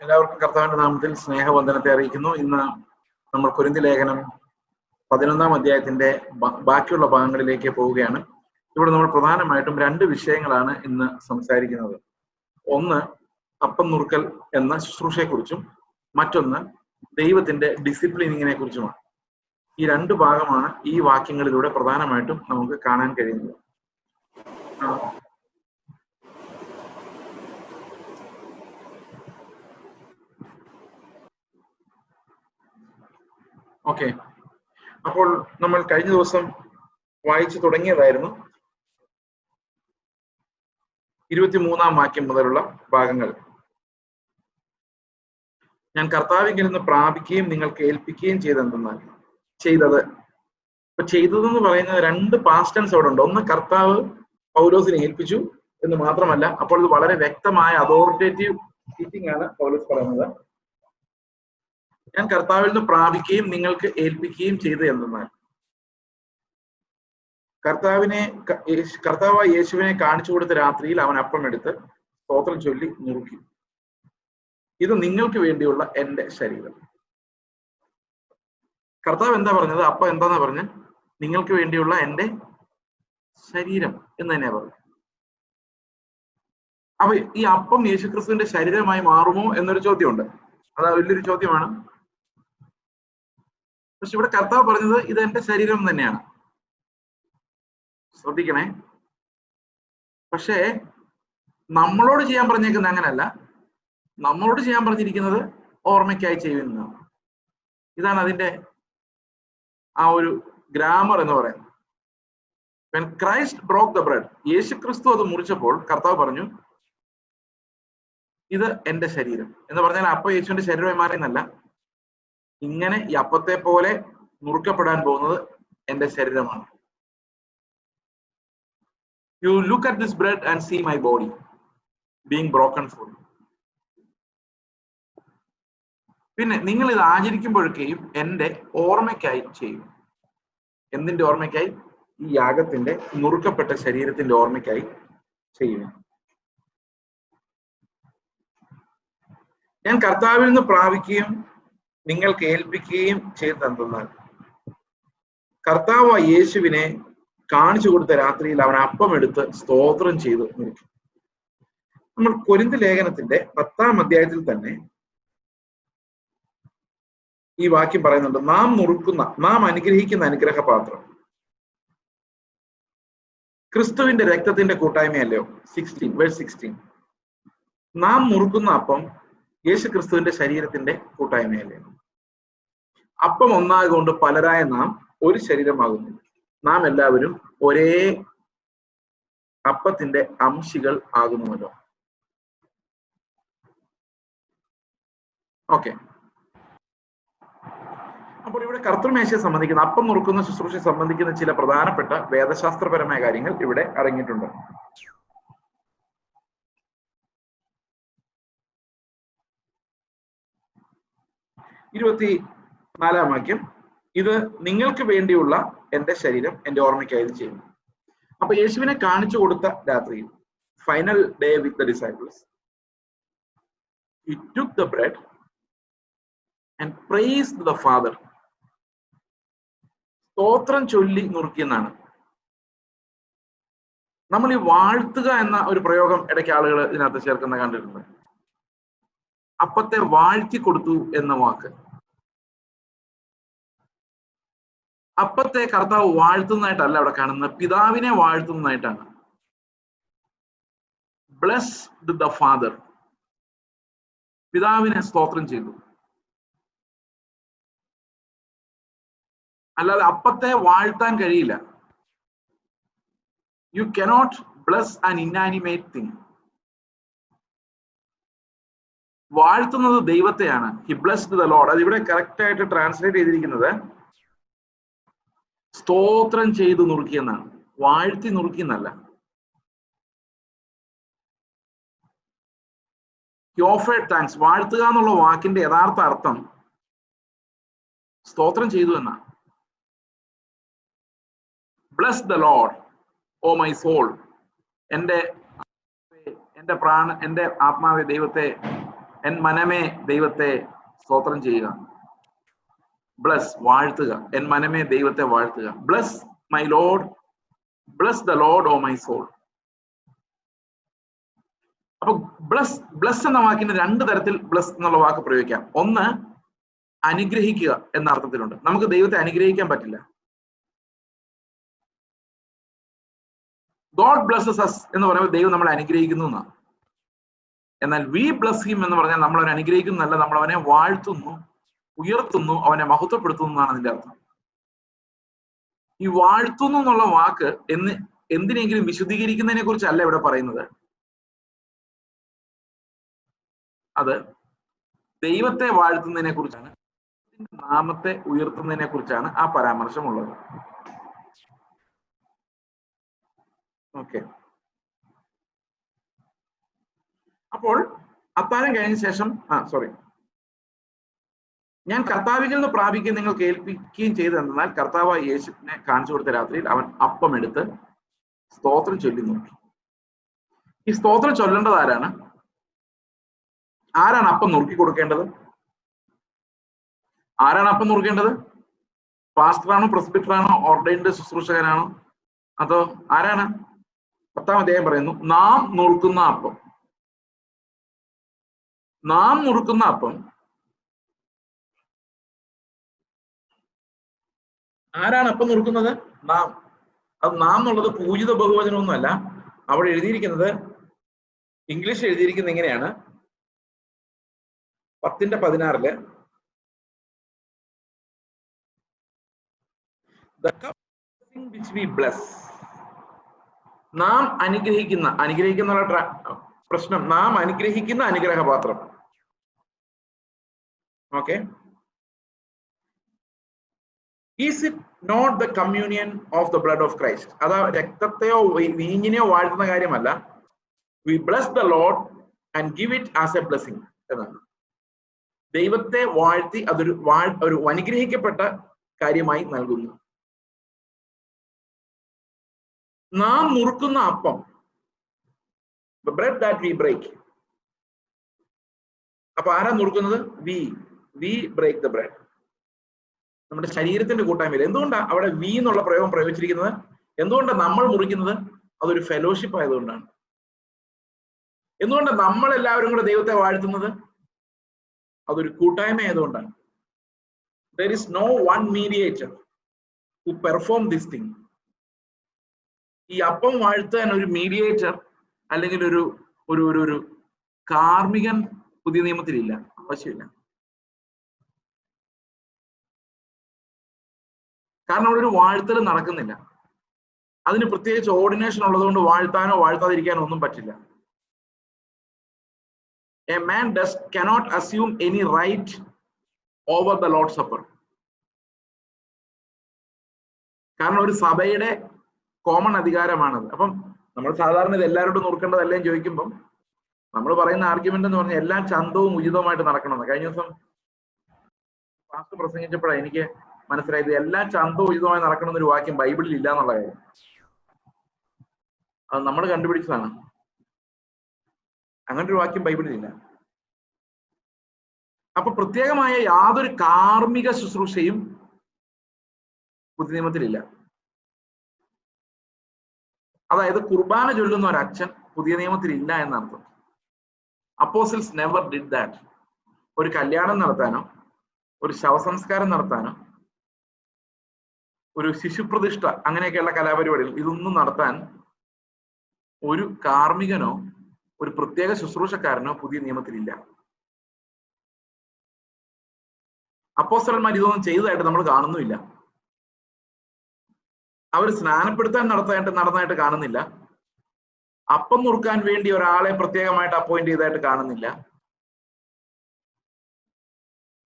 എല്ലാവർക്കും കർത്താവിന്റെ നാമത്തിൽ സ്നേഹവന്ദനത്തെ അറിയിക്കുന്നു. ഇന്ന് നമ്മൾ കൊരിന്ത്യർ ലേഖനം 11-ാം അധ്യായത്തിന്റെ ബാക്കിയുള്ള ഭാഗങ്ങളിലേക്ക് പോവുകയാണ്. ഇവിടെ നമ്മൾ പ്രധാനമായിട്ടും രണ്ട് വിഷയങ്ങളാണ് ഇന്ന് സംസാരിക്കുന്നത്. ഒന്ന് അപ്പം നുറുക്കൽ എന്ന ശുശ്രൂഷയെക്കുറിച്ചും മറ്റൊന്ന് ദൈവത്തിന്റെ ഡിസിപ്ലിനിങ്ങിനെ കുറിച്ചുമാണ്. ഈ രണ്ട് ഭാഗമാണ് ഈ വാക്യങ്ങളിലൂടെ പ്രധാനമായിട്ടും നമുക്ക് കാണാൻ കഴിയുന്നത്. ഓക്കെ, അപ്പോൾ നമ്മൾ കഴിഞ്ഞ ദിവസം വായിച്ചു തുടങ്ങിയതായിരുന്നു 23-ാം വാക്യം മുതലുള്ള ഭാഗങ്ങൾ. ഞാൻ കർത്താവിങ്കിൽ നിന്ന് പ്രാപിക്കുകയും നിങ്ങൾക്ക് ഏൽപ്പിക്കുകയും ചെയ്തത്. അപ്പൊ ചെയ്തതെന്ന് പറയുന്നത് രണ്ട് പാസ്റ്റ് ടെൻസ് അവിടെ ഉണ്ട്. ഒന്ന് കർത്താവ് പൗലോസിനെ ഏൽപ്പിച്ചു എന്ന് മാത്രമല്ല, അപ്പോൾ ഇത് വളരെ വ്യക്തമായ അതോറിറ്റേറ്റീവ് ടീച്ചിങ് ആണ് പൗലോസ് പറയുന്നത്. ഞാൻ കർത്താവിൽ നിന്ന് പ്രാപിക്കുകയും നിങ്ങൾക്ക് ഏൽപ്പിക്കുകയും ചെയ്തു എന്നാൽ കർത്താവായ യേശുവിനെ കാണിച്ചു കൊടുത്ത രാത്രിയിൽ അവൻ അപ്പം എടുത്ത് സ്തോത്രം ചൊല്ലി നുറുക്കി, ഇത് നിങ്ങൾക്ക് വേണ്ടിയുള്ള എന്റെ ശരീരം. കർത്താവ് എന്താ പറഞ്ഞത്? അപ്പം എന്താന്നാ പറഞ്ഞ? നിങ്ങൾക്ക് വേണ്ടിയുള്ള എന്റെ ശരീരം എന്ന് തന്നെയാ പറഞ്ഞത്. അപ്പൊ ഈ അപ്പം യേശുക്രിസ്തുവിന്റെ ശരീരമായി മാറുമോ എന്നൊരു ചോദ്യമുണ്ട്. അത് വലിയൊരു ചോദ്യമാണ്. പക്ഷെ ഇവിടെ കർത്താവ് പറഞ്ഞത് ഇത് എന്റെ ശരീരം തന്നെയാണ്. ശ്രദ്ധിക്കണേ. പക്ഷേ നമ്മളോട് ചെയ്യാൻ പറഞ്ഞേക്കുന്നത് അങ്ങനല്ല. നമ്മളോട് ചെയ്യാൻ പറഞ്ഞിരിക്കുന്നത് ഓർമ്മയ്ക്കായി ചെയ്യുന്നതാണ്. ഇതാണ് അതിന്റെ ആ ഒരു ഗ്രാമർ എന്ന് പറയുന്നത്. When Christ broke the bread, യേശു ക്രിസ്തു അത് മുറിച്ചപ്പോൾ കർത്താവ് പറഞ്ഞു ഇത് എന്റെ ശരീരം എന്ന് പറഞ്ഞാൽ അപ്പം യേശുവിന്റെ ശരീരമായി മാറിയെന്നല്ല, ഇങ്ങനെ ഈ അപ്പത്തെ പോലെ നുറുക്കപ്പെടാൻ പോകുന്നത് എന്റെ ശരീരമാണ്. You look at this bread and see my body being broken for you. പിന്നെ നിങ്ങൾ ഇത് ആചരിക്കുമ്പോഴൊക്കെയും എന്റെ ഓർമ്മയ്ക്കായി ചെയ്യും. എന്തിന്റെ ഓർമ്മയ്ക്കായി? ഈ യാഗത്തിന്റെ നുറുക്കപ്പെട്ട ശരീരത്തിന്റെ ഓർമ്മയ്ക്കായി ചെയ്യും. ഞാൻ കർത്താവിൽ നിന്ന് പ്രാപിക്കുകയും നിങ്ങൾക്ക് ഏൽപ്പിക്കുകയും ചെയ്തെന്നാൽ കർത്താവ് യേശുവിനെ കാണിച്ചു കൊടുത്ത രാത്രിയിൽ അവൻ അപ്പം എടുത്ത് സ്തോത്രം ചെയ്ത് നുറുക്കി. നമ്മൾ കൊരിന്ത്യർ ലേഖനത്തിന്റെ 10-ാം അധ്യായത്തിൽ തന്നെ ഈ വാക്യം പറയുന്നുണ്ട്. നാം അനുഗ്രഹിക്കുന്ന അനുഗ്രഹപാത്രം ക്രിസ്തുവിന്റെ രക്തത്തിന്റെ കൂട്ടായ്മയല്ലയോ. 16 നാം നുറുക്കുന്ന അപ്പം യേശു ക്രിസ്തുവിന്റെ ശരീരത്തിന്റെ കൂട്ടായ്മയല്ലേ. അപ്പം ഒന്നാകൊണ്ട് പലരായ നാം ഒരു ശരീരമാകുന്നു. നാം എല്ലാവരും ഒരേ അപ്പത്തിന്റെ അംശികൾ ആകുന്നുവല്ലോ. ഓക്കെ, അപ്പോൾ ഇവിടെ കർത്തൃമേശയെ സംബന്ധിക്കുന്ന അപ്പം നുറുക്കുന്ന ശുശ്രൂഷയെ സംബന്ധിക്കുന്ന ചില പ്രധാനപ്പെട്ട വേദശാസ്ത്രപരമായ കാര്യങ്ങൾ ഇവിടെ അടങ്ങിയിട്ടുണ്ട്. ഇരുപത്തിനാലാം വാക്യം, ഇത് നിങ്ങൾക്ക് വേണ്ടിയുള്ള എന്റെ ശരീരം എന്റെ ഓർമ്മയ്ക്കായി ചെയ്യുന്നു. അപ്പൊ യേശുവിനെ കാണിച്ചു കൊടുത്ത രാത്രിയിൽ, final day with the disciples, he took the bread and praised the Father. സ്തോത്രം ചൊല്ലി നുറുക്കിയെന്നാണ്. നമ്മൾ ഈ വാഴ്ത്തുക എന്ന ഒരു പ്രയോഗം ഇടയ്ക്ക് ആളുകൾ ഇതിനകത്ത് ചേർക്കുന്ന കണ്ടിട്ടുണ്ട്. അപ്പത്തെ വാഴ്ത്തി കൊടുത്തു എന്ന വാക്ക്. അപ്പത്തെ കർത്താവ് വാഴ്ത്തുന്നതായിട്ടല്ല അവിടെ കാണുന്നത്, പിതാവിനെ വാഴ്ത്തുന്നതായിട്ടാണ്. ബ്ലെസ്ഡ് ദ ഫാദർ, പിതാവിനെ സ്തോത്രം ചെയ്തു. അല്ലാതെ അപ്പത്തെ വാഴ്ത്താൻ കഴിയില്ല. You cannot bless an inanimate thing. വാഴ്ത്തുന്നത് ദൈവത്തെയാണ്. He blessed the Lord. അത് ഇവിടെ കറക്റ്റ് ആയിട്ട് ട്രാൻസ്ലേറ്റ് ചെയ്തിരിക്കുന്നത് സ്തോത്രം ചെയ്തു നുറുക്കിയെന്നാണ്, വാഴ്ത്തി നുറുക്കിയെന്നല്ല. He offered thanks. വാഴ്ത്തുക എന്നുള്ള വാക്കിന്റെ യഥാർത്ഥ അർത്ഥം സ്തോത്രം ചെയ്തു എന്നാണ്. Bless the Lord oh my soul. എന്റെ ആത്മാവെ ദൈവത്തെ എൻ മനമേ ദൈവത്തെ സ്തോത്രം ചെയ്യുക. ബ്ലസ്, വാഴ്ത്തുക. എൻ മനമേ ദൈവത്തെ വാഴ്ത്തുക. Bless my lord, bless the Lord oh my soul. അപ്പൊ ബ്ലസ് എന്ന വാക്കിന് രണ്ട് തരത്തിൽ ബ്ലസ് എന്നുള്ള വാക്ക് പ്രയോഗിക്കാം. ഒന്ന്, അനുഗ്രഹിക്കുക എന്ന അർത്ഥത്തിലുണ്ട്. നമുക്ക് ദൈവത്തെ അനുഗ്രഹിക്കാൻ പറ്റില്ല. ഗോഡ് ബ്ലസ്സസ് അസ് എന്ന് പറയുമ്പോൾ ദൈവം നമ്മളെ അനുഗ്രഹിക്കുന്നു എന്നാണ്. എന്നാൽ വി ബ്ലസ് ഹിം എന്ന് പറഞ്ഞാൽ നമ്മൾ അവനെ അനുഗ്രഹിക്കുന്നതല്ല, നമ്മൾ അവനെ വാഴ്ത്തുന്നു, ഉയർത്തുന്നു, അവനെ മഹത്വപ്പെടുത്തുന്നു എന്നാണ് അതിന്റെ അർത്ഥം. ഈ വാഴ്ത്തുന്നു എന്നുള്ള വാക്ക് എന്തിനെങ്കിലും വിശദീകരിക്കുന്നതിനെ കുറിച്ചല്ല ഇവിടെ പറയുന്നത്. അത് ദൈവത്തെ വാഴ്ത്തുന്നതിനെ കുറിച്ചാണ്, നാമത്തെ ഉയർത്തുന്നതിനെ കുറിച്ചാണ് ആ പരാമർശമുള്ളത്. ഓക്കെ. അപ്പോൾ അത്താഴം കഴിഞ്ഞ ശേഷം ഞാൻ കർത്താവിൽ നിന്ന് പ്രാപിക്കുകയും നിങ്ങൾ കേൾപ്പിക്കുകയും ചെയ്തെന്നാൽ കർത്താവായ യേശുവിനെ കാണിച്ചു കൊടുത്ത രാത്രിയിൽ അവൻ അപ്പം എടുത്ത് സ്തോത്രം ചൊല്ലി നോക്കി. ഈ സ്തോത്രം ചൊല്ലേണ്ടത് ആരാണ്? ആരാണ് അപ്പം നുറുക്കി കൊടുക്കേണ്ടത്? ആരാണ് അപ്പം നുറുക്കേണ്ടത്? പാസ്റ്ററാണോ, പ്രസ്ബിറ്ററാണോ, ഓർഡൈൻഡ് ശുശ്രൂഷകനാണോ, അതോ ആരാണ്? 10-ാം അധ്യായം പറയുന്നു, നാം നുറുക്കുന്ന അപ്പം. നാം നുറുക്കുന്ന അപ്പം ആരാണ് അപ്പം നുറുക്കുന്നത്? നാം. അത് നാം എന്നുള്ളത് പൂജിത ബഹുവചനമൊന്നുമല്ല. അവിടെ എഴുതിയിരിക്കുന്നത്, ഇംഗ്ലീഷ് എഴുതിയിരിക്കുന്നത് ഇങ്ങനെയാണ്, 10:16 The cup which we bless. നാം അനുഗ്രഹിക്കുന്ന പ്രശ്നം, നാം അനുഗ്രഹിക്കുന്ന അനുഗ്രഹപാത്രം. Okay. Is it not the communion of the blood of Christ? അതാ രക്തത്തെയോ വീഞ്ഞിനെയോ വാഴ്ത്തുന്ന കാര്യമല്ല. We bless the Lord and give it as a blessing എന്നാണ്. ദൈവത്തെ വാഴ്ത്തി ഒരു അനുഗ്രഹിക്കപ്പെട്ട കാര്യമായി നൽകുന്നു. നാം നുറുക്കുന്ന അപ്പം, the bread that we break. അപ്പൊ ആരാ നുറുക്കുന്നത്? we break the bread. നമ്മുടെ ശരീരത്തിന്റെ കൂട്ടായ്മയിൽ. എന്തുകൊണ്ടാണ് അവിടെ വി എന്നുള്ള പ്രയോഗം പ്രയോഗിച്ചിരിക്കുന്നത്? എന്തുകൊണ്ടാണ് നമ്മൾ മുറിക്കുന്നത്? അതൊരു ഫെലോഷിപ്പ് ആയതുകൊണ്ടാണ്. എന്തുകൊണ്ടാണ് നമ്മൾ എല്ലാവരും കൂടെ ദൈവത്തെ വാഴ്ത്തുന്നത്? അതൊരു കൂട്ടായ്മ ആയതുകൊണ്ടാണ്. There is no one mediator who perform this thing. ഈ അപ്പം വാഴ്ത്താൻ ഒരു മീഡിയേറ്റർ അല്ലെങ്കിൽ ഒരു കാർമികൻ പുതിയ നിയമത്തിലില്ല, ആവശ്യമില്ല. കാരണം അവിടെ ഒരു വാഴ്ത്തൽ നടക്കുന്നില്ല. അതിന് പ്രത്യേകിച്ച് ഓർഡിനേഷൻ ഉള്ളതുകൊണ്ട് വാഴ്ത്താനോ വാഴ്ത്താതിരിക്കാനോ ഒന്നും പറ്റില്ല. A man cannot assume any right over the Lord's Supper. കാരണം ഒരു സഭയുടെ കോമൺ അധികാരമാണത്. അപ്പം നമ്മൾ സാധാരണ ഇത് എല്ലാവരോടും നുറുക്കേണ്ടതല്ലേ ചോദിക്കുമ്പം നമ്മൾ പറയുന്ന ആർഗ്യുമെന്റ് എന്ന് പറഞ്ഞാൽ എല്ലാം ചന്തവും ഉചിതവുമായിട്ട് നടക്കണമെന്ന്. കഴിഞ്ഞ ദിവസം പാസ്റ്റർ പ്രസംഗിച്ചപ്പോഴാണ് എനിക്ക് മനസ്സിലായത് എല്ലാം ചന്തവും ഉചിതമായി നടക്കണമെന്നൊരു വാക്യം ബൈബിളിൽ ഇല്ല എന്നുള്ള കാര്യം. അത് നമ്മൾ കണ്ടുപിടിച്ചതാണ്. അങ്ങനെ ഒരു വാക്യം ബൈബിളിൽ ഇല്ല. അപ്പൊ പ്രത്യേകമായ യാതൊരു കാർമിക ശുശ്രൂഷയും പുതിയ നിയമത്തിലില്ല. അതായത് കുർബാന ചൊല്ലുന്ന ഒരു അച്ഛൻ പുതിയ നിയമത്തിൽ ഇല്ല എന്നർത്ഥം. Apostles never did that. ഒരു കല്യാണം നടത്താനോ ഒരു ശവസംസ്കാരം നടത്താനോ ഒരു ശിശുപ്രതിഷ്ഠ അങ്ങനെയൊക്കെയുള്ള കലാപരിപാടികൾ ഇതൊന്നും നടത്താൻ ഒരു കാർമികനോ ഒരു പ്രത്യേക ശുശ്രൂഷക്കാരനോ പുതിയ നിയമത്തിലില്ല. അപ്പോസ്തലന്മാർ ഇതൊന്നും ചെയ്തതായിട്ട് നമ്മൾ കാണുന്നുമില്ല. അവർ സ്നാനപ്പെടുത്താൻ നടന്നതായിട്ട് കാണുന്നില്ല. അപ്പം നുറുക്കാൻ വേണ്ടി ഒരാളെ പ്രത്യേകമായിട്ട് അപ്പോയിന്റ് ചെയ്തതായിട്ട് കാണുന്നില്ല.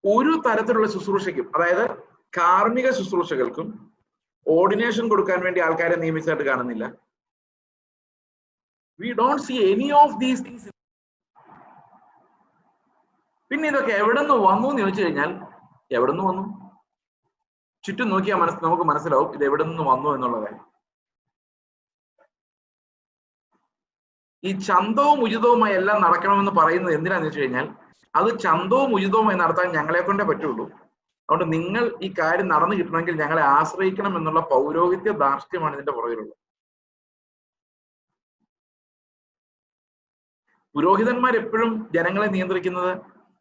ഒരു തരത്തിലുള്ള ശുശ്രൂഷയ്ക്കും, അതായത് കാർമിക ശുശ്രൂഷകൾക്കും ഓർഡിനേഷൻ കൊടുക്കാൻ വേണ്ടി ആൾക്കാരെ നിയമിച്ചതായിട്ട് കാണുന്നില്ല. We don't see any of these things. പിന്നെ ഇതൊക്കെ എവിടെ നിന്ന് വന്നു എന്ന് ചോദിച്ചു കഴിഞ്ഞാൽ എവിടെ നിന്ന് വന്നു? ചുറ്റും നോക്കിയാൽ നമുക്ക് മനസ്സിലാവും ഇത് എവിടെ നിന്ന് വന്നു എന്നുള്ള കാര്യം. ഈ ചന്തവും ഉചിതവുമായി എല്ലാം നടക്കണമെന്ന് പറയുന്നത് എന്തിനാന്ന് വെച്ച് കഴിഞ്ഞാൽ അത് ചന്തവും ഉചിതവുമായി നടത്താൻ ഞങ്ങളെ കൊണ്ടേ പറ്റുള്ളൂ. അതുകൊണ്ട് നിങ്ങൾ ഈ കാര്യം നടന്നു കിട്ടണമെങ്കിൽ ഞങ്ങളെ ആശ്രയിക്കണം എന്നുള്ള പൗരോഹിത്യ ധാർഷ്ട്യമാണ് ഇതിന്റെ പുറകിലുള്ളത്. പുരോഹിതന്മാർ എപ്പോഴും ജനങ്ങളെ നിയന്ത്രിക്കുന്നത്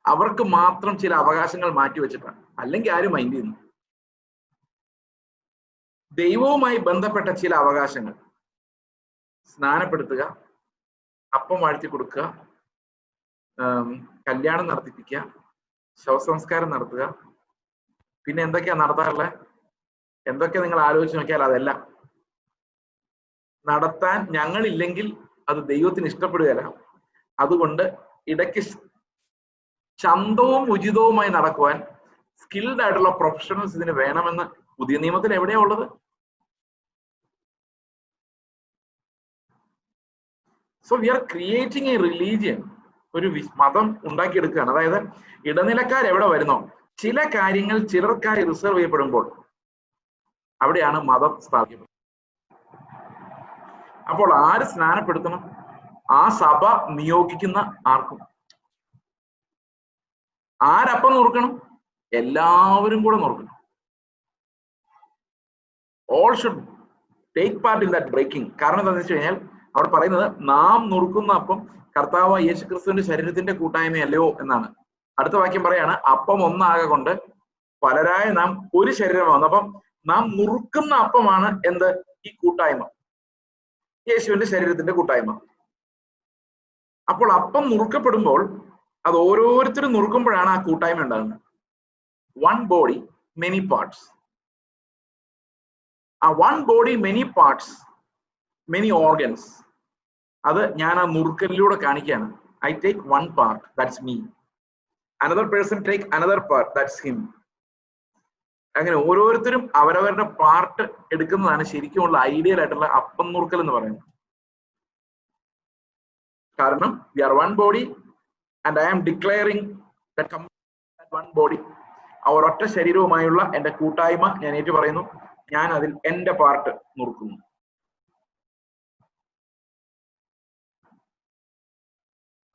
അവർക്ക് മാത്രം ചില അവകാശങ്ങൾ മാറ്റിവെച്ചിട്ടാണ്, അല്ലെങ്കിൽ ആരും മൈൻഡ് ചെയ്യുന്നു. ദൈവവുമായി ബന്ധപ്പെട്ട ചില അവകാശങ്ങൾ, സ്നാനപ്പെടുത്തുക, അപ്പം വാഴ്ത്തി കൊടുക്കുക, കല്യാണം നടത്തിപ്പിക്കുക, ശവസംസ്കാരം നടത്തുക, പിന്നെ എന്തൊക്കെയാ നടത്താറുള്ളത്? എന്തൊക്കെ നിങ്ങൾ ആലോചിച്ച് നോക്കിയാൽ അതെല്ലാം നടത്താൻ ഞങ്ങളില്ലെങ്കിൽ അത് ദൈവത്തിന് ഇഷ്ടപ്പെടുകയല്ല. അതുകൊണ്ട് ഇടയ്ക്ക് ചന്തവും ഉചിതവുമായി നടക്കുവാൻ സ്കിൽഡ് ആയിട്ടുള്ള പ്രൊഫഷണൽസ് ഇതിന് വേണമെന്ന് പുതിയ നിയമത്തിൽ എവിടെയാ ഉള്ളത്? So we are creating A religion, ഒരു മതം ഉണ്ടാക്കിയെടുക്കുകയാണ്. അതായത് ഇടനിലക്കാർ എവിടെ വരുന്നോ, ചില കാര്യങ്ങൾ ചിലർക്കായി റിസർവ് ചെയ്യപ്പെടുമ്പോൾ അവിടെയാണ് മതം സ്ഥാപിക്കുന്നത്. അപ്പോൾ ആര് സ്നാനപ്പെടുത്തണം? ആ സഭ നിയോഗിക്കുന്ന ആർക്കും. ആരപ്പം നുറുക്കണം? എല്ലാവരും കൂടെ നുറുക്കണം. All should take part in that breaking. കാരണം എന്താണെന്ന് വെച്ച് കഴിഞ്ഞാൽ അവിടെ പറയുന്നത് നാം നുറുക്കുന്ന അപ്പം കർത്താവ് യേശുക്രിസ്തുവിന്റെ ശരീരത്തിന്റെ കൂട്ടായ്മയല്ലയോ എന്നാണ്. അടുത്ത വാക്യം പറയാണ്, അപ്പം ഒന്നാകെ കൊണ്ട് പലരായ നാം ഒരു ശരീരമാകുന്നു. അപ്പം നാം നുറുക്കുന്ന അപ്പമാണ് എന്ത്? ഈ കൂട്ടായ്മ, യേശുവിന്റെ ശരീരത്തിന്റെ കൂട്ടായ്മ. അപ്പോൾ അപ്പം നുറുക്കപ്പെടുമ്പോൾ അത് ഓരോരുത്തരും നുറുക്കുമ്പോഴാണ് ആ കൂട്ടായ്മ ഉണ്ടാകുന്നത്. One body many parts. ആ one body many parts, many organs, അത് ഞാൻ ആ നുറുക്കലിലൂടെ കാണിക്കുകയാണ്. I take one part, that's me. Another person take another part, that's him. അങ്ങനെ ഓരോരുത്തരും അവരവരുടെ പാർട്ട് എടുക്കുന്നതാണ് ശരിക്കുമുള്ള ഐഡിയൽ ആയിട്ടുള്ള അപ്പം നുറുക്കൽ എന്ന് പറയുന്നത്. കാരണം we are one body and I am declaring one body. ആ ഒരൊറ്റ ശരീരവുമായുള്ള എന്റെ കൂട്ടായ്മ ഞാൻ ഏറ്റു പറയുന്നു. ഞാൻ അതിൽ എന്റെ പാർട്ട് നുറുക്കുന്നു.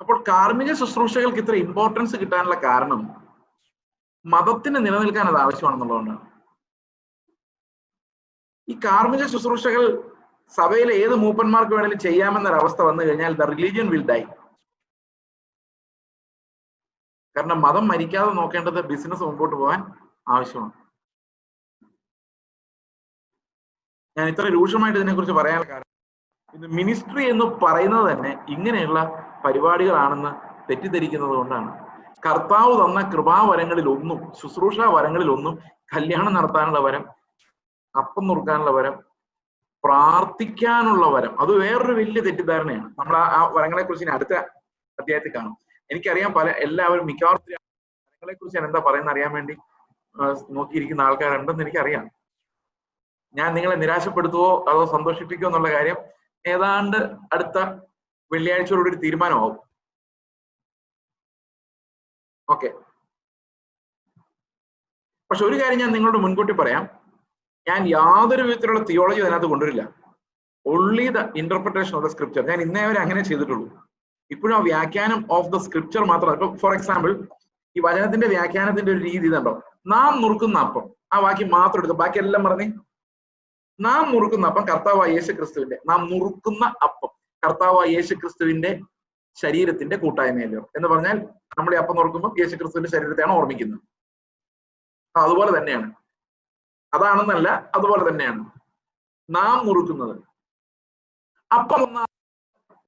അപ്പോൾ കാർമ്മിക ശുശ്രൂഷകൾക്ക് ഇത്ര ഇമ്പോർട്ടൻസ് കിട്ടാനുള്ള കാരണം മതത്തിന് നിലനിൽക്കാൻ അത് ആവശ്യമാണെന്നുള്ളതുകൊണ്ടാണ്. ഈ കാർമ്മിക ശുശ്രൂഷകൾ സഭയിലെ ഏത് മൂപ്പന്മാർക്ക് വേണമെങ്കിലും ചെയ്യാമെന്നൊരവസ്ഥ വന്നു കഴിഞ്ഞാൽ ദ റിലീജിയൻ വിൽ ഡൈ. കാരണം മതം മരിക്കാതെ നോക്കേണ്ടത് ബിസിനസ് മുമ്പോട്ട് പോകാൻ ആവശ്യമാണ്. ഞാൻ ഇത്ര രൂക്ഷമായിട്ട് ഇതിനെക്കുറിച്ച് പറയാനുള്ള കാരണം ഇത് മിനിസ്ട്രി എന്ന് പറയുന്നത് തന്നെ ഇങ്ങനെയുള്ള പരിപാടികളാണെന്ന് തെറ്റിദ്ധരിക്കുന്നത് കൊണ്ടാണ്. കർത്താവ് തന്ന കൃപാവരങ്ങളിൽ ഒന്നും, ശുശ്രൂഷാ വരങ്ങളിൽ ഒന്നും കല്യാണം നടത്താനുള്ള വരം, അപ്പം നുറുക്കാനുള്ള വരം, പ്രാർത്ഥിക്കാനുള്ള വരം, അത് വേറൊരു വലിയ തെറ്റിദ്ധാരണയാണ്. നമ്മൾ ആ വരങ്ങളെ കുറിച്ച് അടുത്ത അധ്യായത്തിൽ കാണും. എനിക്കറിയാം എല്ലാവരും മിക്കവാറും വരങ്ങളെ കുറിച്ച് ഞാൻ എന്താ പറയുന്നത് അറിയാൻ വേണ്ടി നോക്കിയിരിക്കുന്ന ആൾക്കാരുണ്ടെന്ന് എനിക്കറിയാം. ഞാൻ നിങ്ങളെ നിരാശപ്പെടുത്തുവോ അതോ സന്തോഷിപ്പിക്കുമോ എന്നുള്ള കാര്യം ഏതാണ്ട് അടുത്ത വെള്ളിയാഴ്ചയോടെ ഒരു തീരുമാനമാവും. ഓക്കെ, പക്ഷെ ഒരു കാര്യം ഞാൻ നിങ്ങളോട് മുൻകൂട്ടി പറയാം, ഞാൻ യാതൊരു വിധത്തിലുള്ള തിയോളജി അതിനകത്ത് കൊണ്ടുവരില്ല. Only the interpretation of the scripture. ഞാൻ ഇന്നേ വരെ അങ്ങനെ ചെയ്തിട്ടുള്ളൂ. ഇപ്പോഴും ആ വ്യാഖ്യാനം ഓഫ് ദ സ്ക്രിപ്ചർ മാത്രമല്ല. ഇപ്പൊ ഫോർ എക്സാമ്പിൾ ഈ വചനത്തിന്റെ വ്യാഖ്യാനത്തിന്റെ ഒരു രീതി ഇതുണ്ടോ, നാം നുറുക്കുന്ന അപ്പം, ആ വാക്യം മാത്രം എടുത്തു, ബാക്കി എല്ലാം പറഞ്ഞേ. നാം നുറുക്കുന്ന അപ്പം കർത്താവായ യേശു ക്രിസ്തുവിന്റെ, നാം നുറുക്കുന്ന അപ്പം കർത്താവായ യേശു ക്രിസ്തുവിന്റെ ശരീരത്തിന്റെ കൂട്ടായ്മയല്ലോ എന്ന് പറഞ്ഞാൽ നമ്മൾ ഈ അപ്പം നുറുക്കുമ്പോൾ യേശു ക്രിസ്തുവിന്റെ ശരീരത്തെയാണ് ഓർമ്മിക്കുന്നത്. അതുപോലെ തന്നെയാണ്, അതാണെന്നല്ല, അതുപോലെ തന്നെയാണ് നാം നുറുക്കുന്നത്. അപ്പം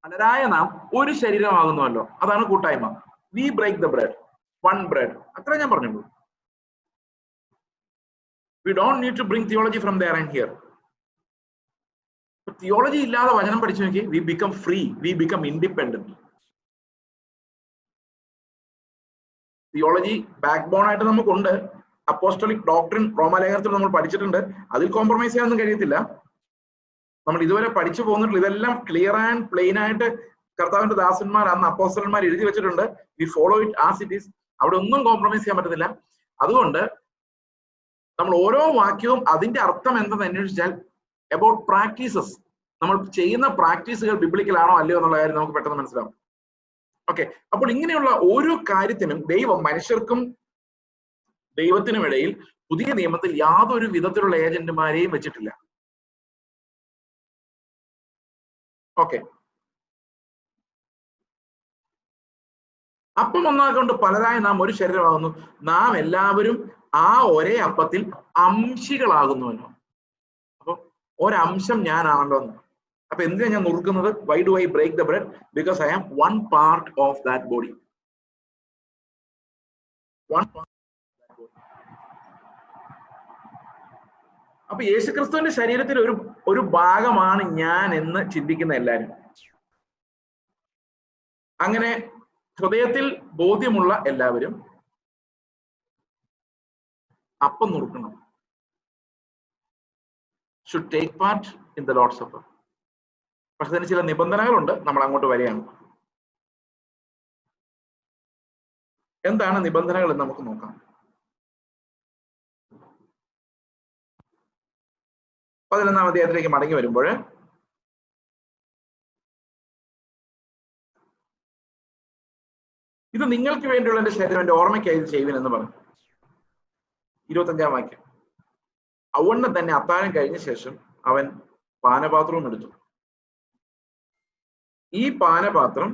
പലരായ നാം ഒരു ശരീരമാകുന്നുവല്ലോ, അതാണ് കൂട്ടായ്മ. We break the bread, one bread. അത്ര ഞാൻ പറഞ്ഞുള്ളൂ. We don't need to bring theology from there and here. Theology ഇല്ലാതെ വചനം പഠിച്ചു നോക്കി, we become free, we become independent. Theology backbone ആയിട്ട് നമുക്കുണ്ട്. അപ്പോസ്റ്റലിക് ഡോക്ട്രിൻ റോമാലേഖനത്തിൽ നമ്മൾ പഠിച്ചിട്ടുണ്ട്. അതിൽ കോംപ്രമൈസ് ചെയ്യാനൊന്നും കഴിയത്തില്ല. നമ്മൾ ഇതുവരെ പഠിച്ചു പോകുന്നില്ല. ഇതെല്ലാം ക്ലിയർ ആൻഡ് പ്ലെയിൻ ആയിട്ട് കർത്താവിന്റെ ദാസന്മാർ, അന്ന് അപ്പോസ്റ്റലന്മാർ എഴുതി വെച്ചിട്ടുണ്ട്. We follow it as it is. അവിടെ ഒന്നും കോംപ്രമൈസ് ചെയ്യാൻ പറ്റത്തില്ല. അതുകൊണ്ട് നമ്മൾ ഓരോ വാക്യവും അതിന്റെ അർത്ഥം എന്തെന്ന് അന്വേഷിച്ചാൽ അബൌട്ട് പ്രാക്ടീസസ്, നമ്മൾ ചെയ്യുന്ന പ്രാക്ടീസുകൾ ബിബ്ലിക്കൽ ആണോ അല്ലയോ എന്നുള്ള കാര്യം നമുക്ക് പെട്ടെന്ന് മനസ്സിലാവും. ഓക്കെ, അപ്പോൾ ഇങ്ങനെയുള്ള ഓരോ കാര്യത്തിനും ദൈവം മനുഷ്യർക്കും ദൈവത്തിനും ഇടയിൽ പുതിയ നിയമത്തിൽ യാതൊരു വിധത്തിലുള്ള ഏജന്റുമാരെയും വെച്ചിട്ടില്ല. ഓക്കെ, അപ്പം ഒന്നാകൊണ്ട് പലരായി നാം ഒരു ശരീരമാകുന്നു, നാം എല്ലാവരും ആ ഒരേ അപ്പത്തിൽ അംശികളാകുന്നുവല്ലോ. അപ്പൊ ഒരംശം ഞാനാണല്ലോ എന്ന്. അപ്പൊ എന്തിനാ ഞാൻ നുറുക്കുന്നത്? Why do I break the bread? Because I am one part of that body. അപ്പൊ യേശുക്രിസ്തുവിന്റെ ശരീരത്തിൽ ഒരു ഭാഗമാണ് ഞാൻ എന്ന് ചിന്തിക്കുന്ന എല്ലാവരും, അങ്ങനെ ഹൃദയത്തിൽ ബോധ്യമുള്ള എല്ലാവരും അപ്പം നുറുക്കണം. Should take part in the lord's supper. പക്ഷെ അതിന് ചില നിബന്ധനകളുണ്ട്, നമ്മൾ അങ്ങോട്ട് വരികയാണ്. എന്താണ് നിബന്ധനകൾ എന്ന് നമുക്ക് നോക്കാം. 11-ാം അധ്യായത്തിലേക്ക് മടങ്ങി വരുമ്പോൾ ഇത് നിങ്ങൾക്ക് വേണ്ടിയുള്ള എന്റെ ശരീരം എന്റെ ഓർമ്മയ്ക്കായി ഇത് ചെയ്യുവിനെന്ന് പറഞ്ഞു. 25-ാം വാക്യം. അവണ്ണം തന്നെ അത്താഴം കഴിഞ്ഞ ശേഷം അവൻ പാനപാത്രവും എടുത്തു. ഈ പാനപാത്രം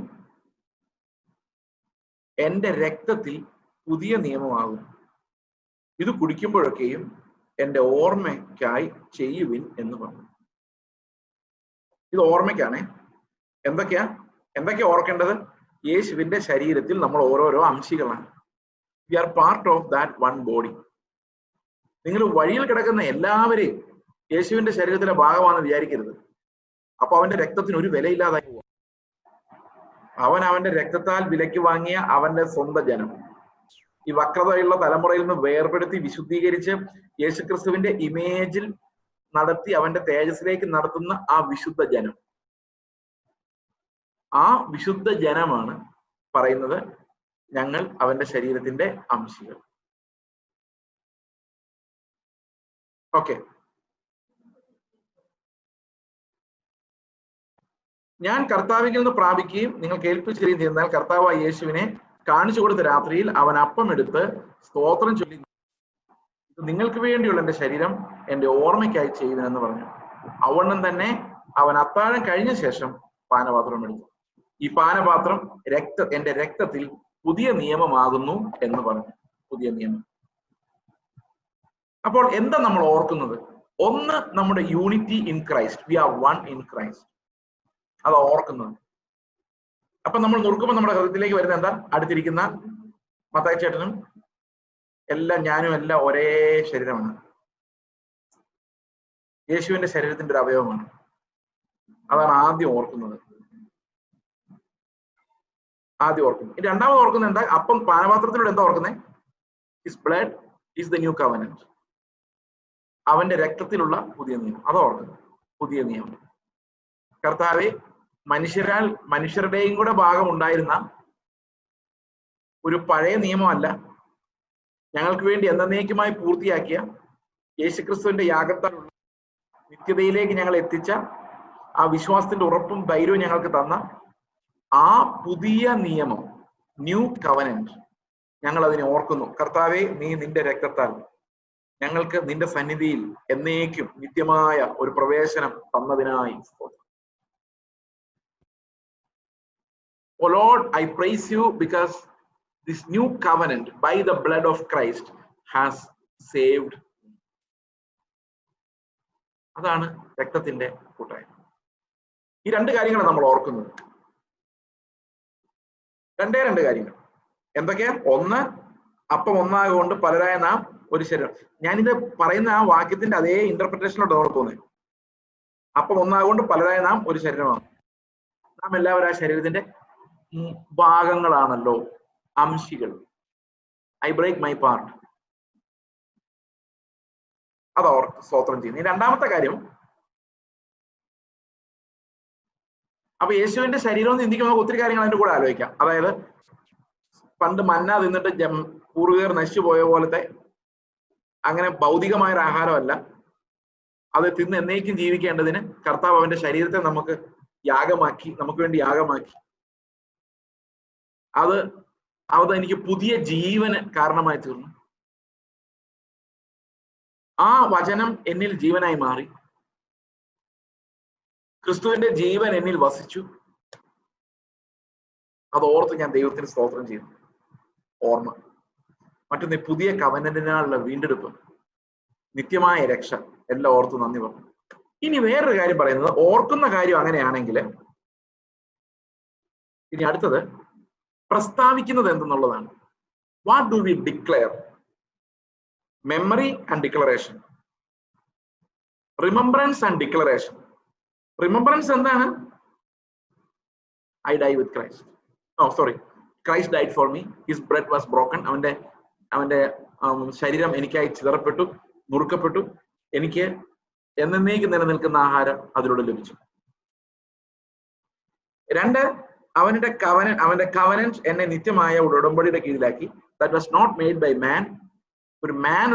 എന്റെ രക്തത്തിൽ പുതിയ നിയമമാകും. ഇത് കുടിക്കുമ്പോഴൊക്കെയും എന്റെ ഓർമ്മയ്ക്കായി ചെയ്യുവിൻ എന്ന് പറഞ്ഞു. ഇത് ഓർമ്മയ്ക്കാണേ. എന്തൊക്കെയാ ഓർക്കേണ്ടത്? യേശുവിന്റെ ശരീരത്തിൽ നമ്മൾ ഓരോരോ അംശികളാണ്. We are part of that one body. നിങ്ങൾ വഴിയിൽ കിടക്കുന്ന എല്ലാവരെയും യേശുവിന്റെ ശരീരത്തിലെ ഭാഗമാണെന്ന് വിചാരിക്കരുത്. അപ്പൊ അവന്റെ രക്തത്തിന് ഒരു വിലയില്ലാതായി പോവാം. അവന്റെ രക്തത്താൽ വിലയ്ക്ക് വാങ്ങിയ അവന്റെ സ്വന്തം ജനം, ഈ വക്രതയുള്ള തലമുറയിൽ നിന്ന് വേർപെടുത്തി വിശുദ്ധീകരിച്ച് യേശുക്രിസ്തുവിന്റെ ഇമേജിൽ നടത്തി അവന്റെ തേജസ്സിലേക്ക് നടത്തുന്ന ആ വിശുദ്ധ ജനം, ആ വിശുദ്ധ ജനമാണ് പറയുന്നത് ഞങ്ങൾ അവന്റെ ശരീരത്തിന്റെ അംശികൾ. ഓക്കെ, ഞാൻ കർത്താവിൽ നിന്ന് പ്രാപിക്കുകയും നിങ്ങൾ കേൾപ്പിക്കുകയും ചെയ്യുന്നാൽ കർത്താവായ യേശുവിനെ കാണിച്ചു കൊടുത്ത രാത്രിയിൽ അവൻ അപ്പം എടുത്ത് സ്തോത്രം ചൊല്ലി, നിങ്ങൾക്ക് വേണ്ടിയുള്ള എന്റെ ശരീരം എന്റെ ഓർമ്മയ്ക്കായി ചെയ്യുമെന്ന് പറഞ്ഞു. അവണ്ണം തന്നെ അവൻ അത്താഴം കഴിഞ്ഞ ശേഷം പാനപാത്രം എടുത്തു. ഈ പാനപാത്രം എന്റെ രക്തത്തിൽ പുതിയ നിയമമാകുന്നു എന്ന് പറഞ്ഞു. പുതിയ നിയമം. അപ്പോൾ എന്താ നമ്മൾ ഓർക്കുന്നത്? ഒന്ന്, നമ്മുടെ unity in Christ. We are one in Christ. അത് ഓർക്കുന്നത്. അപ്പൊ നമ്മൾ നുറുക്കുമ്പോൾ നമ്മുടെ ഹൃദയത്തിലേക്ക് വരുന്ന എന്താ? അടുത്തിരിക്കുന്ന മത്തായി ചേട്ടനും എല്ലാം ഞാനും എല്ലാം ഒരേ ശരീരമാണ്. യേശുവിന്റെ ശരീരത്തിന്റെ ഒരു അവയവമാണ്. അതാണ് ആദ്യം ഓർക്കുന്നത്. ഇനി രണ്ടാമത് ഓർക്കുന്നത് എന്താ? അപ്പം പാനപാത്രത്തിലൂടെ എന്താ ഓർക്കുന്നത്? His blood is the new covenant. അവന്റെ രക്തത്തിലുള്ള പുതിയ നിയമം. അത് ഓർക്കുന്നത്. പുതിയ നിയമം. കർത്താവെ, മനുഷ്യരുടെയും കൂടെ ഭാഗം ഉണ്ടായിരുന്ന ഒരു പഴയ നിയമമല്ല, ഞങ്ങൾക്ക് വേണ്ടി എന്നേക്കുമായി പൂർത്തിയാക്കിയ യേശുക്രിസ്തുവിന്റെ യാഗത്താലുള്ള നിത്യതയിലേക്ക് ഞങ്ങൾ എത്തിച്ച ആ വിശ്വാസത്തിന്റെ ഉറപ്പും ധൈര്യവും ഞങ്ങൾക്ക് തന്ന ആ പുതിയ നിയമം, ന്യൂ കവനന്റ്, ഞങ്ങൾ അതിനെ ഓർക്കുന്നു. കർത്താവെ, നീ നിന്റെ രക്തത്താൽ ഞങ്ങൾക്ക് നിന്റെ സന്നിധിയിൽ എന്നേക്കും നിത്യമായ ഒരു പ്രവേശനം തന്നതിനായി. Oh Lord, I praise you because this new covenant by the blood of Christ has saved. അതാണ് രക്തത്തിന്റെ കൂട്ടായ്മ. ഈ രണ്ട് കാര്യങ്ങളാണ് നമ്മൾ ഓർക്കുന്നത്. രണ്ട് കാര്യങ്ങൾ എന്തൊക്കെയാ? ഒന്ന്, അപ്പം ഒന്നാകൊണ്ട് പലരായ നാം ഒരു ശരീരം. ഞാനിത് പറയുന്ന ആ വാക്യത്തിന്റെ അതേ ഇന്റർപ്രിട്ടേഷനിലോട്ട് നമ്മൾ പോകുന്നത്. അപ്പം ഒന്നാകൊണ്ട് പലരായ നാം ഒരു ശരീരമാണ്. നാം എല്ലാവരും ആ ശരീരത്തിന്റെ ഭാഗങ്ങളാണല്ലോ, അംശികൾ. I break my part. അത് സ്തോത്രം ചെയ്യുന്നു. രണ്ടാമത്തെ കാര്യം, അപ്പൊ യേശുവിന്റെ ശരീരം എന്ന് ചിന്തിക്കുമ്പോൾ ഒത്തിരി കാര്യങ്ങൾ അതിന്റെ കൂടെ ആലോചിക്കാം. അതായത് പണ്ട് മന്ന തിന്നിട്ട് പൂർവികർ നശിച്ചു പോയ പോലത്തെ അങ്ങനെ ഭൗതികമായൊരു ആഹാരമല്ല. അത് തിന്ന് എന്നേക്കും ജീവിക്കേണ്ടതിന് കർത്താവ് അവന്റെ ശരീരത്തെ നമുക്ക് വേണ്ടി യാഗമാക്കി അത് എനിക്ക് പുതിയ ജീവന് കാരണമായി തീർന്നു. ആ വചനം എന്നിൽ ജീവനായി മാറി. ക്രിസ്തുവിന്റെ ജീവൻ എന്നിൽ വസിച്ചു. അത് ഓർത്ത് ഞാൻ ദൈവത്തിന് സ്തോത്രം ചെയ്യുന്നു. ഓർമ്മ. മറ്റൊന്ന്, പുതിയ കവനന്റിനാലുള്ള വീണ്ടെടുപ്പ്, നിത്യമായ രക്ഷ, എല്ലാം ഓർത്ത് നന്ദി പറഞ്ഞു. ഇനി വേറൊരു കാര്യം പറയുന്നത്, ഓർക്കുന്ന കാര്യം അങ്ങനെയാണെങ്കിൽ ഇനി അടുത്തത് പ്രസ്താവിക്കുന്നത് എന്തെന്നുള്ളതാണ്. What do we declare? Memory and declaration, remembrance and declaration. Remembrance എന്താണ്? I die with Christ. Christ died for me, his bread was broken. അവന്റെ ശരീരം എനിക്കായി ചിതറപ്പെട്ടു, നുറുക്കപ്പെട്ടു. എനിക്ക് എന്നേക്ക് നിലനിൽക്കുന്ന ആഹാരം അതിലൂടെ ലഭിച്ചു. 2, അവന്റെ കവനന്റ് എന്നെ നിത്യമായ ഒരു ഉടമ്പടിയുടെ കീഴിലാക്കി. That was not made by man.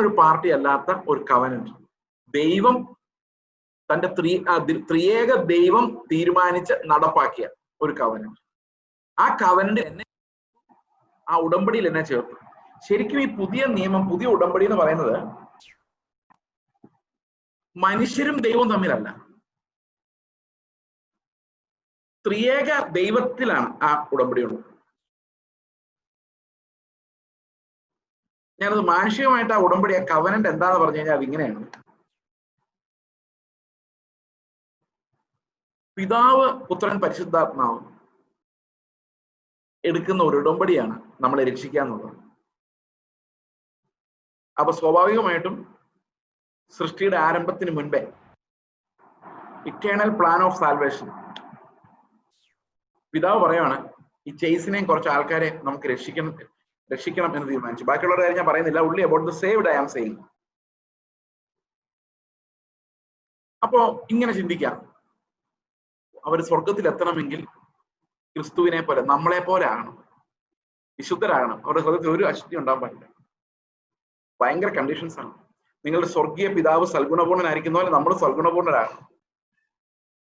ഒരു പാർട്ടി അല്ലാത്ത ഒരു കവനന്റ്. ദൈവം തന്റെ ത്രിയേക ദൈവം തീരുമാനിച്ച് നടപ്പാക്കിയ ഒരു കവനന്റ്. ആ കവനന്റ് എന്നെ, ആ ഉടമ്പടിയിൽ എന്നെ ചേർത്തു. ശരിക്കും ഈ പുതിയ നിയമം, പുതിയ ഉടമ്പടി എന്ന് പറയുന്നത് മനുഷ്യരും ദൈവവും തമ്മിലല്ല, ത്രിയേക ദൈവത്തിലാണ് ആ ഉടമ്പടി ഉള്ളത്. ഞാനത് മാനുഷികമായിട്ട് ആ ഉടമ്പടി, ആ കവനന്റ് എന്താന്ന് പറഞ്ഞു കഴിഞ്ഞാൽ അതിങ്ങനെയാണ്. പിതാവ്, പുത്രൻ, പരിശുദ്ധാത്മാവ് എടുക്കുന്ന ഒരു ഉടമ്പടിയാണ് നമ്മളെ രക്ഷിക്കുക എന്നുള്ളത്. അപ്പൊ സ്വാഭാവികമായിട്ടും സൃഷ്ടിയുടെ ആരംഭത്തിന് മുൻപേ ഇറ്റേണൽ പ്ലാൻ ഓഫ് സാൽവേഷൻ, പിതാവ് പറയാണ് ഈ ചേസിനെയും കുറച്ച് ആൾക്കാരെ നമുക്ക് രക്ഷിക്കണം എന്ന് തീരുമാനിച്ചു. ബാക്കിയുള്ളവരുടെ കാര്യം ഞാൻ പറയുന്നില്ല. Only about the saved I am saying. അപ്പോ ഇങ്ങനെ ചിന്തിക്കാം, അവർ സ്വർഗത്തിൽ എത്തണമെങ്കിൽ ക്രിസ്തുവിനെ പോലെ, നമ്മളെ പോലെ ആകണം, വിശുദ്ധരാകണം. അവരുടെ ഹൃദയത്തിൽ ഒരു അശുദ്ധി ഉണ്ടാകാൻ പാടില്ല. ഭയങ്കര കണ്ടീഷൻസ് ആണ്. നിങ്ങളുടെ സ്വർഗീയ പിതാവ് സൽഗുണപൂർണ്ണനായിരിക്കുന്ന പോലെ നമ്മൾ സൽഗുണപൂർണ്ണരാകണം.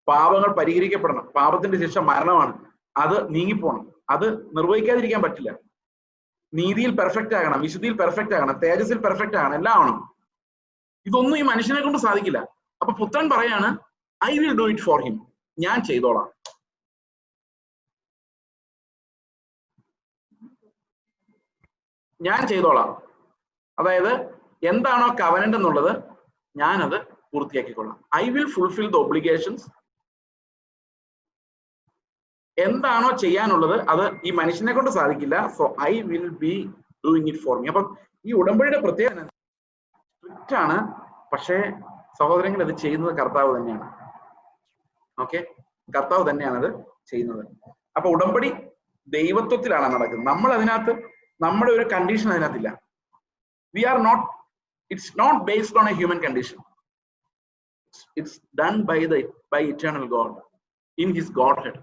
പാപങ്ങൾ പരിഹരിക്കപ്പെടണം. പാപത്തിന്റെ ശിക്ഷ മരണമാണ്. അത് നീങ്ങിപ്പോണം. അത് നിർവഹിക്കാതിരിക്കാൻ പറ്റില്ല. നീതിയിൽ പെർഫെക്റ്റ് ആകണം, വിശുദ്ധിയിൽ പെർഫെക്റ്റ് ആകണം, തേജസ്സിൽ പെർഫെക്റ്റ് ആകണം, എല്ലാം ആവണം. ഇതൊന്നും ഈ മനുഷ്യനെ കൊണ്ട് സാധിക്കില്ല. അപ്പൊ പുത്രൻ പറയാണ്, I will do it for him. ഞാൻ ചെയ്തോളാം. ഞാൻ ചെയ്തോളാം. അതായത് എന്താണോ കവനന്റ് എന്നുള്ളത് ഞാനത് പൂർത്തിയാക്കിക്കൊള്ളാം. I will fulfil the obligations. എന്താണോ ചെയ്യാനുള്ളത് അത് ഈ മനുഷ്യനെ കൊണ്ട് സാധിക്കില്ല. So I will be doing it for me. അപ്പം ഈ ഉടമ്പടിയുടെ പ്രത്യേകത സ്ട്രിക്റ്റ് ആണ്, പക്ഷേ സഹോദരങ്ങൾ അത് ചെയ്യുന്നത് കർത്താവ് തന്നെയാണ്. ഓക്കെ, കർത്താവ് തന്നെയാണ് അത് ചെയ്യുന്നത്. അപ്പൊ ഉടമ്പടി ദൈവത്വത്തിലാണ് നടക്കുന്നത്. നമ്മൾ അതിനകത്ത് നമ്മുടെ ഒരു കണ്ടീഷൻ അതിനകത്തില്ല. We are not, it's not based on a human condition. It's done by eternal God in his God head.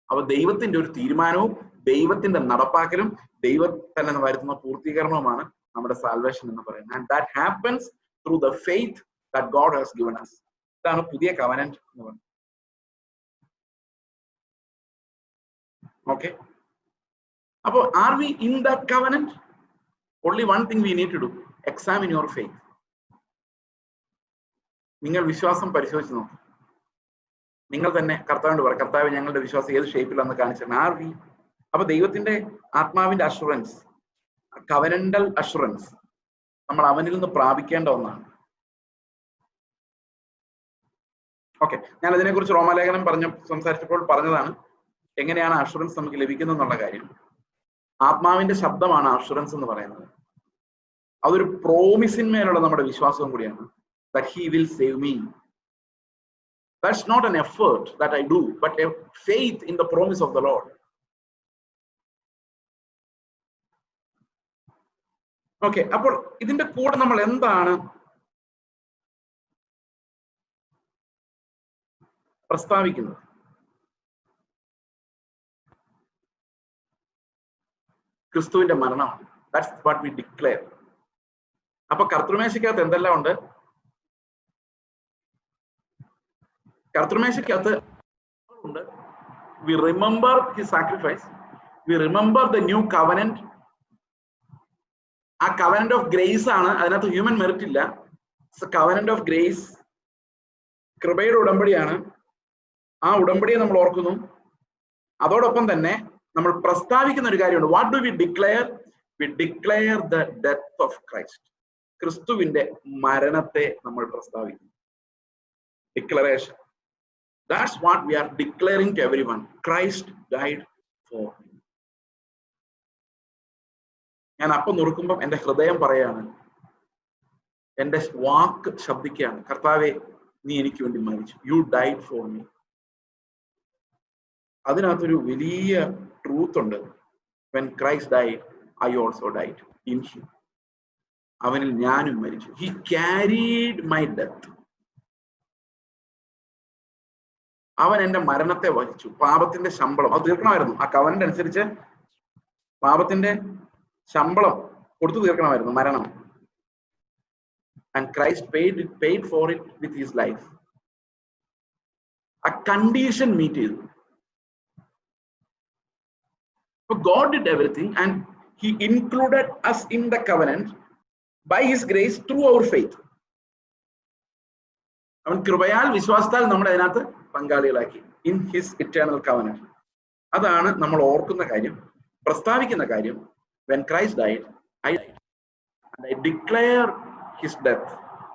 അപ്പൊ ദൈവത്തിന്റെ ഒരു തീരുമാനവും ദൈവത്തിന്റെ നടപ്പാക്കലും ദൈവം തന്നെ വരുത്തുന്ന പൂർത്തീകരണവുമാണ് നമ്മുടെ സാൽവേഷൻ എന്ന് പറയുന്നത്. And that happens through the faith that God has given us. ഇതാണ് പുതിയ കവനന്റ് എന്ന് പറയുന്നത്. ഓക്കെ, അപ്പൊ are we in that covenant? only one thing we need to do, examine your faith. നിങ്ങൾ വിശ്വാസം പരിശോധിച്ച് നോക്കും. നിങ്ങൾ തന്നെ കർത്താവിനോട് പറ, കർത്താവ് ഞങ്ങളുടെ വിശ്വാസം ഏത് ഷേപ്പിലാന്ന് കാണിച്ചാൽ. Are we? അപ്പൊ ദൈവത്തിന്റെ ആത്മാവിന്റെ അഷുറൻസ്, കവനന്റൽ അഷുറൻസ് നമ്മൾ അവനിൽ നിന്ന് പ്രാപിക്കേണ്ട ഒന്നാണ്. ഓക്കെ, ഞാൻ അതിനെക്കുറിച്ച് റോമാലേഖനം സംസാരിച്ചപ്പോൾ പറഞ്ഞതാണ് എങ്ങനെയാണ് അഷുറൻസ് നമുക്ക് ലഭിക്കുന്നത് എന്നുള്ള കാര്യം. ആത്മാവിന്റെ ശബ്ദമാണ് അഷുറൻസ് എന്ന് പറയുന്നത്. അതൊരു പ്രോമിസിന്മേലുള്ള നമ്മുടെ വിശ്വാസവും കൂടിയാണ്. that he will save me. That's not an effort that I do, but a faith in the promise of the Lord. Okay, അപ്പോൾ ഇതിന്റെ കൂടെ നമ്മൾ എന്താണ് പ്രസ്താവിക്കുന്നത്? ക്രിസ്തുവിന്റെ മരണമാണ്. That's what we declare. അപ്പൊ കർത്തൃമേശയ്ക്കകത്ത് എന്തെല്ലാം ഉണ്ട്? കർത്തൃമേശയ്ക്കകത്ത് ഉണ്ട്, we remember his sacrifice, V remember the new covenant. ആ കവനന്റ് ഓഫ് ഗ്രേസ് ആണ്, അതിനകത്ത് ഹ്യൂമൻ മെറിറ്റ് ഇല്ല. കവനന്റ് ഓഫ് ഗ്രേസ്, കൃപയുടെ ഉടമ്പടിയാണ്. ആ ഉടമ്പടിയെ നമ്മൾ ഓർക്കുന്നു. അതോടൊപ്പം തന്നെ നമ്മൾ പ്രസ്താവിക്കുന്ന ഒരു കാര്യമുണ്ട്. What do we declare? We declare the death of Christ. ക്രിസ്തുവിന്റെ മരണത്തെ നമ്മൾ പ്രസ്താവിക്കുന്നു. Declaration. That's what we are declaring to everyone. Christ died for me. ഞാൻ അപ്പം നുറുക്കുമ്പം എൻ്റെ ഹൃദയം പറയാണ്, എൻ്റെ വാക്ക് ശബ്ദിക്കുകയാണ്, കർത്താവെ നീ എനിക്ക് വേണ്ടി മരിച്ചു. You died for me. അതിനകത്തൊരു വലിയ ട്രൂത്ത് ഉണ്ട്. When Christ died, I also died in him. അവനിൽ ഞാനും മരിച്ചു. He carried my death. അവൻ എന്റെ മരണത്തെ വഹിച്ചു. പാപത്തിന്റെ ശമ്പളം അത് തീർക്കണമായിരുന്നു. ആ കവനന്റ് അനുസരിച്ച് പാപത്തിന്റെ ശമ്പളം കൊടുത്തു തീർക്കണമായിരുന്നു, മരണം. And Christ paid for it with his life. ആ കണ്ടീഷൻ മീറ്റ് ചെയ്തു. God did everything and he included us in the covenant by his grace through our faith. അവൻ കൃപയാൽ വിശ്വാസത്താൽ നമ്മളെ അതിനകത്ത് പങ്കാളികളാക്കി. In his eternal covenant. അതാണ് നമ്മൾ ഓർക്കുന്ന കാര്യം, പ്രസ്താവിക്കുന്ന കാര്യം. When Christ died, I declare his death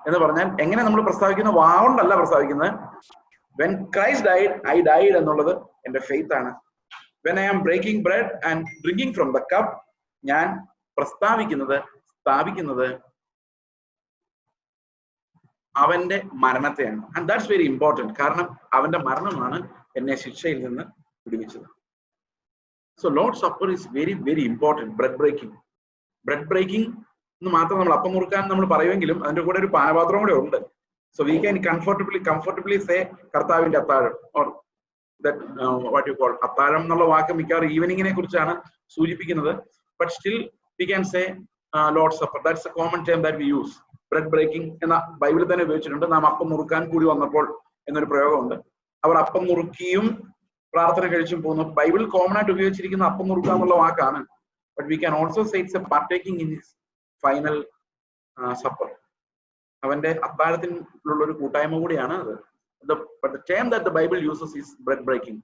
എന്ന് പറഞ്ഞാൽ എങ്ങനെ നമ്മൾ പ്രസ്താവിക്കുന്ന? വാകൊണ്ടല്ല പ്രസ്താവിക്കുന്നത്. When Christ died, I died എന്നുള്ളത് എന്റെ ഫെയ്ത്ത് ആണ്. When I am breaking bread and drinking from the cup, ഞാൻ പ്രസ്താവിക്കുന്നത്, സ്ഥാപിക്കുന്നത് അവന്റെ മരണത്തെയാണ്. And that's very important. കാരണം അവന്റെ മരണമാണ് എന്നെ ശിക്ഷയിൽ നിന്ന് വിടുവിച്ചത്. So Lord's Supper is very, very important. Bread breaking എന്ന് മാത്രം നമ്മൾ അപ്പം മുറുക്കാൻ നമ്മൾ പറയുമെങ്കിലും അതിന്റെ കൂടെ ഒരു പാനപാത്രം കൂടെ ഉണ്ട്. So we can comfortably say കർത്താവിന്റെ അത്താഴം, or that what you call അത്താഴം എന്നുള്ള വാക്ക് മിക്കവാറും ഈവനിങ്ങിനെ കുറിച്ചാണ് സൂചിപ്പിക്കുന്നത്. But still we can say Lord's Supper. That's a common term that we use. Bread breaking എന്ന ബൈബിളിൽ തന്നെ ഉപയോഗിച്ചിട്ടുണ്ട്. നാം അപ്പം നുറുക്കാൻ കൂടി വന്നപ്പോൾ എന്നൊരു പ്രയോഗമുണ്ട്. അവർ അപ്പം നുറുക്കിയും പ്രാർത്ഥന കഴിച്ചും പോകുന്നു. ബൈബിൾ കോമൺ ആയിട്ട് ഉപയോഗിച്ചിരിക്കുന്ന അപ്പം നുറുക്കുക എന്നുള്ള വാക്കാണ്. But we can also say it's a partaking in his final supper. അവന്റെ അത്താഴത്തിലുള്ള ഒരു കൂട്ടായ്മ കൂടിയാണ് അത്. But the term that the Bible uses is bread breaking.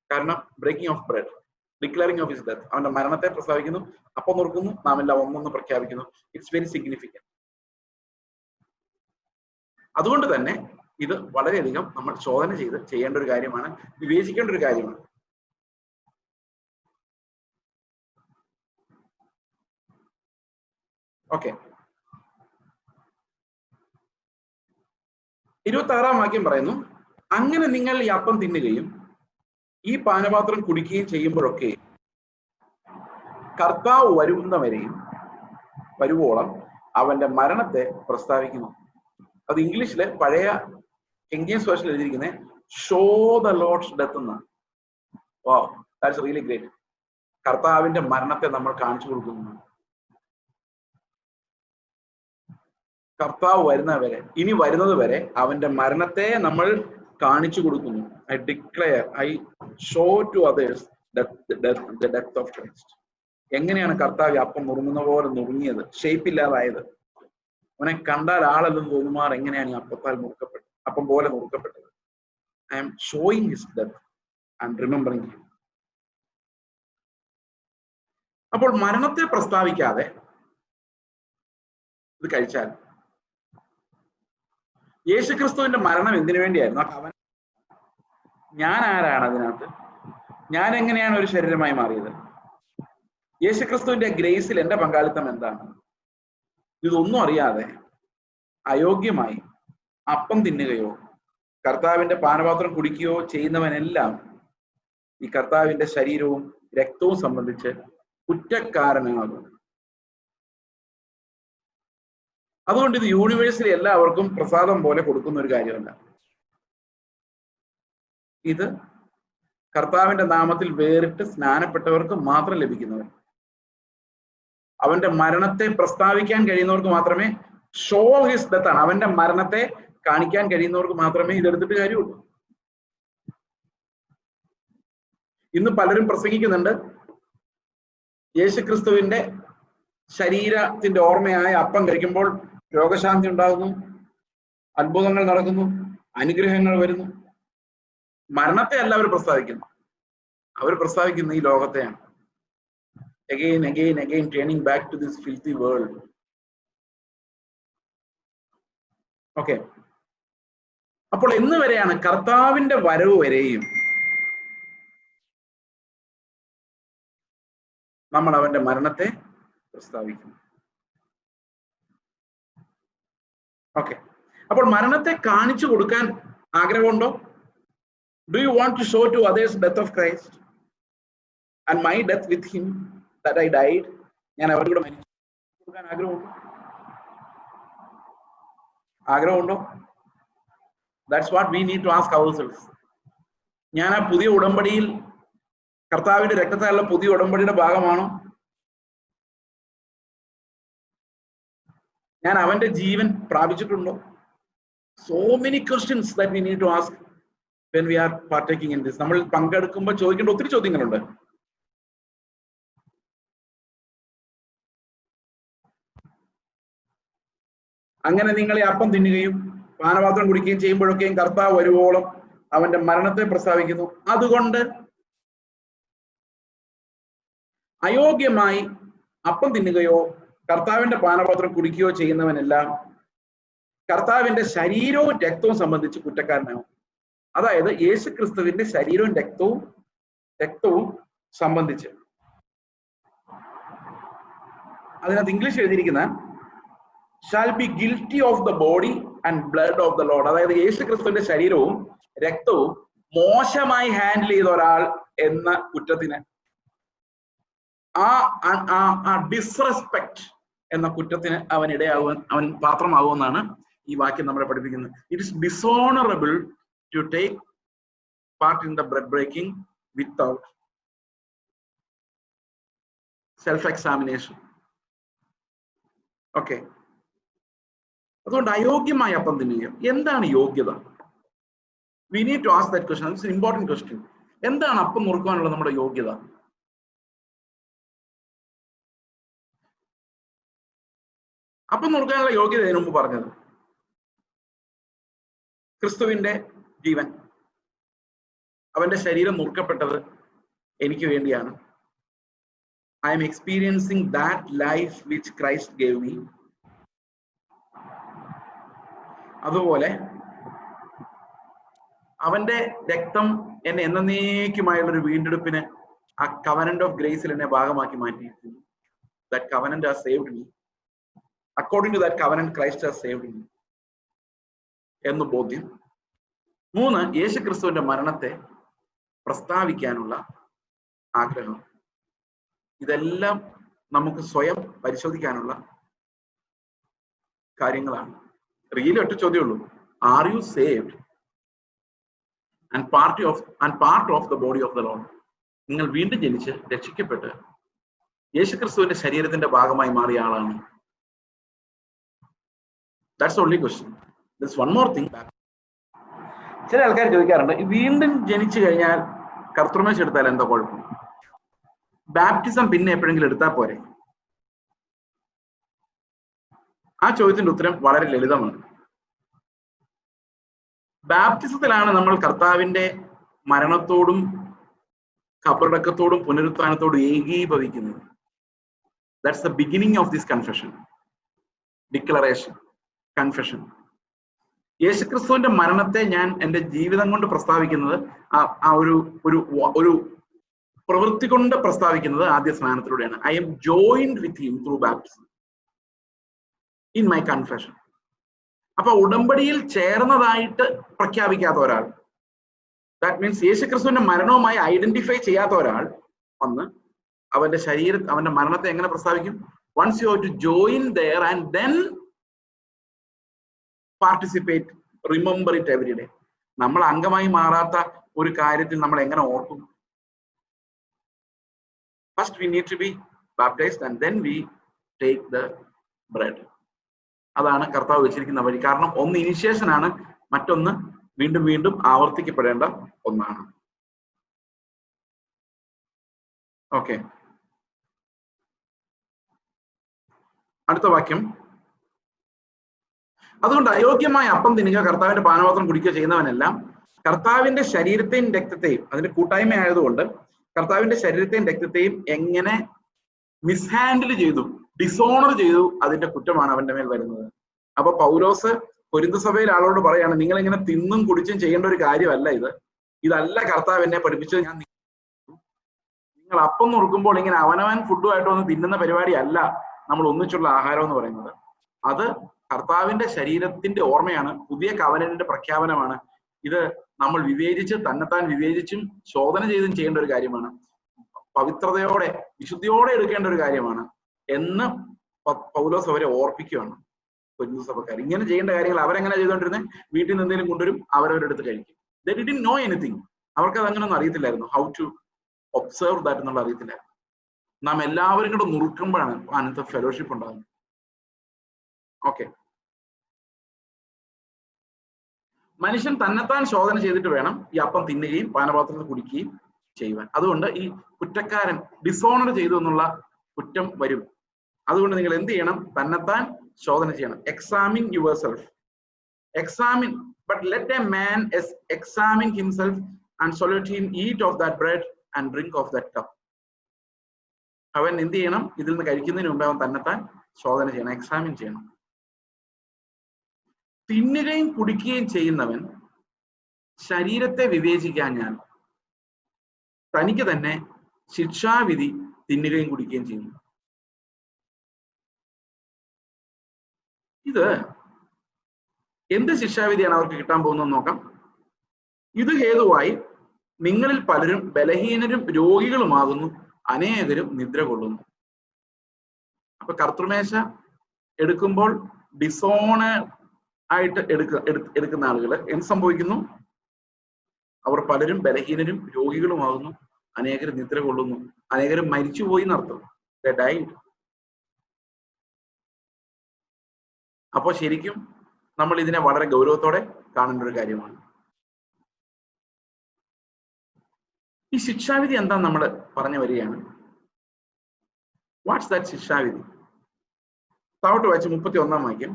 കാരണം breaking of bread, declaring of his death. അവന്റെ മരണത്തെ പ്രസ്താവിക്കുന്നു, അപ്പം നുറുക്കുന്നു, നാം എല്ലാം ഒന്നൊന്ന് പ്രഖ്യാപിക്കുന്നു. It's very significant. അതുകൊണ്ട് തന്നെ ഇത് വളരെയധികം നമ്മൾ ചോദന ചെയ്യേണ്ട ഒരു കാര്യമാണ്, വിവേചിക്കേണ്ട ഒരു കാര്യമാണ്. ഓക്കെ, 26-ാം വാക്യം പറയുന്നു, അങ്ങനെ നിങ്ങൾ ഈ അപ്പം തിന്നുകയും ഈ പാനപാത്രം കുടിക്കുകയും ചെയ്യുമ്പോഴൊക്കെ കർത്താവ് വരുവോളം അവന്റെ മരണത്തെ പ്രസ്താവിക്കുന്നു. അത് ഇംഗ്ലീഷിലെ പഴയ കിംഗ് ജെയിംസ് വേർഷനിൽ എഴുതിയിരിക്കുന്നത് ഷോ ദ ലോർഡ്സ് ഡെത്ത് എന്നാണ്. വാവ്, ദാറ്റ്സ് റിയലി ഗ്രേറ്റ്. കർത്താവിന്റെ മരണത്തെ നമ്മൾ കാണിച്ചു കൊടുക്കുന്നു. കർത്താവ് വരുന്നവരെ, ഇനി വരുന്നത് വരെ അവന്റെ മരണത്തെ നമ്മൾ കാണിച്ചു കൊടുക്കുന്നു. I declare, I show to others the death of Christ. എങ്ങനെയാണ് കർത്താവ് അപ്പം നുറുങ്ങുന്ന പോലെ നുറുങ്ങിയത്, ഷേപ്പ് ഇല്ലാതായത്, അവനെ കണ്ടാൽ ആളല്ലെന്ന് തോന്നുമാർ എങ്ങനെയാണ് ഈ അപ്പം പോലെ നുറുക്കപ്പെട്ടത്. I am showing his death and remembering him. അപ്പോൾ മരണത്തെ പ്രസ്താവിക്കാതെ ഇത് കഴിച്ചാൽ, യേശുക്രിസ്തുവിന്റെ മരണം എന്തിനു വേണ്ടിയായിരുന്നു? ഞാൻ ആരാണ് അതിനകത്ത്? ഞാൻ എങ്ങനെയാണ് ഒരു ശരീരമായി മാറിയത്? യേശുക്രിസ്തുവിന്റെ ഗ്രേസിൽ എന്റെ പങ്കാളിത്തം എന്താണ്? ഇതൊന്നും അറിയാതെ അയോഗ്യമായി അപ്പം തിന്നുകയോ കർത്താവിന്റെ പാനപാത്രം കുടിക്കുകയോ ചെയ്യുന്നവനെല്ലാം ഈ കർത്താവിന്റെ ശരീരവും രക്തവും സംബന്ധിച്ച് കുറ്റക്കാരനാകും. അതുകൊണ്ട് ഇത് യൂണിവേഴ്സിൽ എല്ലാവർക്കും പ്രസാദം പോലെ കൊടുക്കുന്ന ഒരു കാര്യമല്ല. ഇത് കർത്താവിന്റെ നാമത്തിൽ വേറിട്ട് സ്നാനപ്പെട്ടവർക്ക് മാത്രം ലഭിക്കുന്നവർ, അവന്റെ മരണത്തെ പ്രസ്താവിക്കാൻ കഴിയുന്നവർക്ക് മാത്രമേ, ഷോ ഹിസ് ഡെത്ത് ആണ്, അവന്റെ മരണത്തെ കാണിക്കാൻ കഴിയുന്നവർക്ക് മാത്രമേ ഇതെടുത്തിട്ട് കാര്യമുള്ളൂ. ഇന്ന് പലരും പ്രസംഗിക്കുന്നുണ്ട്, യേശുക്രിസ്തുവിന്റെ ശരീരത്തിന്റെ ഓർമ്മയായ അപ്പം കഴിക്കുമ്പോൾ രോഗശാന്തി ഉണ്ടാകുന്നു, അത്ഭുതങ്ങൾ നടക്കുന്നു, അനുഗ്രഹങ്ങൾ വരുന്നു. മരണത്തെ അല്ല അവർ പ്രസ്താവിക്കുന്നു, അവർ പ്രസ്താവിക്കുന്ന ഈ ലോകത്തെയാണ്. Again, again, again, turning back to this filthy world. Okay. അപ്പോൾ എന്ന് വരെയാണ്? കർത്താവിന്റെ വരവ് വരെയും നമ്മൾ അവന്റെ മരണത്തെ പ്രസ്താവിക്കുന്നു. ഓക്കെ. അപ്പോൾ മരണത്തെ കാണിച്ചു കൊടുക്കാൻ ആഗ്രഹമുണ്ടോ? Do you want to show to others death of Christ and my death with him, that I died? ഞാൻ അവരുടെ കൂടെ മരിച്ചു കൊടുക്കാൻ ആഗ്രഹമുണ്ടോ? That's what we need to ask ourselves. ഞാൻ ആ പുതിയ ഉടമ്പടിയിൽ, കർത്താവിന്റെ രക്തത്താലുള്ള പുതിയ ഉടമ്പടിയുടെ ഭാഗമാണോ? ഞാൻ അവന്റെ ജീവൻ പ്രാപിച്ചിട്ടുണ്ടോ? So many questions that we need to ask when we are partaking in this. നമ്മൾ പങ്കെടുക്കുമ്പോൾ ചോദിക്കേണ്ട ഒത്തിരി ചോദ്യങ്ങളുണ്ട്. അങ്ങനെ നിങ്ങൾ ഈ അപ്പം തിന്നുകയും പാനപാത്രം കുടിക്കുകയും ചെയ്യുമ്പോഴൊക്കെയും കർത്താവ് വരുവോളം അവന്റെ മരണത്തെ പ്രസ്താവിക്കുന്നു. അതുകൊണ്ട് അയോഗ്യമായി അപ്പം തിന്നുകയോ കർത്താവിന്റെ പാനപാത്രം കുടിക്കുകയോ ചെയ്യുന്നവനെല്ലാം കർത്താവിന്റെ ശരീരവും രക്തവും സംബന്ധിച്ച് കുറ്റക്കാരനാകും. അതായത് യേശുക്രിസ്തുവിന്റെ ശരീരവും രക്തവും സംബന്ധിച്ച്. അതിനകത്ത് ഇംഗ്ലീഷ് എഴുതിയിരിക്കുന്ന shall be guilty of the body and blood of the Lord. അതായത് യേശുക്രിസ്തുവിന്റെ ശരീരവും രക്തവും മോശമായി ഹാൻഡിൽ ചെയ്ത ഒരാൾ എന്ന കുറ്റത്തിന്, ആ ഡിസ്റെസ്പെക്ട് എന്ന കുറ്റത്തിന് അവൻ പാത്രമാകുമെന്നാണ് ഈ വാക്യം നമ്മളെ പഠിപ്പിക്കുന്നത്. It is dishonourable to take part in the bread breaking without self examination. Okay. അതുകൊണ്ട് അയോഗ്യമായ അപ്പം തിന്നുക. എന്താണ് യോഗ്യത? We need to ask that question. It's important question. എന്താണ് അപ്പം നുറുക്കാനുള്ള നമ്മുടെ യോഗ്യത? അപ്പം നുറുക്കാനുള്ള യോഗ്യത ഇതിനു മുമ്പ് പറഞ്ഞത് ക്രിസ്തുവിന്റെ ജീവൻ, അവന്റെ ശരീരം നുറുക്കപ്പെട്ടത് എനിക്ക് വേണ്ടിയാണ്. I M experiencing that life which Christ gave me. അതുപോലെ അവന്റെ രക്തം എന്നെ എന്നേക്കുമായുള്ളൊരു വീണ്ടെടുപ്പിന്, ആ കവനന്റ് ഓഫ് ഗ്രേസിൽ എന്നെ ഭാഗമാക്കി മാറ്റിയിരിക്കുന്നു. That covenant has saved me. According to that covenant Christ has saved me എന്ന് ബോധ്യം. 3, യേശുക്രിസ്തുവിന്റെ മരണത്തെ പ്രസ്താവിക്കാനുള്ള ആഗ്രഹം. ഇതെല്ലാം നമുക്ക് സ്വയം പരിശോധിക്കാനുള്ള കാര്യങ്ങളാണ്. റിയലി ഒറ്റ ചോദ്യമുള്ളൂ. Are you saved and part of the body of the lord? നിങ്ങൾ വീണ്ടും ജനിച്ച് രക്ഷിക്കപ്പെട്ട് യേശുക്രിസ്തുവിന്റെ ശരീരത്തിന്റെ ഭാഗമായി മാറിയ ആളാണ്. That's only question. This one more thing. ചില ആൾക്കാർ ചോദിക്കാറുണ്ട്, വീണ്ടും ജനിച്ചു കഴിഞ്ഞാൽ കർത്തൃമേശ എടുത്താൽ എന്താ കുഴപ്പം? ബാപ്റ്റിസം പിന്നെ എപ്പോഴെങ്കിലും എടുത്താൽ പോരെ? ആ ചോദ്യത്തിന്റെ ഉത്തരം വളരെ ലളിതമാണ്. ബാപ്റ്റിസത്തിലാണ് നമ്മൾ കർത്താവിന്റെ മരണത്തോടും ഖബറടക്കത്തോടും പുനരുത്ഥാനത്തോടും ഏകീഭവിക്കുന്നത്. That's the beginning of this confession, declaration, confession. യേശുക്രിസ്തുവിന്റെ മരണത്തെ ഞാൻ എൻ്റെ ജീവിതം കൊണ്ട് പ്രസ്താവിക്കുന്നത്, ആ ഒരു പ്രവൃത്തി കൊണ്ട് പ്രസ്താവിക്കുന്നത് ആദ്യ സ്നാനത്തിലൂടെയാണ്. I am joined with him through baptism in my confession. അപ്പൊ ഉടമ്പടിയിൽ ചേർന്നതായിട്ട് പ്രഖ്യാപിക്കാത്ത ഒരാൾ, ദാറ്റ് മീൻസ് യേശുക്രിസ്തുവിന്റെ മരണവുമായി ഐഡന്റിഫൈ ചെയ്യാത്ത ഒരാൾ വന്ന് അവന്റെ മരണത്തെ എങ്ങനെ പ്രസ്താവിക്കും? Once you have to join there and then participate, remember it every day. നമ്മൾ അംഗമായി മാറാത്ത ഒരു കാര്യത്തിൽ നമ്മൾ എങ്ങനെ ഓർക്കും? First we need to be baptised and then we take the bread. അതാണ് കർത്താവ് വെച്ചിരിക്കുന്ന വഴി. കാരണം ഒന്ന് ഇനിഷ്യേഷൻ ആണ്, മറ്റൊന്ന് വീണ്ടും വീണ്ടും ആവർത്തിക്കപ്പെടേണ്ട ഒന്നാണ്. ഓക്കെ. അടുത്ത വാക്യം, അതുകൊണ്ട് അയോഗ്യമായ അപ്പം തിന്നുക, കർത്താവിന്റെ പാനപാത്രം കുടിക്കുക ചെയ്യുന്നവനെല്ലാം കർത്താവിന്റെ ശരീരത്തെയും രക്തത്തെയും, അതിന്റെ കൂട്ടായ്മ ആയതുകൊണ്ട് കർത്താവിന്റെ ശരീരത്തെയും രക്തത്തെയും എങ്ങനെ മിസ്ഹാൻഡിൽ ചെയ്തു, ഡിസോണർ ചെയ്തു, അതിന്റെ കുറ്റമാണ് അവന്റെ മേൽ വരുന്നത്. അപ്പൊ പൗലോസ് കൊരിന്ത് സഭയിൽ ആളോട് പറയാണ്, നിങ്ങൾ ഇങ്ങനെ തിന്നും കുടിച്ചും ചെയ്യേണ്ട ഒരു കാര്യമല്ല ഇത്. ഇതല്ല കർത്താവ് എന്നെ പഠിപ്പിച്ചത്. നിങ്ങൾ അപ്പം നുറുക്കുമ്പോൾ ഇങ്ങനെ അവനവൻ ഫുഡുമായിട്ട് വന്ന് തിന്നുന്ന പരിപാടി അല്ല നമ്മൾ ഒന്നിച്ചുള്ള ആഹാരം എന്ന് പറയുന്നത്. അത് കർത്താവിന്റെ ശരീരത്തിന്റെ ഓർമ്മയാണ്, പുതിയ കവനന്റെ പ്രഖ്യാപനമാണ്. ഇത് നമ്മൾ വിവേചിച്ച്, തന്നെത്താൻ വിവേചിച്ചും ശോധന ചെയ്തും ചെയ്യേണ്ട ഒരു കാര്യമാണ്. പവിത്രതയോടെ, വിശുദ്ധിയോടെ എടുക്കേണ്ട ഒരു കാര്യമാണ് എന്ന് പൗലോസ് അവരെ ഓർപ്പിക്കുകയാണ്. കൊരിന്ത് സഭക്കാർ ഇങ്ങനെ ചെയ്യേണ്ട കാര്യങ്ങൾ അവരെങ്ങനെ ചെയ്തുകൊണ്ടിരുന്നത്? വീട്ടിൽ നിന്ന് എന്തെങ്കിലും കൊണ്ടുവരും, അവരവരുടെ അടുത്ത് കഴിക്കും. They didn't know anything. അവർക്ക് അത് അങ്ങനെയൊന്നും അറിയത്തില്ലായിരുന്നു. ഹൗ ടു ഒബ്സർവ് ദാറ്റ് എന്നുള്ള അറിയത്തില്ലായിരുന്നു. നാം എല്ലാവരും കൂടെ നുറുക്കുമ്പോഴാണ് അതിനകത്ത് ഫെലോഷിപ്പ് ഉണ്ടാകുന്നത്. ഓക്കെ, മനുഷ്യൻ തന്നെത്താൻ ശോധന ചെയ്തിട്ട് വേണം ഈ അപ്പം തിന്നുകയും പാനപാത്രത്തിൽ കുടിക്കുകയും ചെയ്യുവാൻ. അതുകൊണ്ട് ഈ കുറ്റക്കാരൻ ഡിസോണർ ചെയ്തു എന്നുള്ള കുറ്റം വരും. അതുകൊണ്ട് നിങ്ങൾ എന്ത് ചെയ്യണം? തന്നെത്താൻ ശോധന ചെയ്യണം. Examine your self. Examine, but let a man examine himself, and so let him eat of that bread and drink of that cup. അവൻ എന്ത് ചെയ്യണം? ഇതിൽ നിന്ന് കഴിക്കുന്നതിന് മുമ്പ് അവൻ തന്നെത്താൻ ശോധന ചെയ്യണം, എക്സാമിൻ ചെയ്യണം. തിന്നുകയും കുടിക്കുകയും ചെയ്യുന്നവൻ ശരീരത്തെ വിവേചിക്കാഞ്ഞാൽ തനിക്ക് തന്നെ ശിക്ഷാവിധി തിന്നുകയും കുടിക്കുകയും ചെയ്യുന്നു. ഇത് എന്ത് ശിക്ഷാവിധിയാണ് അവർക്ക് കിട്ടാൻ പോകുന്നതെന്ന് നോക്കാം. ഇത് ഹേതുവായി നിങ്ങളിൽ പലരും ബലഹീനരും രോഗികളുമാകുന്നു, അനേകരും നിദ്ര കൊള്ളുന്നു. അപ്പൊ കർത്തൃമേശ എടുക്കുമ്പോൾ ഡിസോണർ ആയിട്ട് എടുക്കുന്ന ആളുകൾ എന്ത് സംഭവിക്കുന്നു? അവർ പലരും ബലഹീനരും രോഗികളുമാകുന്നു, അനേകരും നിദ്ര കൊള്ളുന്നു. അനേകരും മരിച്ചുപോയി എന്നർത്ഥം. They died. അപ്പൊ ശരിക്കും നമ്മൾ ഇതിനെ വളരെ ഗൗരവത്തോടെ കാണേണ്ട ഒരു കാര്യമാണ്. ഈ ശിക്ഷാവിധി എന്താ നമ്മൾ പറഞ്ഞു വരികയാണ്. വാട്ട്സ് ദാറ്റ് ശിക്ഷാവിധി? താഴോട്ട് വായിച്ച് 31-ാം വാക്യം.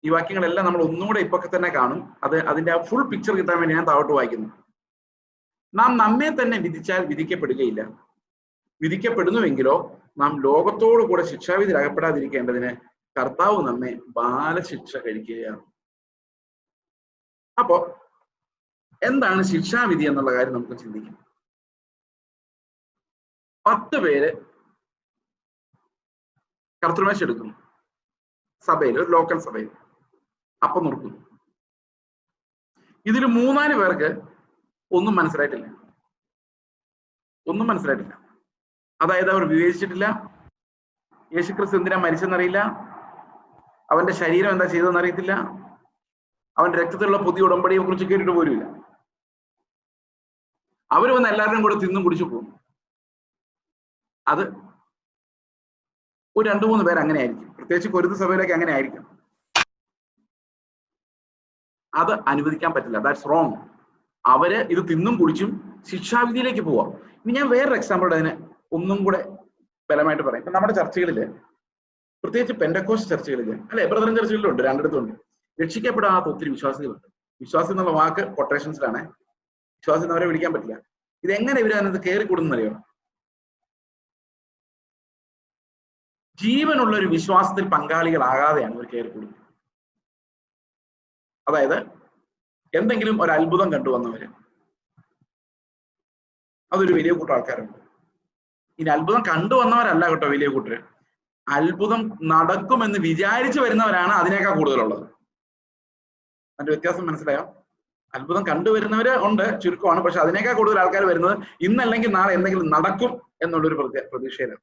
ഈ വാക്യങ്ങളെല്ലാം നമ്മൾ ഒന്നുകൂടെ ഇപ്പൊക്കെ തന്നെ കാണും. അതിന്റെ ആ ഫുൾ പിക്ചർ കിട്ടാൻ വേണ്ടി ഞാൻ താഴോട്ട് വായിക്കുന്നു. നാം നമ്മെ തന്നെ വിധിച്ചാൽ വിധിക്കപ്പെടുകയില്ല. വിധിക്കപ്പെടുന്നുവെങ്കിലോ നാം ലോകത്തോടു കൂടെ ശിക്ഷാവിധിയിൽ അകപ്പെടാതിരിക്കേണ്ടതിന് കർത്താവ് നമ്മെ ബാലശിക്ഷ കഴിക്കുകയാണ്. അപ്പോ എന്താണ് ശിക്ഷാവിധി എന്നുള്ള കാര്യം നമുക്ക് ചിന്തിക്കാം. 10 പേര് കർത്തൃമേശ എടുക്കുന്നു, സഭയിൽ, ഒരു ലോക്കൽ സഭയിൽ അപ്പം നുറുക്കുന്നു. ഇതിൽ 3-4 പേർക്ക് ഒന്നും മനസ്സിലായിട്ടില്ല. അതായത് അവർ വിവേചിച്ചിട്ടില്ല. യേശുക്രിസ്തു എന്തിനാ മരിച്ചെന്നറിയില്ല, അവന്റെ ശരീരം എന്താ ചെയ്തതെന്ന് അറിയത്തില്ല, അവന്റെ രക്തത്തിലുള്ള പുതിയ ഉടമ്പടിയെ കുറിച്ച് കേട്ടിട്ട് പോലുമില്ല. അവർ വന്ന് എല്ലാവരും കൂടെ തിന്നും കുടിച്ചു പോകും. അത് ഒരു 2-3 പേര് അങ്ങനെ ആയിരിക്കും. പ്രത്യേകിച്ച് കൊരിന്ത് സഭയിലൊക്കെ അങ്ങനെ ആയിരിക്കും. അത് അനുവദിക്കാൻ പറ്റില്ല. That's wrong. അവര് ഇത് തിന്നും കുടിച്ചും ശിക്ഷാവിധിയിലേക്ക് പോവാം. ഇനി ഞാൻ വേറൊരു എക്സാമ്പിൾ അതിന് ഒന്നും കൂടെ ബലമായിട്ട് പറയാം. ഇപ്പൊ നമ്മുടെ ചർച്ചകളില്, പ്രത്യേകിച്ച് പെന്തക്കോസ്റ്റ് ചർച്ചകളില്, അല്ലെ, ബ്രദറൻ ചർച്ചകളിലുണ്ട്, രണ്ടിടത്തുണ്ട്, രക്ഷിക്കപ്പെടാത്ത ഒത്തിരി വിശ്വാസികളുണ്ട്. വിശ്വാസി എന്നുള്ള വാക്ക് കൊട്ടേഷൻസിലാണ്. വിശ്വാസി എന്നവരെ വിളിക്കാൻ പറ്റില്ല. ഇതെങ്ങനെ ഇവര് അതിനകത്ത് കയറി കൂടുന്നറിയോ? ജീവനുള്ള ഒരു വിശ്വാസത്തിൽ പങ്കാളികളാകാതെയാണ് ഇവർ കയറി കൂടുന്നത്. അതായത് എന്തെങ്കിലും ഒരു അത്ഭുതം കണ്ടുവന്നവര്, അതൊരു വലിയ കൂട്ടം ആൾക്കാരുണ്ട്. ഇനി അത്ഭുതം കണ്ടുവന്നവരല്ല കേട്ടോ വലിയ കൂട്ടര്, അത്ഭുതം നടക്കുമെന്ന് വിചാരിച്ചു വരുന്നവരാണ് അതിനേക്കാൾ കൂടുതലുള്ളത്. അതിന്റെ വ്യത്യാസം മനസ്സിലായോ? അത്ഭുതം കണ്ടുവരുന്നവര് ഉണ്ട്, ചുരുക്കമാണ്. പക്ഷെ അതിനേക്കാൾ കൂടുതൽ ആൾക്കാർ വരുന്നത് ഇന്നല്ലെങ്കിൽ നാളെ എന്തെങ്കിലും നടക്കും എന്നുള്ളൊരു പ്രതീക്ഷയിലാണ്.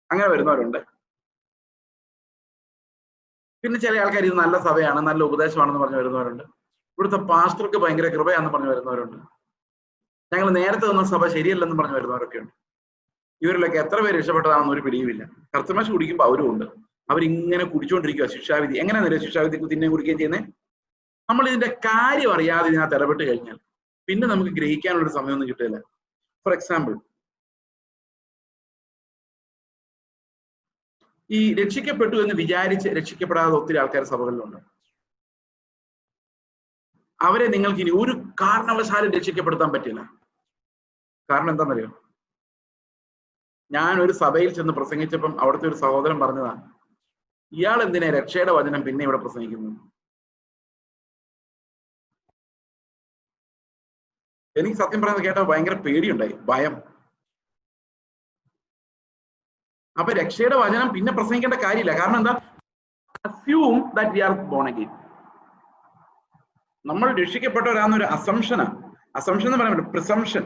അങ്ങനെ വരുന്നവരുണ്ട്. പിന്നെ ചില ആൾക്കാർ ഇത് നല്ല സഭയാണ്, നല്ല ഉപദേശമാണെന്ന് പറഞ്ഞു വരുന്നവരുണ്ട്. ഇവിടുത്തെ പാസ്റ്റർക്ക് ഭയങ്കര കൃപയാണെന്ന് പറഞ്ഞു വരുന്നവരുണ്ട്. ഞങ്ങൾ നേരത്തെ വന്ന സഭ ശരിയല്ലെന്ന് പറഞ്ഞു വരുന്നവരൊക്കെ ഉണ്ട്. ഇവരിലൊക്കെ എത്ര പേര് രക്ഷപ്പെട്ടതാണെന്ന് ഒരു പിടിയുമില്ല. കർത്തൃമേശ കുടിക്കുമ്പോൾ അവരും ഉണ്ട്. അവരിങ്ങനെ കുടിച്ചുകൊണ്ടിരിക്കുക. ശിക്ഷാവിധി എങ്ങനെയാ ശിക്ഷാവിധി തിന്നെ കുടിക്കുകയും ചെയ്യുന്നത്? നമ്മൾ ഇതിന്റെ കാര്യം അറിയാതെ ഇതിനകത്ത് ഇടപെട്ട് കഴിഞ്ഞാൽ പിന്നെ നമുക്ക് ഗ്രഹിക്കാനുള്ളൊരു സമയമൊന്നും കിട്ടില്ല. ഫോർ എക്സാമ്പിൾ, ഈ രക്ഷിക്കപ്പെട്ടു എന്ന് വിചാരിച്ച് രക്ഷിക്കപ്പെടാതെ ഒത്തിരി ആൾക്കാർ സഭകളിലുണ്ട്. അവരെ നിങ്ങൾക്ക് ഇനി ഒരു കാരണവശാലും രക്ഷിക്കപ്പെടുത്താൻ പറ്റില്ല. കാരണം എന്താണെന്നറിയോ? ഞാൻ ഒരു സഭയിൽ ചെന്ന് പ്രസംഗിച്ചപ്പം അവിടുത്തെ ഒരു സഹോദരൻ പറഞ്ഞതാണ്, ഇയാൾ എന്തിനാ രക്ഷയുടെ വചനം പിന്നെ ഇവിടെ പ്രസംഗിക്കുന്നു? എനിക്ക് സത്യം പറയുന്നത് കേട്ടാൽ ഭയങ്കര പേടിയുണ്ടായി, ഭയം. അപ്പൊ രക്ഷയുടെ വചനം പിന്നെ പ്രസംഗിക്കേണ്ട കാര്യമില്ല. കാരണം എന്താ? Assume that we R born again. നമ്മൾ രക്ഷിക്കപ്പെട്ടവരാന്നൊരു അസംഷനാണ്. അസംഷൻ എന്ന് പറയാൻ പറ്റും, പ്രിസംഷൻ.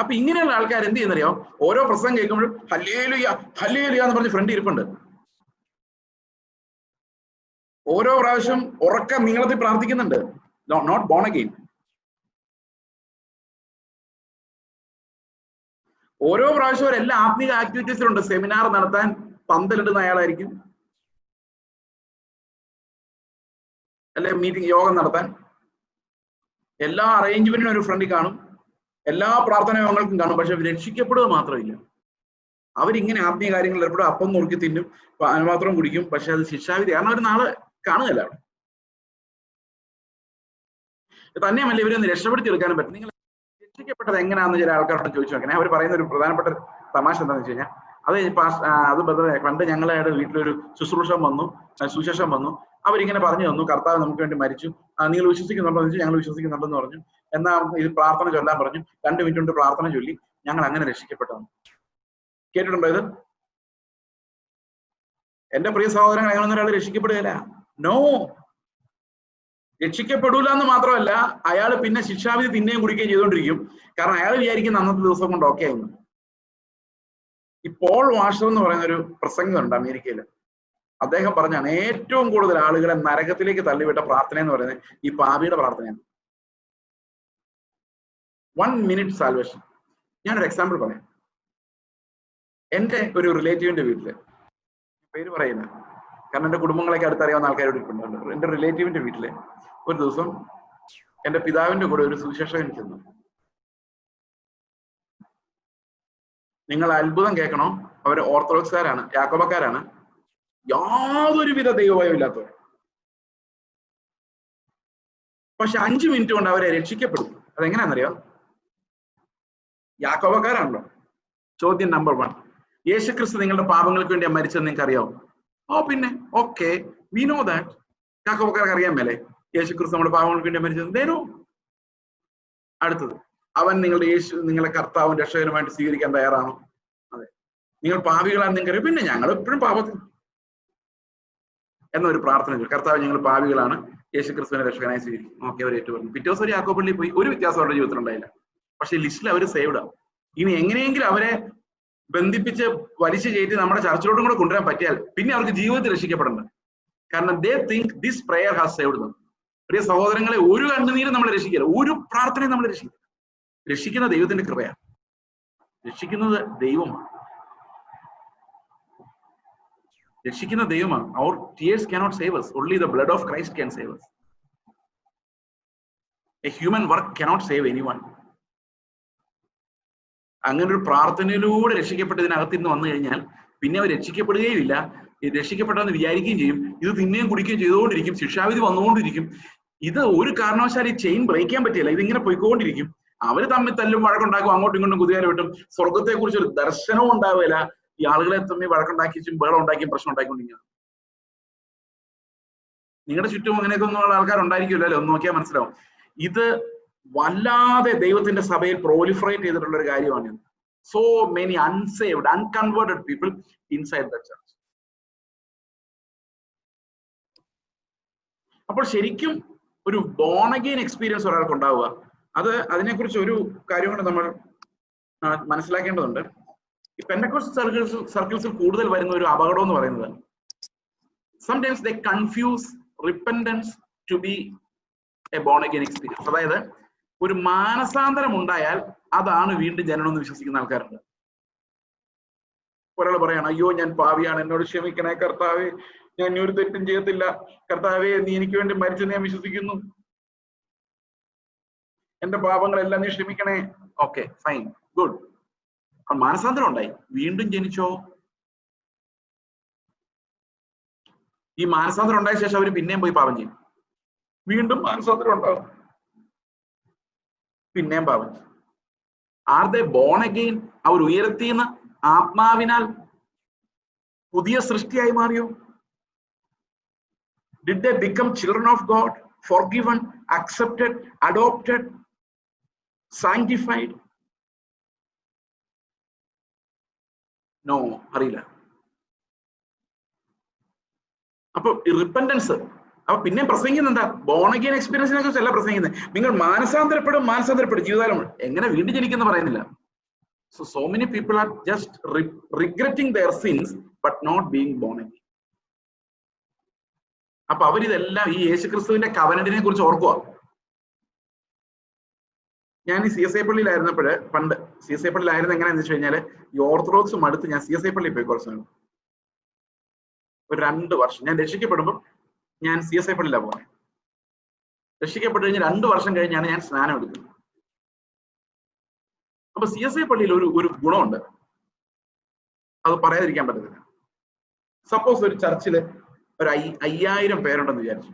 അപ്പൊ ഇങ്ങനെയുള്ള ആൾക്കാർ എന്ത് ചെയ്യുന്നറിയോ? ഓരോ പ്രസംഗം കേൾക്കുമ്പോഴും ഹല്ലേലൂയ ഹല്ലേലൂയ എന്ന് പറഞ്ഞ് ഫ്രണ്ട് ഇരിപ്പുണ്ട്. ഓരോ പ്രാവശ്യം ഉറക്കം നീളത്തിൽ പ്രാർത്ഥിക്കുന്നുണ്ട്, നോട്ട് ബോൺ അഗെയിൻ. ഓരോ പ്രാവശ്യവും എല്ലാ ആത്മീക ആക്ടിവിറ്റീസിലുണ്ട്. സെമിനാർ നടത്താൻ പന്തലിടുന്ന അയാളായിരിക്കും, അല്ലെ മീറ്റിംഗ് യോഗം നടത്താൻ. എല്ലാ അറേഞ്ച്മെന്റിനും ഒരു ഫ്രണ്ടിൽ കാണും, എല്ലാ പ്രാർത്ഥന യോഗങ്ങൾക്കും കാണും. പക്ഷെ രക്ഷിക്കപ്പെടുക മാത്രമില്ല. അവരിങ്ങനെ ആത്മീയ കാര്യങ്ങളിൽ ഏർപ്പെടും, അപ്പം നുറുക്കി തിന്നും, അനുമാത്രം കുടിക്കും. പക്ഷെ അത് ശിക്ഷാവിധി. കാരണം അവർ നാളെ കാണുകയല്ല അവിടെ. തന്നെയുമല്ല ഇവരൊന്ന് രക്ഷപ്പെടുത്തി എടുക്കാനും പറ്റും. നിങ്ങൾ രക്ഷിക്കപ്പെട്ടത് എങ്ങനെയാണെന്ന് ചില ആൾക്കാരോട് ചോദിച്ചു നോക്കണേ. അവർ പറയുന്ന ഒരു പ്രധാനപ്പെട്ട തമാശ എന്താണെന്ന് വെച്ച് കഴിഞ്ഞാൽ, അത് പണ്ട് ഞങ്ങളുടെ വീട്ടിലൊരു ശുശ്രൂഷം വന്നു, സുശേഷം വന്നു. അവരിങ്ങനെ പറഞ്ഞു തന്നു, കർത്താവ് നമുക്ക് വേണ്ടി മരിച്ചു, നിങ്ങൾ വിശ്വസിക്കുന്നുണ്ടോ എന്ന് വെച്ചാൽ ഞങ്ങൾ വിശ്വസിക്കുന്നുണ്ടെന്ന് പറഞ്ഞു. എന്നാ ഇത് പ്രാർത്ഥന ചൊല്ലാൻ പറഞ്ഞു. 2 മിനിറ്റ് കൊണ്ട് പ്രാർത്ഥന ചൊല്ലി. ഞങ്ങൾ അങ്ങനെ രക്ഷിക്കപ്പെട്ടതാണ്. കേട്ടിട്ടുണ്ടോ ഇത്? എന്റെ പ്രിയ സഹോദരങ്ങൾ, അങ്ങനൊന്നും ഒരാൾ രക്ഷിക്കപ്പെടുകയില്ല. നോ, രക്ഷിക്കപ്പെടൂല എന്ന് മാത്രമല്ല, അയാൾ പിന്നെ ശിക്ഷാവിധി തിന്നുകയും കുടിക്കുകയും ചെയ്തുകൊണ്ടിരിക്കും. കാരണം അയാൾ വിചാരിക്കുന്ന അന്നത്തെ ദിവസം കൊണ്ട് ഓക്കെ ആയിരുന്നു. ഈ പോൾ വാഷർ എന്ന് പറയുന്ന ഒരു പ്രസംഗമുണ്ട് അമേരിക്കയിൽ. അദ്ദേഹം പറഞ്ഞാണ് ഏറ്റവും കൂടുതൽ ആളുകളെ നരകത്തിലേക്ക് തള്ളിവിട്ട പ്രാർത്ഥന എന്ന് പറയുന്നത് ഈ പാപിയുടെ പ്രാർത്ഥനയാണ്. 1 minute സാൽവേഷൻ. ഞാനൊരു എക്സാമ്പിൾ പറയാം. എന്റെ ഒരു റിലേറ്റീവിന്റെ വീട്ടില്, പേര് പറയുന്ന, കാരണം എന്റെ കുടുംബങ്ങളൊക്കെ അടുത്തറിയാവുന്ന ആൾക്കാരോട് ഇരിപ്പുണ്ട്. എന്റെ റിലേറ്റീവിന്റെ വീട്ടില് ഒരു ദിവസം എന്റെ പിതാവിന്റെ കൂടെ ഒരു സുവിശേഷകൻ ചെന്നു. നിങ്ങൾ അത്ഭുതം കേൾക്കണോ? അവര് ഓർത്തഡോക്സുകാരാണ്, യാക്കോബക്കാരാണ്, യാതൊരുവിധ ദൈവഭയം ഇല്ലാത്തവർ. പക്ഷെ 5 മിനിറ്റ് കൊണ്ട് അവരെ രക്ഷിക്കപ്പെടും. അതെങ്ങനെയാണെന്നറിയോ? യാക്കോബക്കാരാണല്ലോ. ചോദ്യം നമ്പർ 1, യേശുക്രിസ്തു നിങ്ങളുടെ പാപങ്ങൾക്ക് വേണ്ടി മരിച്ചെന്ന് നിങ്ങൾക്ക് അറിയാമോ? ഓ പിന്നെ, ഓക്കെ, വി നോ ദാറ്റ്. യാക്കോബക്കാർക്ക് അറിയാൻ മേലെ യേശുക്രിസ്തു നമ്മുടെ പാപങ്ങൾക്ക് വേണ്ടി മരിച്ചത്? They know. അടുത്തത്, അവൻ നിങ്ങളെ കർത്താവും രക്ഷകനുമായിട്ട് സ്വീകരിക്കാൻ തയ്യാറാണോ? അതെ. നിങ്ങൾ പാപികളാണെന്ന് നിങ്ങൾക്കറിയാം. പിന്നെ ഞങ്ങൾ എപ്പോഴും പാപത്തിൽ എന്നൊരു പ്രാർത്ഥന, കർത്താവ് ഞങ്ങൾ പാപികളാണ്, യേശുക്രിസ്തുവിനെ രക്ഷകനായി സ്വീകരിക്കും. ഓക്കെ, അവർ ഏറ്റുപറഞ്ഞു. പിറ്റേ ദിവസം ഒരു യാക്കോബ് പോയി. ഒരു വ്യത്യാസം അവരുടെ ജീവിതത്തിൽ ഉണ്ടായില്ല. പക്ഷെ ലിസ്റ്റിൽ അവർ സേവ്ഡ് ആണ്. ഇനി എങ്ങനെയെങ്കിലും അവരെ ബന്ധിപ്പിച്ച് വലിച്ചു കയറ്റി നമ്മുടെ ചർച്ചിലോട്ടും കൂടെ കൊണ്ടുവരാൻ പറ്റിയാൽ പിന്നെ അവർക്ക് ജീവിതത്തിൽ രക്ഷിക്കപ്പെടേണ്ട. കാരണം they think this prayer has saved them. പ്രിയ സഹോദരങ്ങളെ, ഒരു കണ്ണുനീരും നമ്മളെ രക്ഷിക്കില്ല, ഒരു പ്രാർത്ഥനയും നമ്മളെ രക്ഷിക്കില്ല. രക്ഷിക്കുന്ന ദൈവത്തിന്റെ കൃപയാണ്, രക്ഷിക്കുന്നത് ദൈവമാണ്, രക്ഷിക്കുന്ന ദൈവമാണ്. Our tears cannot save us. Only the blood of Christ can save us. A human work cannot save anyone. അങ്ങനെ ഒരു പ്രാർത്ഥനയിലൂടെ രക്ഷിക്കപ്പെട്ടതിനകത്ത് ഇന്ന് വന്നു കഴിഞ്ഞാൽ പിന്നെ അവർ രക്ഷിക്കപ്പെടുകയും ഇല്ല. രക്ഷിക്കപ്പെട്ടെന്ന് വിചാരിക്കുകയും ചെയ്യും. ഇത് തിന്നുകയും കുടിക്കുകയും ചെയ്തുകൊണ്ടിരിക്കും. ശിക്ഷാവിധി വന്നുകൊണ്ടിരിക്കും. ഇത് ഒരു കാരണവശാലും ഈ ചെയിൻ ബ്രേക്ക് ചെയ്യാൻ പറ്റില്ല. ഇതിങ്ങനെ പോയിക്കൊണ്ടിരിക്കും. അവര് തമ്മിൽ തല്ലും വഴക്കുണ്ടാക്കും, അങ്ങോട്ടും ഇങ്ങോട്ടും കുതികാല വിട്ടും. സ്വർഗത്തെ കുറിച്ച് ഒരു ദർശനവും ഉണ്ടാവില്ല. ഈ ആളുകളെ തമ്മിൽ വഴക്കുണ്ടാക്കിച്ചും ബഹളം ഉണ്ടാക്കിയും പ്രശ്നം ഉണ്ടാക്കിക്കൊണ്ടിരിക്കുക. നിങ്ങളുടെ ചുറ്റും അങ്ങനെയൊക്കെ ഒന്നുള്ള ആൾക്കാരുണ്ടായിരിക്കുമല്ലോ, ഒന്ന് നോക്കിയാൽ മനസ്സിലാവും. ഇത് വല്ലാതെ ദൈവത്തിന്റെ സഭയിൽ പ്രോലിഫറേറ്റ് ചെയ്തിട്ടുള്ള ഒരു കാര്യമാണ്. So many unsaved, unconverted people inside the church. അപ്പോൾ ശരിക്കും ഒരു ബോൺ അഗെയിൻ എക്സ്പീരിയൻസ് ഒരാൾക്ക് ഉണ്ടാവുക, അതിനെക്കുറിച്ച് ഒരു കാര്യം കൊണ്ട് നമ്മൾ മനസ്സിലാക്കേണ്ടതുണ്ട്. ഈ പെന്തക്കോസ്റ്റൽ സർക്കിൾസിൽ കൂടുതൽ വരുന്ന ഒരു അപകടം എന്ന് പറയുന്നത്, sometimes they confuse repentance to be a born again experience. അതായത് ഒരു മാനസാന്തരം ഉണ്ടായാൽ അതാണ് വീണ്ടും ജനനം എന്ന് വിശ്വസിക്കുന്ന ആൾക്കാരുണ്ട്. ഒരാൾ പറയാണ്, അയ്യോ ഞാൻ പാവിയാണ്, എന്നോട് ക്ഷമിക്കണേ കർത്താവേ, ഞാൻ ഒരു തെറ്റും ചെയ്യത്തില്ല, കർത്താവേ നീ എനിക്ക് വേണ്ടി മരിച്ചെന്ന് ഞാൻ വിശ്വസിക്കുന്നു. എന്റെ പാപങ്ങളെല്ലാം നീ ക്ഷമിക്കണേ. Okay, fine, good. മാനസാന്തരം ഉണ്ടായി. വീണ്ടും ജനിച്ചോ? ഈ മാനസാന്തരം ഉണ്ടായ ശേഷം അവര് പിന്നെയും പോയി പാപം ചെയ്യും. വീണ്ടും മാനസാന്തരം ഉണ്ടാവും, പിന്നെയും പാപം ചെയ്യും. Are they born again? അവർ ഉയരത്തിന്ന് ആത്മാവിനാൽ പുതിയ സൃഷ്ടിയായി മാറിയോ? Did they become children of God, forgiven, accepted, adopted, sanctified? No, അറിയില്ല. അപ്പൊ റിപ്പന്റൻസ്, അപ്പൊ പിന്നെ പ്രസംഗിക്കുന്നത് എന്താ? ബോൺ അഗെയിൻ എക്സ്പീരിയൻസിനെ കുറിച്ചല്ല പ്രസംഗിക്കുന്നത്. നിങ്ങൾ മാനസാന്തരപ്പെടും ജീവിതകാലം. എങ്ങനെ വീണ്ടും ജനിക്കുന്ന പറയുന്നില്ല. So many people are just regretting their sins but not being born again. അപ്പൊ അവരിതെല്ലാം ഈ യേശുക്രിസ്തുവിന്റെ കവനന്റിനെ കുറിച്ച് ഓർക്കുക. ഞാൻ ഈ CSI പള്ളിയിലായിരുന്നപ്പോഴ്, പണ്ട് CSI പള്ളിയിലായിരുന്ന എങ്ങനെയാന്ന് വെച്ച് കഴിഞ്ഞാല് ഈ ഓർത്തഡോക്സ് മടുത്ത് ഞാൻ CSI പള്ളിയിൽ പോയി കുറച്ച് നാൾ, ഒരു 2 വർഷം. ഞാൻ രക്ഷിക്കപ്പെടുമ്പോൾ ഞാൻ CSI പള്ളിയിലാണ് പോകുന്നത്. രക്ഷിക്കപ്പെട്ട് കഴിഞ്ഞ് 2 വർഷം കഴിഞ്ഞാണ് ഞാൻ സ്നാനം എടുക്കുന്നത്. അപ്പൊ CSI പള്ളിയിൽ ഒരു ഗുണമുണ്ട്, അത് പറയാതിരിക്കാൻ പറ്റത്തില്ല. സപ്പോസ് ഒരു ചർച്ചില് ഒരു 5000 പേരുണ്ടെന്ന് വിചാരിച്ചു.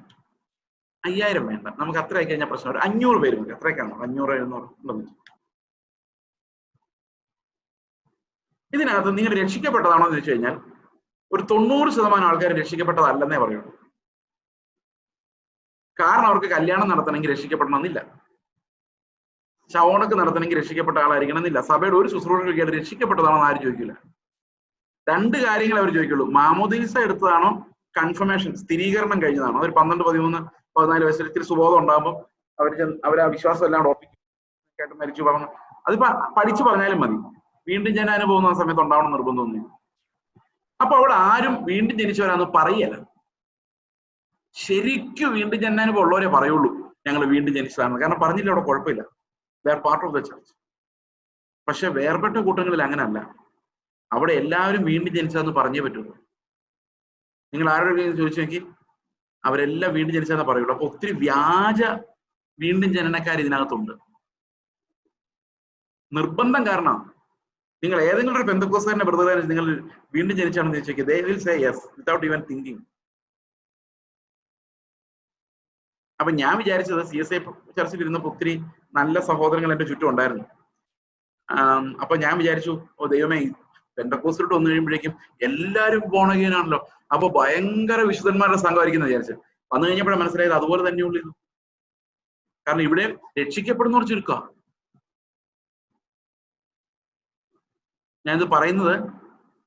5000 വേണ്ട, നമുക്ക് അത്ര ആയി കഴിഞ്ഞാൽ പ്രശ്നം. ഒരു 500 പേര് മതി. അത്രയൊക്കെയാണോ? 500-700 ഉണ്ടെന്ന്. ഇതിനകത്ത് നിങ്ങൾ രക്ഷിക്കപ്പെട്ടതാണോ എന്ന് ചോദിച്ചു കഴിഞ്ഞാൽ ഒരു 90% ആൾക്കാർ രക്ഷിക്കപ്പെട്ടതല്ലെന്നേ പറയുള്ളൂ. കാരണം അവർക്ക് കല്യാണം നടത്തണമെങ്കിൽ രക്ഷിക്കപ്പെടണമെന്നില്ല, ശവണക്ക് നടത്തണമെങ്കിൽ രക്ഷിക്കപ്പെട്ട ആളായിരിക്കണം എന്നില്ല, സഭയുടെ ഒരു ശുശ്രൂഷയ്ക്ക് രക്ഷിക്കപ്പെട്ടതാണോ ആരും ചോദിക്കില്ല. 2 കാര്യങ്ങൾ അവർ ചോദിക്കുള്ളൂ: മാമോദീസ എടുത്തതാണോ, കൺഫർമേഷൻ സ്ഥിരീകരണം കഴിഞ്ഞതാണോ. അവർ 12, 13, 14 വയസ്സിൽ ഇത്തിരി സുബോധം ഉണ്ടാകുമ്പോൾ അവർ ആ വിശ്വാസം എല്ലാം ഉറപ്പിക്കും, മരിച്ചു പറഞ്ഞു. അതിപ്പോ പഠിച്ചു പറഞ്ഞാലും മതി. വീണ്ടും ജനനം പോകുന്ന സമയത്ത് ഉണ്ടാവണം നിർബന്ധമൊന്നും. അപ്പൊ അവിടെ ആരും വീണ്ടും ജനിച്ചവരാന്ന് പറയല്ല. ശരിക്കും വീണ്ടും ജനനം ഉള്ളവരെ പറയുള്ളൂ ഞങ്ങൾ വീണ്ടും ജനിച്ചതാണ്. കാരണം പറഞ്ഞില്ല, അവിടെ കുഴപ്പമില്ല, they are part of the church. പക്ഷെ വേർപെട്ട കൂട്ടങ്ങളിൽ അങ്ങനല്ല. അവിടെ എല്ലാവരും വീണ്ടും ജനിച്ചതെന്ന് പറഞ്ഞേ പറ്റുള്ളൂ. നിങ്ങൾ ആരുടെ ചോദിച്ചു നോക്കി, അവരെല്ലാം വീണ്ടും ജനിച്ചതെന്ന് പറയുള്ളൂ. അപ്പൊ ഒത്തിരി വ്യാജ വീണ്ടും ജനനക്കാർ ഇതിനകത്തുണ്ട്. നിർബന്ധം കാരണം നിങ്ങൾ ഏതെങ്കിലും ഒരു പെന്തക്കോസ്തുകാരന്റെ ബ്രദറെ നിങ്ങൾ വീണ്ടും ജനിച്ചാണെന്ന് ചോദിച്ചേക്ക്, they will say yes without even thinking. അപ്പൊ ഞാൻ വിചാരിച്ചത് CSI ചർച്ചിൽ ഇരുന്നപ്പോ ഒത്തിരി നല്ല സഹോദരങ്ങൾ എന്റെ ചുറ്റും ഉണ്ടായിരുന്നു. അപ്പൊ ഞാൻ വിചാരിച്ചു, ഓ ദൈവമേ, പെന്തക്കോസ്തിലോട്ട് വന്നു കഴിയുമ്പോഴേക്കും എല്ലാവരും ബോൺ അഗെയിൻ ആണല്ലോ, അപ്പൊ ഭയങ്കര വിശുദ്ധന്മാരുടെ സംഘമായിരിക്കും വിചാരിച്ചു. വന്നു കഴിഞ്ഞപ്പോഴാണ് മനസ്സിലായത് അതുപോലെ തന്നെയുള്ളൂ. കാരണം ഇവിടെ രക്ഷിക്കപ്പെടുന്നവർ ചുരുക്കുക. ഞാനിത് പറയുന്നത്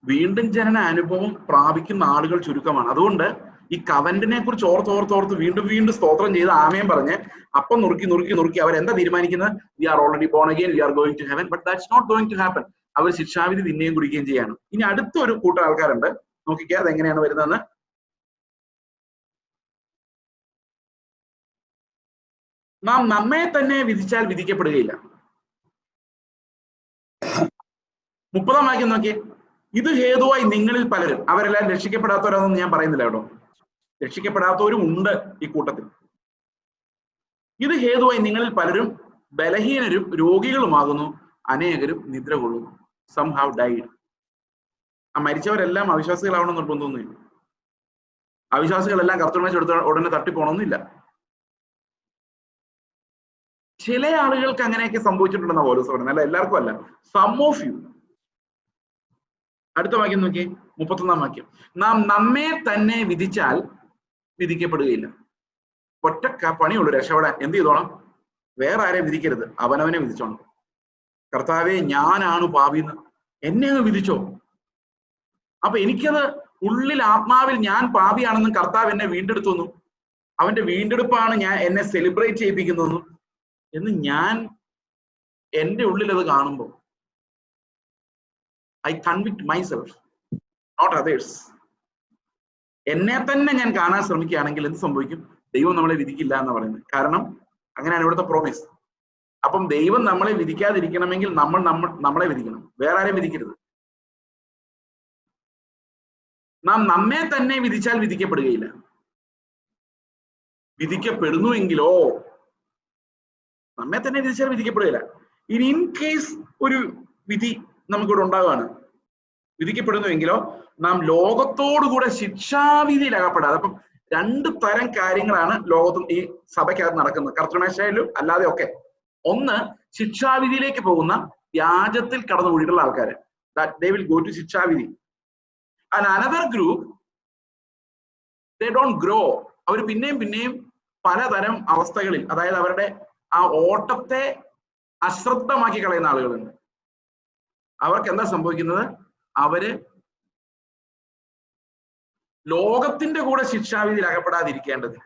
വീണ്ടും ജനന അനുഭവം പ്രാപിക്കുന്ന ആളുകൾ ചുരുക്കമാണ്. അതുകൊണ്ട് ഈ കവന്റിനെ കുറിച്ച് ഓർത്തോർത്തോർത്ത് വീണ്ടും വീണ്ടും സ്തോത്രം ചെയ്ത് ആമേൻ പറഞ്ഞ് അപ്പം നുറുക്കി അവരെന്താ തീരുമാനിക്കുന്നത്? We are already born again, we are going to heaven. But that's not going to happen. അവർ ശിക്ഷാവിധി തിന്നുകയും കുടിക്കുകയും ചെയ്യാണ്. ഇനി അടുത്തൊരു കൂട്ടം ആൾക്കാരുണ്ട്, നോക്കിക്കുക അതെങ്ങനെയാണ് വരുന്നതെന്ന്. നാം നമ്മെ തന്നെ വിധിച്ചാൽ വിധിക്കപ്പെടുകയില്ല. 30-ാം വാക്യം നോക്കിയേ. ഇത് ഹേതുവായി നിങ്ങളിൽ പലരും, അവരെല്ലാം രക്ഷിക്കപ്പെടാത്തവരാണെന്ന് ഞാൻ പറയുന്നില്ല കേട്ടോ, രക്ഷിക്കപ്പെടാത്തവരും ഉണ്ട് ഈ കൂട്ടത്തിൽ. ഇത് ഹേതുവായി നിങ്ങളിൽ പലരും ബലഹീനരും രോഗികളുമാകുന്നു, അനേകരും നിദ്ര കൊള്ളുന്നു. Some have died. ആ മരിച്ചവരെല്ലാം അവിശ്വാസികളാവണം നിർബന്ധമൊന്നുമില്ല. അവിശ്വാസികളെല്ലാം കർത്തൃമേശ ഉടനെ തട്ടിപ്പോണമെന്നില്ല. ചില ആളുകൾക്ക് അങ്ങനെയൊക്കെ സംഭവിച്ചിട്ടുണ്ടെന്ന പൗലോസ് പറയുന്നത്, അല്ല എല്ലാവർക്കും അല്ല. Some of you. അടുത്ത വാക്യം നോക്കി, 31-ാം വാക്യം. നാം നമ്മെ തന്നെ വിധിച്ചാൽ വിധിക്കപ്പെടുകയില്ല. ഒറ്റ പണിയുള്ളൂ രക്ഷപ്പെടാൻ. എന്ത് ചെയ്തോണം? വേറെ ആരെയും വിധിക്കരുത്, അവനവനെ വിധിച്ചോണം. കർത്താവെ, ഞാനാണ് പാപിന്ന് എന്നെ അങ്ങ് വിധിച്ചോ. അപ്പൊ എനിക്കത് ഉള്ളിൽ ആത്മാവിൽ ഞാൻ പാപിയാണെന്നും കർത്താവ് എന്നെ വീണ്ടെടുത്തു, അവന്റെ വീണ്ടെടുപ്പാണ് ഞാൻ എന്നെ സെലിബ്രേറ്റ് ചെയ്യിപ്പിക്കുന്നു എന്ന് ഞാൻ എന്റെ ഉള്ളിൽ അത് കാണുമ്പോൾ I convict myself, not others. എന്നെ തന്നെ ഞാൻ കാണാൻ ശ്രമിക്കുകയാണെങ്കിൽ എന്ത് സംഭവിക്കും? ദൈവം നമ്മളെ വിധിക്കില്ല എന്ന് പറയുന്നത്. കാരണം അങ്ങനെയാണ് ഇവിടുത്തെ പ്രോമിസ്. അപ്പം ദൈവം നമ്മളെ വിധിക്കാതിരിക്കണമെങ്കിൽ നമ്മളെ വിധിക്കണം, വേറെ ആരെയും വിധിക്കരുത്. നാം നമ്മെ തന്നെ വിധിച്ചാൽ വിധിക്കപ്പെടുകയില്ല. വിധിക്കപ്പെടുന്നുവെങ്കിലോ നമ്മെ തന്നെ വിധിച്ചാൽ വിധിക്കപ്പെടുകയില്ല. ഇനി ഇൻ കേസ് ഒരു വിധി നമുക്കിവിടെ ഉണ്ടാവുകയാണ്, വിധിക്കപ്പെടുന്നുവെങ്കിലോ നാം ലോകത്തോടുകൂടെ ശിക്ഷാവിധിയിൽ അകപ്പെടാതെ. അപ്പം 2 തരം കാര്യങ്ങളാണ് ലോകത്തും ഈ സഭയ്ക്കകത്ത് നടക്കുന്നത്, കർത്തൃമേശയിലും അല്ലാതെ ഒക്കെ. ഒന്ന്, ശിക്ഷാവിധിയിലേക്ക് പോകുന്ന വ്യാജത്തിൽ കടന്നു കൂടിയിട്ടുള്ള ആൾക്കാര്, they will go to ശിക്ഷാവിധി. And another group, they don't grow. അവർ പിന്നെയും പലതരം അവസ്ഥകളിൽ, അതായത് അവരുടെ ആ ഓട്ടത്തെ അശ്രദ്ധമാക്കി കളയുന്ന ആളുകളുണ്ട്. അവർക്ക് എന്താ സംഭവിക്കുന്നത്? അവര് ലോകത്തിന്റെ കൂടെ ശിക്ഷാവിധിയിൽ അകപ്പെടാതിരിക്കേണ്ടതിന്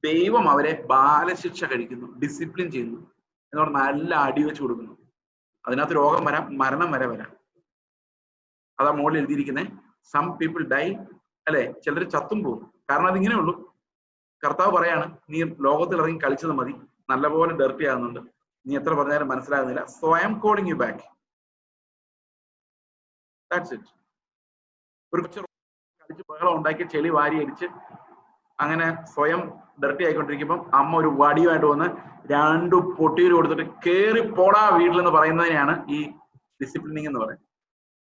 ദൈവം അവരെ ബാലശിക്ഷ കഴിക്കുന്നു, ഡിസിപ്ലിൻ ചെയ്യുന്നു, എന്ന് പറഞ്ഞാൽ നല്ല അടി വെച്ച് കൊടുക്കുന്നു. അതിനകത്ത് രോഗം വരാം, മരണം വരെ വരാം. അതാ മുകളിൽ എഴുതിയിരിക്കുന്നത്, സം പീപ്പിൾ ഡൈ, അല്ലെ? ചിലർ ചത്തും പോകും. കാരണം അതിങ്ങനെ ഉള്ളൂ. കർത്താവ് പറയാണ്, നീ ലോകത്തിൽ ഇറങ്ങി കളിച്ചത് മതി, നല്ലപോലെ ഡെർട്ടി ആകുന്നുണ്ട്, നീ എത്ര പറഞ്ഞാലും മനസ്സിലാകുന്നില്ല, so I M calling you back. That's it. ഒരു കളിച്ച് ബഹളം ഉണ്ടാക്കി ചെളി വാരി അടിച്ച് അങ്ങനെ സ്വയം ഡർട്ടി ആയിക്കൊണ്ടിരിക്കുമ്പോൾ അമ്മ ഒരു വടിയുമായിട്ട് വന്ന് 2 പൊട്ടിയിൽ കൊടുത്തിട്ട് കേറി പോടാ വീട്ടിലെന്ന് പറയുന്നതിനെയാണ് ഈ ഡിസിപ്ലിനിങ് എന്ന് പറയുന്നത്.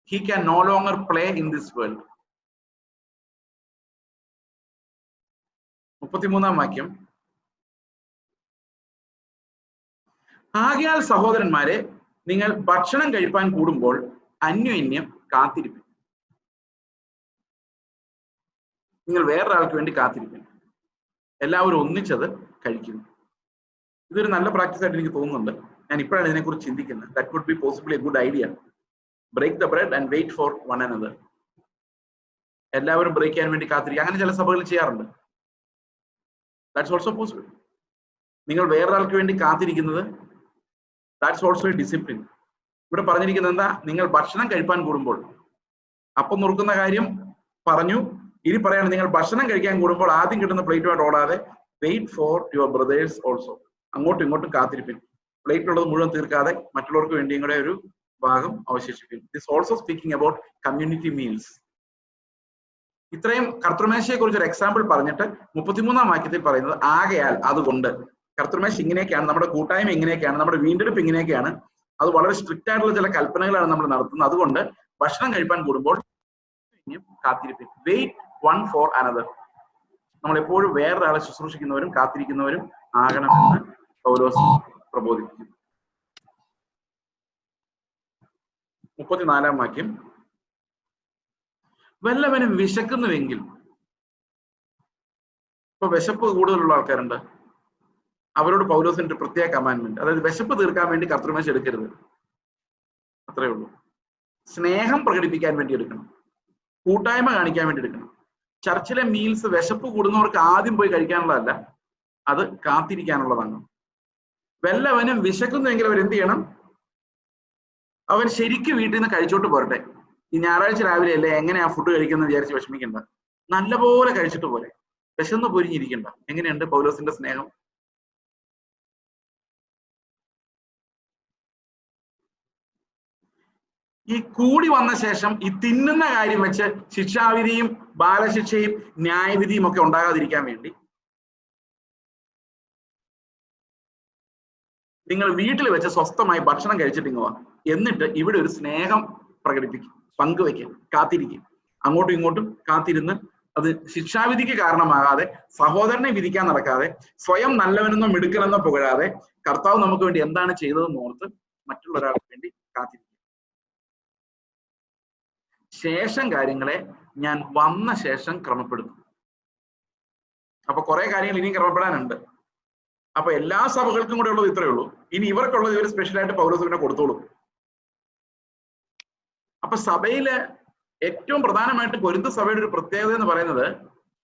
He can no longer play in this world. 33-ാം വാക്യം, ആകയാൽ സഹോദരന്മാരെ, നിങ്ങൾ ഭക്ഷണം കഴിപ്പാൻ കൂടുമ്പോൾ അന്യോന്യം കാത്തിരിപ്പിൻ. നിങ്ങൾ വേറൊരാൾക്ക് വേണ്ടി കാത്തിരിപ്പിൻ. എല്ലാവരും ഒന്നിച്ചത് കഴിക്കുന്നു. ഇതൊരു നല്ല പ്രാക്ടീസ് ആയിട്ട് എനിക്ക് തോന്നുന്നുണ്ട്. ഞാൻ ഇപ്പോഴാണ് ഇതിനെക്കുറിച്ച് ചിന്തിക്കുന്നത്. That would be possibly a good idea. Break the bread and wait for one another. എല്ലാവരും ബ്രേക്ക് ചെയ്യാൻ വേണ്ടി കാത്തിരിക്കുക. അങ്ങനെ ചില സഭകളിൽ ചെയ്യാറുണ്ട്. That's also possible. നിങ്ങൾ വേറൊരാൾക്ക് വേണ്ടി കാത്തിരിക്കുന്നത്, ദാറ്റ്സ് ഓൾസോ എ ഡിസിപ്ലിൻ. ഇവിടെ പറഞ്ഞിരിക്കുന്നത് എന്താ? നിങ്ങൾ ഭക്ഷണം കഴിപ്പാൻ കൂടുമ്പോൾ. അപ്പം നുറുക്കുന്ന കാര്യം പറഞ്ഞു. ഇനി പറയാണ്, നിങ്ങൾ ഭക്ഷണം കഴിക്കാൻ കൂടുമ്പോൾ ആദ്യം കിട്ടുന്ന പ്ലേറ്റുമായിട്ട് ഓടാതെ wait for your brothers also. അങ്ങോട്ടും ഇങ്ങോട്ടും കാത്തിരിപ്പിൻ. പ്ലേറ്റിലുള്ളത് മുഴുവൻ തീർക്കാതെ മറ്റുള്ളവർക്ക് വേണ്ടിയും കൂടെ ഒരു ഭാഗം അവശേഷിപ്പിക്കും. This also speaking about community meals. ഇത്രയും കർത്തൃമേശയെ കുറിച്ച് ഒരു എക്സാമ്പിൾ പറഞ്ഞിട്ട് 33-ാം വാക്യത്തിൽ പറയുന്നത്, ആകയാൽ, അതുകൊണ്ട്. കർത്തൃമേശ ഇങ്ങനെയൊക്കെയാണ്, നമ്മുടെ കൂട്ടായ്മ ഇങ്ങനെയൊക്കെയാണ്, നമ്മുടെ വീണ്ടെടുപ്പ് ഇങ്ങനെയൊക്കെയാണ്. അത് വളരെ സ്ട്രിക്റ്റ് ആയിട്ടുള്ള ചില കൽപ്പനകളാണ് നമ്മൾ നടത്തുന്നത്. അതുകൊണ്ട് ഭക്ഷണം കഴിപ്പാൻ കൂടുമ്പോൾ കാത്തിരിപ്പിൻ. Wait one for another. നമ്മൾ എപ്പോഴും വേറൊരാളെ ശുശ്രൂഷിക്കുന്നവരും കാത്തിരിക്കുന്നവരും ആകണമെന്ന് പൗലോസ് പ്രബോധിപ്പിക്കുന്നു. 34-ാം വാക്യം, വല്ലവനും വിശക്കുന്നുവെങ്കിൽ. ഇപ്പൊ വിശപ്പ് കൂടുതലുള്ള ആൾക്കാരുണ്ട്. അവരോട് പൗലോസിന്റെ ഒരു പ്രത്യേക കമാൻഡ്മെന്റ്, അതായത് വിശപ്പ് തീർക്കാൻ വേണ്ടി കർത്തൃമേശ എടുക്കരുത്. അത്രേ ഉള്ളൂ. സ്നേഹം പ്രകടിപ്പിക്കാൻ വേണ്ടി എടുക്കണം, കൂട്ടായ്മ കാണിക്കാൻ വേണ്ടി എടുക്കണം. ചർച്ചിലെ മീൽസ് വിശപ്പ് കൂടുന്നവർക്ക് ആദ്യം പോയി കഴിക്കാനുള്ളതല്ല, അത് കാത്തിരിക്കാനുള്ളതാണ്. വല്ലവനും വിശക്കുന്നുവെങ്കിൽ അവർ എന്ത് ചെയ്യണം? അവൻ ശരിക്കും വീട്ടിൽ നിന്ന് കഴിച്ചോട്ട് പോരട്ടെ. ഈ ഞായറാഴ്ച രാവിലെ അല്ലേ, എങ്ങനെയാ ഫുഡ് കഴിക്കുന്നത് വിചാരിച്ച് വിഷമിക്കണ്ട. നല്ലപോലെ കഴിച്ചിട്ട് പോരെ, വിശന്ന് പൊരിഞ്ഞിരിക്കണ്ട. എങ്ങനെയുണ്ട് പൗലോസിന്റെ സ്നേഹം? ഈ കൂടി വന്ന ശേഷം ഈ തിന്നുന്ന കാര്യം വെച്ച് ശിക്ഷാവിധിയും ബാലശിക്ഷയും ന്യായവിധിയും ഒക്കെ ഉണ്ടാകാതിരിക്കാൻ വേണ്ടി നിങ്ങൾ വീട്ടിൽ വെച്ച് സ്വസ്ഥമായി ഭക്ഷണം കഴിച്ചിട്ടിങ്ങുക. എന്നിട്ട് ഇവിടെ ഒരു സ്നേഹം പ്രകടിപ്പിക്കും, പങ്കുവയ്ക്കും, കാത്തിരിക്കും. അങ്ങോട്ടും ഇങ്ങോട്ടും കാത്തിരുന്ന് അത് ശിക്ഷാവിധിക്ക് കാരണമാകാതെ, സഹോദരനെ വിധിക്കാൻ നടക്കാതെ, സ്വയം നല്ലവനെന്നോ മിടുക്കനെന്നോ പുകഴാതെ, കർത്താവ് നമുക്ക് വേണ്ടി എന്താണ് ചെയ്തതെന്ന് ഓർത്ത് മറ്റുള്ള ഒരാൾക്ക് വേണ്ടി കാത്തിരിക്കും. ശേഷം കാര്യങ്ങളെ ഞാൻ വന്ന ശേഷം ക്രമപ്പെടുത്തും. അപ്പൊ കുറെ കാര്യങ്ങൾ ഇനിയും ക്രമപ്പെടാനുണ്ട്. അപ്പൊ എല്ലാ സഭകൾക്കും കൂടെ ഉള്ളത് ഇത്രയേ ഉള്ളൂ. ഇനി ഇവർക്കുള്ളത് ഇവർ സ്പെഷ്യലായിട്ട് പൗലോസിനെ കൊടുത്തോളും. അപ്പൊ സഭയില് ഏറ്റവും പ്രധാനമായിട്ട് കൊരിന്ത് സഭയുടെ ഒരു പ്രത്യേകത എന്ന് പറയുന്നത്,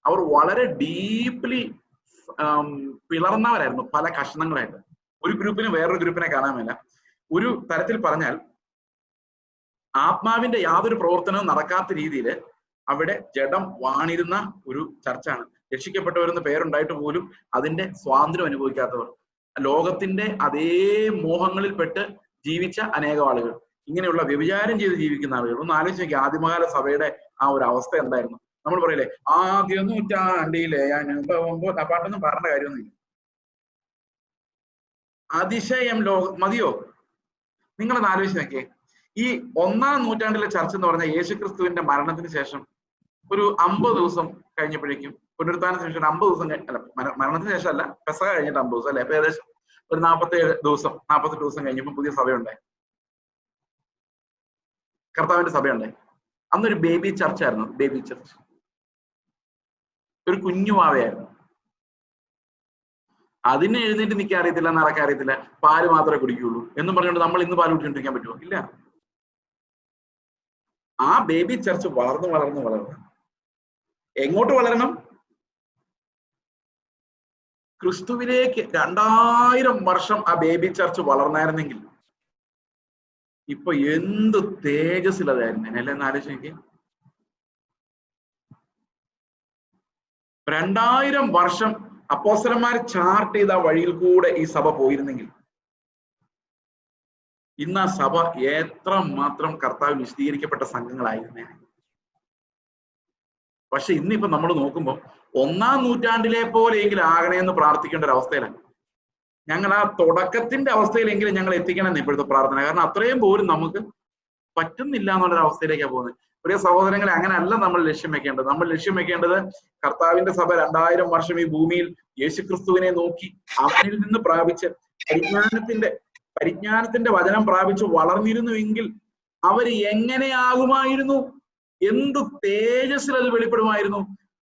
അവർ വളരെ ഡീപ്ലി പിളർന്നവരായിരുന്നു, പല കഷണങ്ങളായിട്ട്. ഒരു ഗ്രൂപ്പിന് വേറൊരു ഗ്രൂപ്പിനെ കാണാൻ മേല. ഒരു തരത്തിൽ പറഞ്ഞാൽ ആത്മാവിന്റെ യാതൊരു പ്രവർത്തനവും നടക്കാത്ത രീതിയിൽ അവിടെ ജഡം വാണിരുന്ന ഒരു ചർച്ചാണ്. രക്ഷിക്കപ്പെട്ടവരെന്ന് പേരുണ്ടായിട്ട് പോലും അതിന്റെ സ്വാതന്ത്ര്യം അനുഭവിക്കാത്തവർ, ലോകത്തിന്റെ അതേ മോഹങ്ങളിൽപ്പെട്ട് ജീവിച്ച അനേകം ആളുകൾ, ഇങ്ങനെയുള്ള വ്യഭിചാരം ചെയ്ത് ജീവിക്കുന്ന ആളുകൾ. ഒന്ന് ആലോചിച്ച് നോക്കി ആദിമകാല സഭയുടെ ആ ഒരു അവസ്ഥ എന്തായിരുന്നു. നമ്മൾ പറയില്ലേ, ആദ്യ നൂറ്റാണ്ടിലെ അനുഭവം, ആ പാട്ടൊന്നും പറഞ്ഞ കാര്യമൊന്നുമില്ല. അതിശയം മതിയോ? നിങ്ങളൊന്ന് ആലോചിച്ച് നോക്കിയേ. ഈ 1-ാം നൂറ്റാണ്ടിലെ ചർച്ച എന്ന് പറഞ്ഞാൽ യേശുക്രിസ്തുവിന്റെ മരണത്തിന് ശേഷം ഒരു 50 ദിവസം കഴിഞ്ഞപ്പോഴേക്കും, പുനരുത്ഥാനത്തിന് ശേഷം 50 ദിവസം അല്ല, മരണത്തിന് ശേഷം അല്ല, പെസഹ കഴിഞ്ഞിട്ട് 50 ദിവസം അല്ലെ, അപ്പൊ ഏകദേശം ഒരു 47 ദിവസം 48 ദിവസം കഴിഞ്ഞപ്പോൾ പുതിയ സഭയുണ്ടായി, കർത്താവിന്റെ സഭയുണ്ടായി. അന്നൊരു ബേബി ചർച്ച് ആയിരുന്നു, ബേബി ചർച്ച്, ഒരു കുഞ്ഞുമാവയായിരുന്നു. അതിനെ എഴുന്നേറ്റ് നിൽക്കാൻ അറിയത്തില്ല, നടക്കാൻ അറിയത്തില്ല, പാല് മാത്രമേ കുടിക്കുകയുള്ളൂ എന്നും പറഞ്ഞുകൊണ്ട് നമ്മൾ ഇന്ന് പാല് കുടിച്ചോണ്ടിരിക്കാൻ പറ്റുമോ? ഇല്ല. ആ ബേബി ചർച്ച് വളർന്നു വളർന്നു വളർന്നു എങ്ങോട്ട് വളരണം? ക്രിസ്തുവിലേക്ക് 2000 വർഷം ആ ബേബി ചർച്ച് വളർന്നായിരുന്നെങ്കിൽ ഇപ്പൊ എന്ത് തേജസ്സിലതായിരുന്നു അല്ലെ എന്ന് ആലോചിച്ച്. 2000 വർഷം അപ്പോസ്തലന്മാർ ചാർട്ട് ചെയ്ത വഴിയിൽ കൂടെ ഈ സഭ പോയിരുന്നെങ്കിൽ ഇന്ന് ആ സഭ എത്ര മാത്രം കർത്താവ് വിശദീകരിക്കപ്പെട്ട സംഘങ്ങളായിരുന്നേ. പക്ഷെ ഇന്നിപ്പോ നമ്മൾ നോക്കുമ്പോൾ 1-ാം നൂറ്റാണ്ടിലെ പോലെയെങ്കിലും ആകണേന്ന് പ്രാർത്ഥിക്കേണ്ട ഒരു അവസ്ഥയിലാണ്. ഞങ്ങൾ ആ തുടക്കത്തിന്റെ അവസ്ഥയിലെങ്കിലും ഞങ്ങൾ എത്തിക്കണമെന്ന് ഇപ്പോഴത്തെ പ്രാർത്ഥന. കാരണം അത്രയും പോലും നമുക്ക് പറ്റുന്നില്ല എന്നുള്ളൊരു അവസ്ഥയിലേക്കാണ് പോകുന്നത്. പ്രിയ സഹോദരങ്ങളെ, അങ്ങനെ അല്ല നമ്മൾ ലക്ഷ്യം വെക്കേണ്ടത്. നമ്മൾ ലക്ഷ്യം വെക്കേണ്ടത് കർത്താവിന്റെ സഭ 2000 വർഷം ഈ ഭൂമിയിൽ യേശുക്രിസ്തുവിനെ നോക്കി അവനിൽ നിന്ന് പ്രാപിച്ച് പരിജ്ഞാനത്തിന്റെ വചനം പ്രാപിച്ച് വളർന്നിരുന്നുവെങ്കിൽ അവർ എങ്ങനെയാകുമായിരുന്നു, എന്ത് തേജസ്സിൽ അത് വെളിപ്പെടുമായിരുന്നു.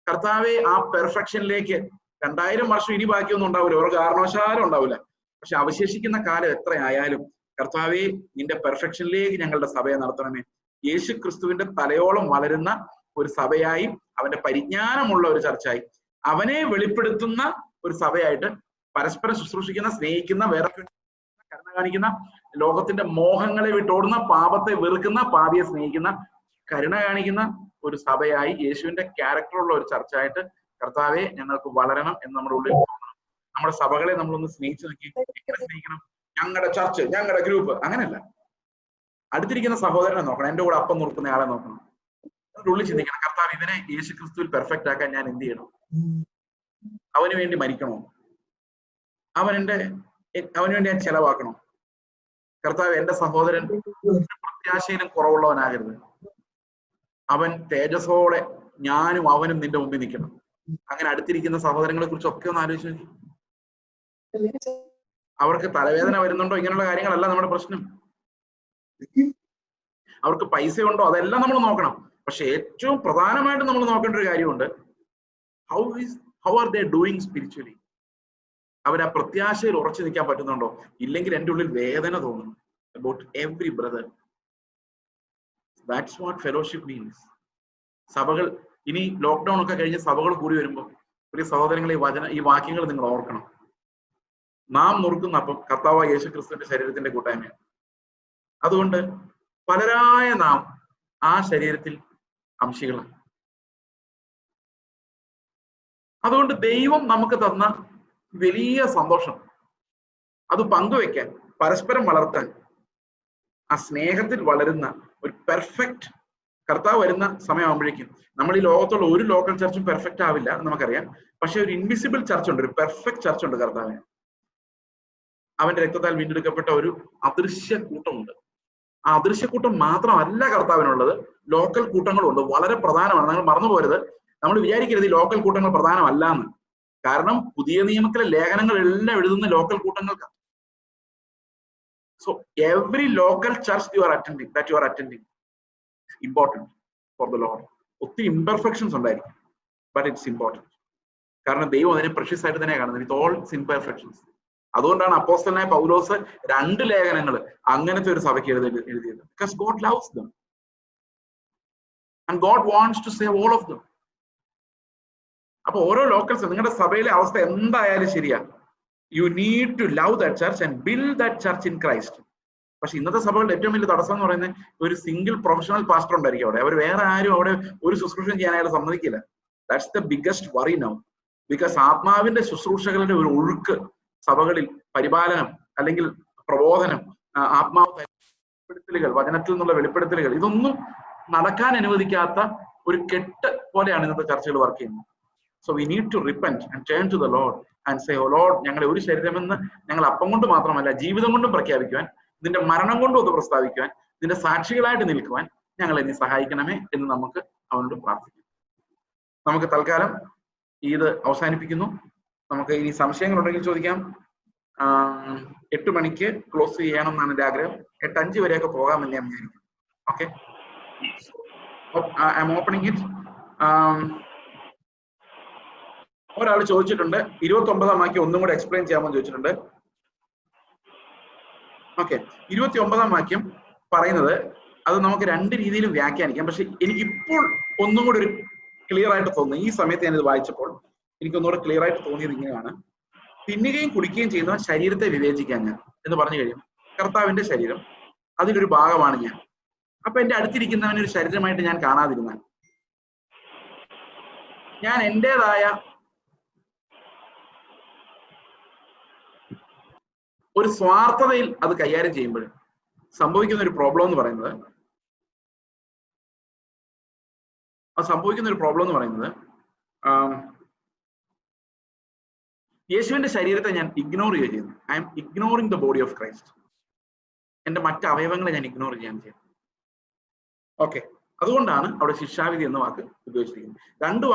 കർത്താവെ, ആ പെർഫെക്ഷനിലേക്ക് 2000 വർഷം ഇനി ബാക്കിയൊന്നും ഉണ്ടാവില്ല, ഒരു കാരണവശാലും ഉണ്ടാവില്ല. പക്ഷെ അവശേഷിക്കുന്ന കാലം എത്രയായാലും കർത്താവെ, നിന്റെ പെർഫെക്ഷനിലേക്ക് ഞങ്ങളുടെ സഭയെ നടത്തണമേ. യേശു ക്രിസ്തുവിന്റെ തലയോളം വളരുന്ന ഒരു സഭയായി, അവന്റെ പരിജ്ഞാനമുള്ള ഒരു ചർച്ചായി, അവനെ വെളിപ്പെടുത്തുന്ന ഒരു സഭയായിട്ട്, പരസ്പരം ശുശ്രൂഷിക്കുന്ന, സ്നേഹിക്കുന്ന, വേറെ കരുണ കാണിക്കുന്ന, ലോകത്തിന്റെ മോഹങ്ങളെ വിട്ടോടുന്ന, പാപത്തെ വെറുക്കുന്ന, പാപിയെ സ്നേഹിക്കുന്ന, കരുണ കാണിക്കുന്ന ഒരു സഭയായി, യേശുവിന്റെ ക്യാരക്ടറുള്ള ഒരു ചർച്ചായിട്ട് കർത്താവെ ഞങ്ങൾക്ക് വളരണം എന്ന് നമ്മുടെ ഉള്ളിൽ തോന്നണം. നമ്മുടെ സഭകളെ നമ്മളൊന്ന് സ്നേഹിച്ചു നോക്കി. എങ്ങനെ സ്നേഹിക്കണം? ഞങ്ങളുടെ ചർച്ച്, ഞങ്ങളുടെ ഗ്രൂപ്പ്, അങ്ങനെയല്ല. അടുത്തിരിക്കുന്ന സഹോദരനെ നോക്കണം, എന്റെ കൂടെ അപ്പം നുറുക്കുന്ന ആളെ നോക്കണം. അതിന്റെ ഉള്ളിൽ ചിന്തിക്കണം, കർത്താവ് ഇവനെ യേശു ക്രിസ്തുവിൽ പെർഫെക്റ്റ് ആക്കാൻ ഞാൻ എന്ത് ചെയ്യണം? അവന് വേണ്ടി മരിക്കണോ? അവന് വേണ്ടി ഞാൻ ചെലവാക്കണോ? കർത്താവ്, എന്റെ സഹോദരൻ പ്രത്യാശയിലും കുറവുള്ളവനാകരുത്. അവൻ തേജസ്സോടെ ഞാനും അവനും നിന്റെ മുമ്പിൽ നിൽക്കണം. അങ്ങനെ അടുത്തിരിക്കുന്ന സഹോദരങ്ങളെ കുറിച്ച് ഒക്കെ ഒന്ന് ആലോചിച്ച് നോക്കി. അവർക്ക് തലവേദന വരുന്നുണ്ടോ? ഇങ്ങനെയുള്ള കാര്യങ്ങളല്ല നമ്മുടെ പ്രശ്നം. അവർക്ക് പൈസ ഉണ്ടോ? അതെല്ലാം നമ്മൾ നോക്കണം. പക്ഷെ ഏറ്റവും പ്രധാനമായിട്ട് നമ്മൾ നോക്കേണ്ട ഒരു കാര്യമുണ്ട്, how are they doing spiritually? അവർ ആ പ്രത്യാശയിൽ ഉറച്ചു നിൽക്കാൻ പറ്റുന്നുണ്ടോ? ഇല്ലെങ്കിൽ എൻ്റെ ഉള്ളിൽ വേദന തോന്നുന്നു about every brother. That's what fellowship means. സഭകൾ ഇനി ലോക്ക്ഡൌൺ ഒക്കെ കഴിഞ്ഞ് സഭകൾ കൂടി വരുമ്പോൾ പ്രിയ സഹോദരങ്ങളെ, ഈ വാക്യങ്ങൾ നിങ്ങൾ ഓർക്കണം. നാം നുറുക്കുന്ന അപ്പം കർത്താവായ യേശു ക്രിസ്തുവിന്റെ ശരീരത്തിന്റെ കൂട്ടായ്മയാണ്. അതുകൊണ്ട് പലരായ നാം ആ ശരീരത്തിൽ അംശികളാണ്. അതുകൊണ്ട് ദൈവം നമുക്ക് തന്ന വലിയ സന്തോഷം അത് പങ്കുവെക്കാൻ, പരസ്പരം വളർത്താൻ, ആ സ്നേഹത്തിൽ വളരുന്ന ഒരു പെർഫെക്റ്റ് കർത്താവ് വരുന്ന സമയമാകുമ്പോഴേക്കും, നമ്മൾ ഈ ലോകത്തുള്ള ഒരു ലോക്കൽ ചർച്ചും പെർഫെക്റ്റ് ആവില്ല നമുക്കറിയാം. പക്ഷെ ഒരു ഇൻവിസിബിൾ ചർച്ച് ഉണ്ട്, ഒരു പെർഫെക്റ്റ് ചർച്ച് ഉണ്ട് കർത്താവിന്. അവന്റെ രക്തത്താൽ വീണ്ടെടുക്കപ്പെട്ട ഒരു അദൃശ്യ കൂട്ടമുണ്ട്. ആ അദൃശ്യ കൂട്ടം മാത്രമല്ല കർത്താവിനുള്ളത്, ലോക്കൽ കൂട്ടങ്ങളുണ്ട്. വളരെ പ്രധാനമാണ്, നിങ്ങൾ മറന്നു പോരുത്. നമ്മൾ വിചാരിക്കരുത് ഈ ലോക്കൽ കൂട്ടങ്ങൾ പ്രധാനമല്ല എന്ന്. കാരണം പുതിയ നിയമത്തിലെ ലേഖനങ്ങൾ എല്ലാം എഴുതുന്ന ലോക്കൽ കൂട്ടങ്ങൾക്കാണ്. So every local church you are attending important for the lord. ഒത്തിരി ഇംപെർഫെക്ഷൻസ് ഉണ്ടായിരിക്കും, ബട്ട് ഇറ്റ്സ് ഇമ്പോർട്ടൻറ്റ്. കാരണം ദൈവം അതിനെ പ്രഷ്യസ് ആയിട്ട് തന്നെ കാണുന്നത്, വിത്ത് ഓൾ ഇറ്റ്സ് ഇംപെർഫെക്ഷൻസ്. അതുകൊണ്ടാണ് അപ്പോസ്തലനായ പൗലോസ് 2 ലേഖനങ്ങൾ അങ്ങനത്തെ ഒരു സഭയ്ക്ക് എഴുതിയത്. Because God loves them and God wants to save all of them. അപ്പൊ ഓരോ ലോക്കൽസ്, നിങ്ങളുടെ സഭയിലെ അവസ്ഥ എന്തായാലും ശരിയാ, you need to love that church and build that church in Christ. പക്ഷെ ഇന്നത്തെ സഭകളുടെ ഏറ്റവും വലിയ തടസ്സം എന്ന് പറയുന്നത്, ഒരു സിംഗിൾ പ്രൊഫഷണൽ പാസ്റ്റർ ഉണ്ടായിരിക്കും അവിടെ. അവർ വേറെ ആരും അവിടെ ഒരു ശുശ്രൂഷ ചെയ്യാൻ അയാൾ സമ്മതിക്കില്ല. That's the biggest worry now. Because ആത്മാവിന്റെ ശുശ്രൂഷകളുടെ ഒരു ഒഴുക്ക് സഭകളിൽ, പരിപാലനം അല്ലെങ്കിൽ പ്രബോധനം, ആത്മാവ് വെളിപ്പെടുത്തലുകൾ, വചനത്തിൽ നിന്നുള്ള വെളിപ്പെടുത്തലുകൾ, ഇതൊന്നും നടക്കാൻ അനുവദിക്കാത്ത ഒരു കെട്ട് പോലെയാണ് ഇന്നത്തെ ചർച്ചകൾ വർക്ക് ചെയ്യുന്നത്. So we need to repent and turn to the Lord and say, oh Lord, ഞങ്ങളെ ഒരു ശരീരമെന്ന് ഞങ്ങൾ അപ്പം കൊണ്ട് മാത്രമല്ല ജീവിതം കൊണ്ടും പ്രഖ്യാപിക്കുവാൻ, നിന്റെ മരണം കൊണ്ടും അത് പ്രസ്താവിക്കുവാൻ, നിന്റെ സാക്ഷികളായിട്ട് നിൽക്കുവാൻ ഞങ്ങളെ നീ സഹായിക്കണമേ എന്ന് നമുക്ക് അവനോട് പ്രാർത്ഥിക്കാം. നമുക്ക് തൽക്കാലം ഇത് അവസാനിപ്പിക്കുന്നു. നമുക്ക് ഇനി സംശയങ്ങളുണ്ടെങ്കിൽ ചോദിക്കാം. 8 മണിക്ക് ക്ലോസ് ചെയ്യണം എന്നാണ് എൻ്റെ ആഗ്രഹം. 8:05 വരെയൊക്കെ പോകാമെന്ന് ഞാൻ വിചാരിക്കും. Okay, I M opening it. ഒരാൾ ചോദിച്ചിട്ടുണ്ട് 29-ാം വാക്യം ഒന്നും കൂടെ എക്സ്പ്ലെയിൻ ചെയ്യാമെന്ന് ചോദിച്ചിട്ടുണ്ട്. ഓക്കെ, 29-ാം വാക്യം പറയുന്നത് അത് നമുക്ക് രണ്ട് രീതിയിലും വ്യാഖ്യാനിക്കാം. പക്ഷെ എനിക്കിപ്പോൾ ഒന്നും കൂടി ഒരു ക്ലിയർ ആയിട്ട് തോന്നുന്നു. ഈ സമയത്ത് ഞാനിത് വായിച്ചപ്പോൾ എനിക്കൊന്നുകൂടെ ക്ലിയർ ആയിട്ട് തോന്നിയത് ഇങ്ങനെയാണ്: തിന്നുകയും കുടിക്കുകയും ചെയ്യുന്നവൻ ശരീരത്തെ വിവേചിക്കാൻ ഞാൻ എന്ന് പറഞ്ഞു കഴിയും. കർത്താവിന്റെ ശരീരം അതിലൊരു ഭാഗമാണ് ഞാൻ. അപ്പൊ എന്റെ അടുത്തിരിക്കുന്നവനെ ഒരു ശരീരമായിട്ട് ഞാൻ കാണാതിരുന്നാൽ, ഞാൻ എന്റേതായ ഒരു സ്വാർത്ഥതയിൽ അത് കൈകാര്യം ചെയ്യുമ്പോൾ സംഭവിക്കുന്ന ഒരു പ്രോബ്ലം എന്ന് പറയുന്നത് യേശുവിന്റെ ശരീരത്തെ ഞാൻ ഇഗ്നോർ ചെയ്യുന്നു. I M ignoring the body of Christ. എന്റെ മറ്റ് അവയവങ്ങളെ ഞാൻ ഇഗ്നോർ ചെയ്യാൻ ചെയ്യുന്നു. ഓക്കെ, അതുകൊണ്ടാണ് അവിടെ ശിക്ഷാവിധി എന്ന വാക്ക് ഉപയോഗിച്ചിരിക്കുന്നത്. 3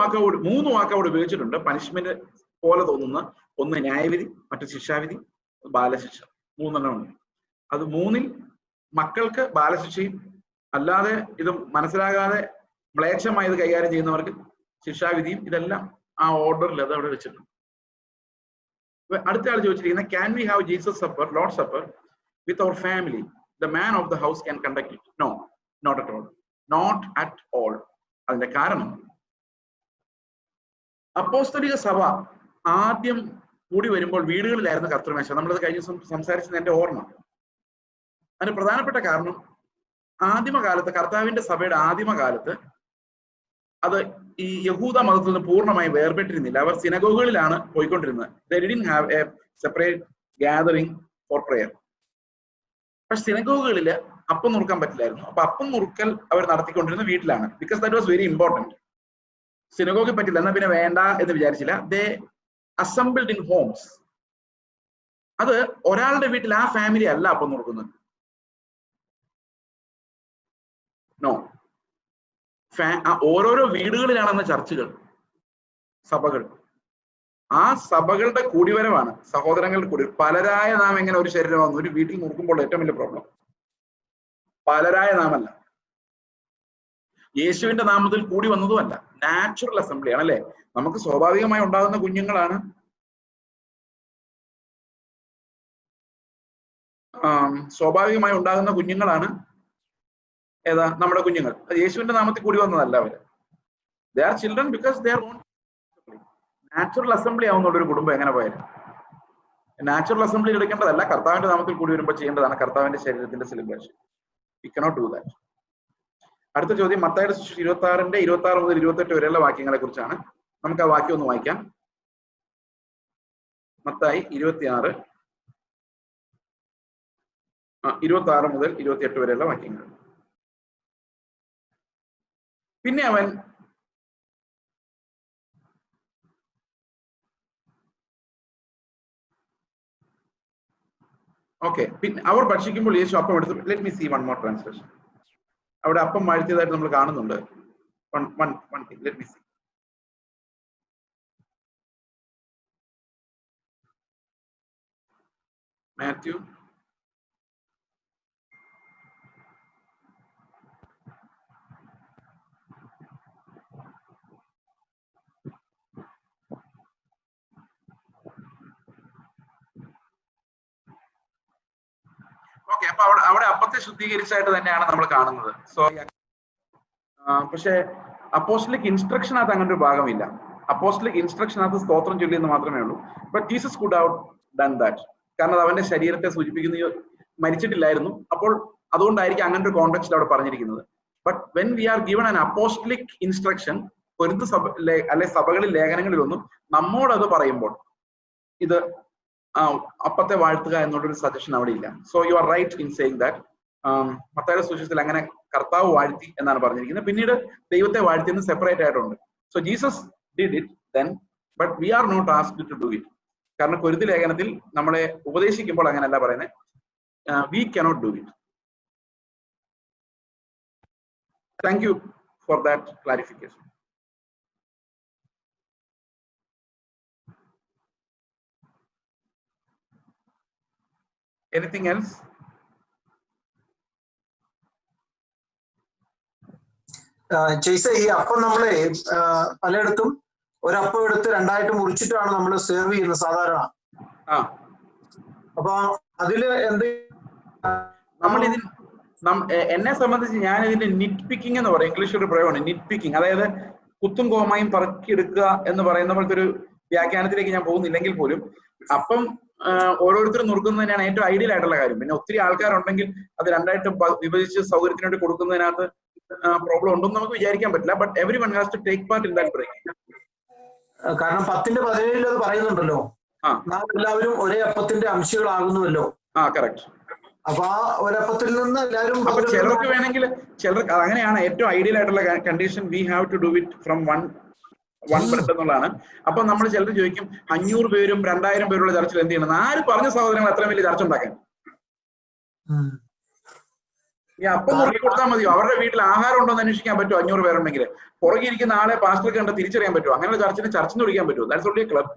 വാക്ക് അവിടെ ഉപയോഗിച്ചിട്ടുണ്ട്. പനിഷ്മെന്റ് പോലെ തോന്നുന്ന ഒന്ന് ന്യായവിധി, മറ്റു ശിക്ഷാവിധി, ബാലശിക്ഷ. 3 ഉണ്ട്. അത് 3-ൽ മക്കൾക്ക് ബാലശിക്ഷയും, അല്ലാതെ ഇത് മനസ്സിലാകാതെ മ്ലേച്ഛമായി ഇത് കൈകാര്യം ചെയ്യുന്നവർക്ക് ശിക്ഷാവിധിയും, ഇതെല്ലാം ആ ഓർഡറിൽ അത് അവിടെ വെച്ചിട്ടുണ്ട്. അടുത്ത ആൾ ചോദിച്ചിരിക്കുന്നത്, can we have Jesus supper, Lord supper with our family? The man of the house can conduct it. No, not at all, not at all. അതിന്റെ കാരണം, അപ്പോസ്തലിക സഭ ആദ്യം കൂടി വരുമ്പോൾ വീടുകളിലായിരുന്നു കർത്തൃമേശ. നമ്മളത് കഴിഞ്ഞ സംസാരിച്ചത് എന്റെ ഓർമ്മ. അതിന് പ്രധാനപ്പെട്ട കാരണം, ആദിമകാലത്ത്, കർത്താവിന്റെ സഭയുടെ ആദിമകാലത്ത് അത് ഈ യഹൂദ മതത്തിൽ നിന്ന് പൂർണ്ണമായി വേർപെട്ടിരുന്നില്ല. അവർ സിനഗോഗുകളിലാണ് പോയിക്കൊണ്ടിരുന്നത്. They didn't have a separate gathering for prayer. പക്ഷെ സിനഗോഗുകളിൽ അപ്പം നുറുക്കാൻ പറ്റില്ലായിരുന്നു. അപ്പൊ അപ്പം നുറുക്കൽ അവർ നടത്തിക്കൊണ്ടിരുന്നത് വീട്ടിലാണ്. Because that was very important. സിനഗോഗിൽ പറ്റില്ല, എന്നാ പിന്നെ വേണ്ട എന്ന് വിചാരിച്ചില്ല. They assembled in homes. അത് ഒരാളുടെ വീട്ടിൽ ആ ഫാമിലി അല്ല അപ്പം നുറുക്കുന്നത്. നോ, ഓരോരോ വീടുകളിലാണെന്ന ചർച്ചുകൾ, സഭകൾ. ആ സഭകളുടെ കൂടിവരവാണ്, സഹോദരങ്ങളുടെ കൂടി. പലരായ നാം എങ്ങനെ ഒരു ശരീരമാകുന്നു? ഒരു വീട്ടിൽ നോക്കുമ്പോൾ ഏറ്റവും വലിയ പ്രോബ്ലം പലരായ നാമല്ല, യേശുവിന്റെ നാമത്തിൽ കൂടി വന്നതുമല്ല. നാച്ചുറൽ അസംബ്ലി ആണ്, അല്ലെ? നമുക്ക് സ്വാഭാവികമായി ഉണ്ടാകുന്ന കുഞ്ഞുങ്ങളാണ് ഏതാ? നമ്മുടെ കുഞ്ഞുങ്ങൾ. അത് യേശുവിന്റെ നാമത്തിൽ കൂടി വന്നതല്ല. അവര് they are children because they are born. Natural assembly ആവുന്നുള്ള ഒരു കുടുംബം എങ്ങനെ പോയാലും നാച്ചുറൽ അസംബ്ലി എടുക്കേണ്ടതല്ല, കർത്താവിന്റെ നാമത്തിൽ കൂടി വരുമ്പോൾ ചെയ്യേണ്ടതാണ് കർത്താവിന്റെ ശരീരത്തിന്റെ celebration. We cannot do that. അടുത്ത ചോദ്യം മത്തായിയുടെ സുവിശേഷം 26-ന്റെ 26 മുതൽ 28 വരെയുള്ള വാക്യങ്ങളെ കുറിച്ചാണ്. നമുക്ക് ആ വാക്യം ഒന്ന് വായിക്കാം. മത്തായി 26 മുതൽ 28 വരെയുള്ള വാക്യങ്ങൾ. പിന്നെ അവൻ പിന്നെ അവർ ഭക്ഷിക്കുമ്പോൾ യേശു അപ്പം എടുത്തു. Let me see one more translation. അവിടെ അപ്പം വാഴ്ത്തിയതായിട്ട് നമ്മൾ കാണുന്നുണ്ട്. Let me see. മാത്യു അപ്പൊ അവിടെ അപ്പത്തെ ശുദ്ധീകരിച്ചായിട്ട് തന്നെയാണ് നമ്മൾ കാണുന്നത്. സോ പക്ഷെ അപ്പോസ്റ്റലിക് ഇൻസ്ട്രക്ഷനകത്ത് അങ്ങനെ ഒരു ഭാഗമില്ല. അപ്പോസ്റ്റലിക് ഇൻസ്ട്രക്ഷനകത്ത് സ്തോത്രം ചൊല്ലിയെന്ന് മാത്രമേ ഉള്ളൂ. But Jesus could have done that. കാരണം അത് അവന്റെ ശരീരത്തെ സൂചിപ്പിക്കുന്ന, മരിച്ചിട്ടില്ലായിരുന്നു. അപ്പോൾ അതുകൊണ്ടായിരിക്കും അങ്ങനെ ഒരു കോണ്ടെക്സ്റ്റ് അവിടെ പറഞ്ഞിരിക്കുന്നത്. But when we are given an apostolic instruction, പൊരുന്ത് അല്ലെ സഭകളിൽ ലേഖനങ്ങളിലൊന്നും നമ്മോടത് പറയുമ്പോൾ ഇത് അപ്പത്തെ വാഴ്ത്തുക എന്നുള്ളൊരു സജഷൻ അവിടെ ഇല്ല. So you are right in saying that. മത്തായിയുടെ സുവിശേഷത്തിൽ അങ്ങനെ കർത്താവ് വാഴ്ത്തി എന്നാണ് പറഞ്ഞിരിക്കുന്നത്. പിന്നീട് ദൈവത്തെ വാഴ്ത്തിയെന്ന് സെപ്പറേറ്റ് ആയിട്ടുണ്ട്. So Jesus did it then, but we are not asked to do it. കാരണം കൊരിന്തി ലേഖനത്തിൽ നമ്മളെ ഉപദേശിക്കുമ്പോൾ അങ്ങനെയല്ല പറയുന്നത്. We cannot do it. Thank you for that clarification. Anything else? ഈ അപ്പം നമ്മളെ പലയിടത്തും ഒരപ്പം എടുത്ത് രണ്ടായിട്ട് മുറിച്ചിട്ടാണ് നമ്മൾ സെർവ് ചെയ്യുന്നത് സാധാരണ. അപ്പൊ അതില് എന്ത് നമ്മൾ എന്നെ സംബന്ധിച്ച് ഞാൻ ഇതിന്റെ നിറ്റ് പിക്കിംഗ് എന്ന് പറയും. ഇംഗ്ലീഷ് ഒരു പ്രയോഗമാണ് നിറ്റ് പിക്കിംഗ്. അതായത് കുത്തും കോമായും പറക്കിയെടുക്കുക എന്ന് പറയുന്ന പോലത്തെ ഒരു വ്യാഖ്യാനത്തിലേക്ക് ഞാൻ പോകുന്നില്ലെങ്കിൽ പോലും അപ്പം ഓരോരുത്തരും നുറുക്കുന്നത് തന്നെയാണ് ഏറ്റവും ഐഡിയൽ ആയിട്ടുള്ള കാര്യം. പിന്നെ ഒത്തിരി ആൾക്കാരുണ്ടെങ്കിൽ അത് രണ്ടായിട്ട് വിഭജിച്ച് സൗകര്യത്തിന് വേണ്ടി കൊടുക്കുന്നതിനകത്ത് പ്രോബ്ലം ഉണ്ടെന്ന് നമുക്ക് വിചാരിക്കാൻ പറ്റില്ല. But every one has to take part in that breaking. കാരണം 10:17 അത് പറയുന്നുണ്ടല്ലോ, നാം എല്ലാവരും ഒരേ അപ്പത്തിന്റെ അംശങ്ങളാകുന്നുവല്ലോ. കറക്റ്റ്. അപ്പൊ ആ ഒരപ്പത്തിൽ നിന്ന് എല്ലാവരും ചിലർക്ക് വേണമെങ്കിൽ ചിലർക്ക് അങ്ങനെയാണ് ഏറ്റവും ഐഡിയൽ ആയിട്ടുള്ള condition. We have to do it from one bread എന്നുള്ളതാണ്. അപ്പൊ നമ്മൾ ചിലർ ചോദിക്കും 500 പേരും 2000 പേരുള്ള ചർച്ചിൽ എന്ത് ചെയ്യണം? ആര് പറഞ്ഞ സഹോദരങ്ങൾ അത്രയും വലിയ ചർച്ച ഉണ്ടാക്കാൻ? ഈ അപ്പം നുറുക്കി കൊടുത്താൽ മതിയോ? അവരുടെ വീട്ടിൽ ആഹാരം ഉണ്ടോ എന്ന് അന്വേഷിക്കാൻ പറ്റുമോ? 500 പേരുണ്ടെങ്കിൽ പുറകെ ഇരിക്കുന്ന ആളെ പാസ്റ്റർക്ക് കണ്ട് തിരിച്ചറിയാൻ പറ്റുമോ? അങ്ങനെയുള്ള ചർച്ചിന് വിളിക്കാൻ പറ്റുമോ? That's only A club.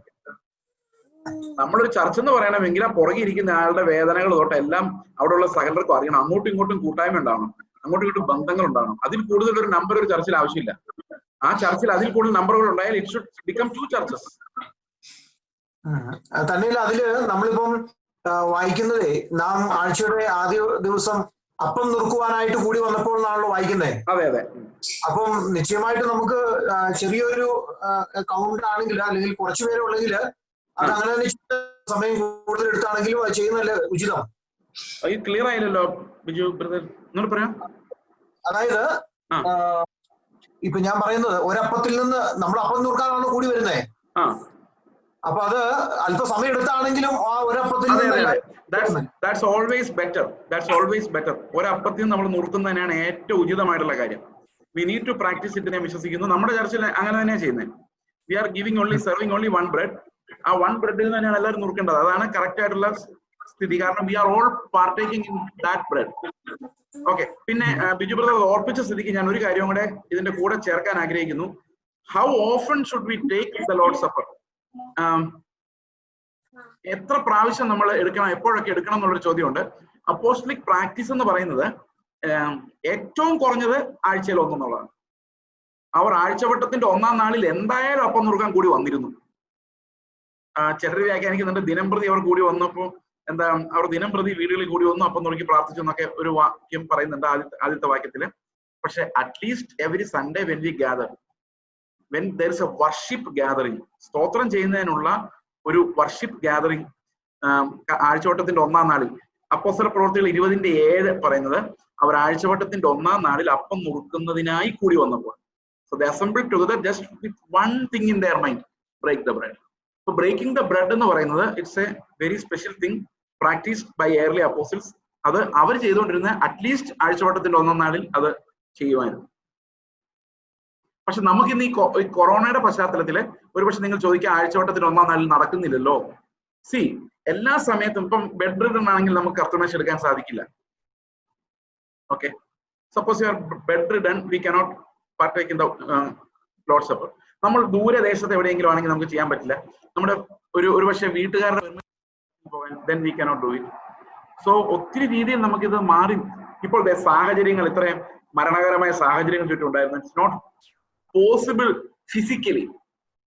നമ്മളൊരു ചർച്ച എന്ന് പറയണമെങ്കിൽ ആ പുറകെ ഇരിക്കുന്ന ആളുടെ വേദനകൾ തൊട്ട് എല്ലാം അവിടെയുള്ള സകലർക്കും അറിയണം. അങ്ങോട്ടും ഇങ്ങോട്ടും കൂട്ടായ്മ ഉണ്ടാവണം, അങ്ങോട്ടും ഇങ്ങോട്ടും ബന്ധങ്ങൾ ഉണ്ടാവണം. അതിൽ കൂടുതൽ ഒരു നമ്പർ ഒരു ചർച്ചിൽ ആവശ്യമില്ല. ആ ചർച്ചിൽ അതിൽ കൂടുതൽ നമ്പറുകൾ ഉണ്ടായാൽ ഇറ്റ് ഷുഡ് ബിക്കം 2 ചർച്ചസ്. തന്നെയല്ല, അതില് നമ്മളിപ്പം വായിക്കുന്നതേ നാം ആഴ്ചയുടെ ആദ്യ ദിവസം അപ്പം നുറുക്കുവാനായിട്ട് കൂടി വന്നപ്പോൾ എന്നാണല്ലോ വായിക്കുന്നത്. അതെ അതെ. അപ്പം നിശ്ചയമായിട്ട് നമുക്ക് ചെറിയൊരു കൗണ്ട് ആണെങ്കിൽ അല്ലെങ്കിൽ കുറച്ചു പേരെ ഉള്ളെങ്കിൽ അത് അങ്ങനെ തന്നെ സമയം കൂടുതൽ എടുത്താണെങ്കിലും അത് ചെയ്യുന്നതല്ലേ ഉചിതം. ക്ലിയർ ആയില്ലല്ലോ ബിജു ബ്രദർ, പറയാം. അതായത് ഇപ്പൊ ഞാൻ പറയുന്നത് ഒരപ്പത്തിൽ നിന്ന് നമ്മൾ അപ്പം നുറുക്കാനാണ് കൂടി വരുന്നത്. അപ്പൊ അത് അല്പസമയം എടുത്താണെങ്കിലും ആ ഒരപ്പത്തിൽ That's always better. ഒരപ്പത്തിൽ നമ്മൾ നുറുക്കുന്നതിനാണ് ഏറ്റവും ഉചിതമായിട്ടുള്ള കാര്യം. We need to practise it. ഞാൻ വിശ്വസിക്കുന്നു നമ്മുടെ ചർച്ചിൽ അങ്ങനെ തന്നെയാണ് ചെയ്യുന്നത്. We are serving only one bread. ആ 1 ബ്രെഡിൽ തന്നെയാണ് എല്ലാവരും നുറുക്കേണ്ടത്. അതാണ് കറക്റ്റ് ആയിട്ടുള്ള സ്ഥിതി. കാരണം we are all partaking in that bread. Okay. പിന്നെ ബിജു ബ്രദർ ഓർപ്പിച്ച സ്ഥിതിക്ക് ഞാൻ ഒരു കാര്യം കൂടെ ഇതിന്റെ കൂടെ ചേർക്കാൻ ആഗ്രഹിക്കുന്നു. How often should we take the lord's supper? എത്ര പ്രാവശ്യം നമ്മൾ എടുക്കണം, എപ്പോഴൊക്കെ എടുക്കണം എന്നുള്ളൊരു ചോദ്യമുണ്ട്. അപ്പോസ്റ്റലിക് പ്രാക്ടീസ് എന്ന് പറയുന്നത് ഏറ്റവും കുറഞ്ഞത് ആഴ്ചയിൽ 1 എന്നുള്ളതാണ്. അവർ ആഴ്ചവട്ടത്തിന്റെ 1-ാം നാളിൽ എന്തായാലും അപ്പം നുറുക്കാൻ കൂടി വന്നിരുന്നു. ചിലർ വ്യാഖ്യാനിക്കുന്നുണ്ട് ദിനംപ്രതി അവർ കൂടി വന്നപ്പോൾ അവർ ദിനംപ്രതി വീടുകളിൽ കൂടി വന്നു അപ്പം നുറുക്കി പ്രാർത്ഥിച്ചു എന്നൊക്കെ ഒരു വാക്യം പറയുന്നുണ്ട് ആദ്യത്തെ വാക്യത്തില്. പക്ഷെ at least every Sunday when we gather, when there is A worship gathering, സ്തോത്രം ചെയ്യുന്നതിനുള്ള ഒരു വർഷിപ്പ് ഗ്യാതറിംഗ് ആഴ്ചവട്ടത്തിന്റെ 1-ാം നാളിൽ, അപ്പോസ്തല പ്രവൃത്തികൾ 20:7 പറയുന്നത് അവർ ആഴ്ചവട്ടത്തിന്റെ 1-ാം നാളിൽ അപ്പം നുറുക്കുന്നതിനായി കൂടി വന്നപ്പോൾ. So they assembled together just with one thing in their mind, break the bread. So breaking the bread എന്ന് പറയുന്നത് it's a very special thing practiced by early apostles. അത് അവർ ചെയ്തുകൊണ്ടിരുന്ന അറ്റ്ലീസ്റ്റ് ആഴ്ചവട്ടത്തിന്റെ 1-ാം നാളിൽ അത് ചെയ്യുവായിരുന്നു. പക്ഷെ നമുക്കിന്ന് ഈ കൊറോണയുടെ പശ്ചാത്തലത്തില് ഒരുപക്ഷെ നിങ്ങൾ ചോദിക്കുക ആഴ്ചവട്ടത്തിന് 1-ാം നാളിൽ നടക്കുന്നില്ലല്ലോ. സി, എല്ലാ സമയത്തും ഇപ്പം ബെഡ് റിഡൺ ആണെങ്കിൽ നമുക്ക് കർത്തമേശ എടുക്കാൻ സാധിക്കില്ല. Okay, suppose you are bed ridden, we cannot partake in the lord's supper. നമ്മൾ ദൂരദേശത്ത് എവിടെയെങ്കിലും ആണെങ്കിൽ നമുക്ക് ചെയ്യാൻ പറ്റില്ല. നമ്മുടെ ഒരുപക്ഷെ വീട്ടുകാരുടെ then we cannot do it. So ഒത്തിരി രീതിയിൽ നമുക്കിത് മാറി. ഇപ്പോൾ സാഹചര്യങ്ങൾ, ഇത്രയും മരണകരമായ സാഹചര്യങ്ങൾ ചുറ്റുമുണ്ടായിരുന്നു. ഇറ്റ്സ് നോട്ട് പോസിബിൾ ഫിസിക്കലി,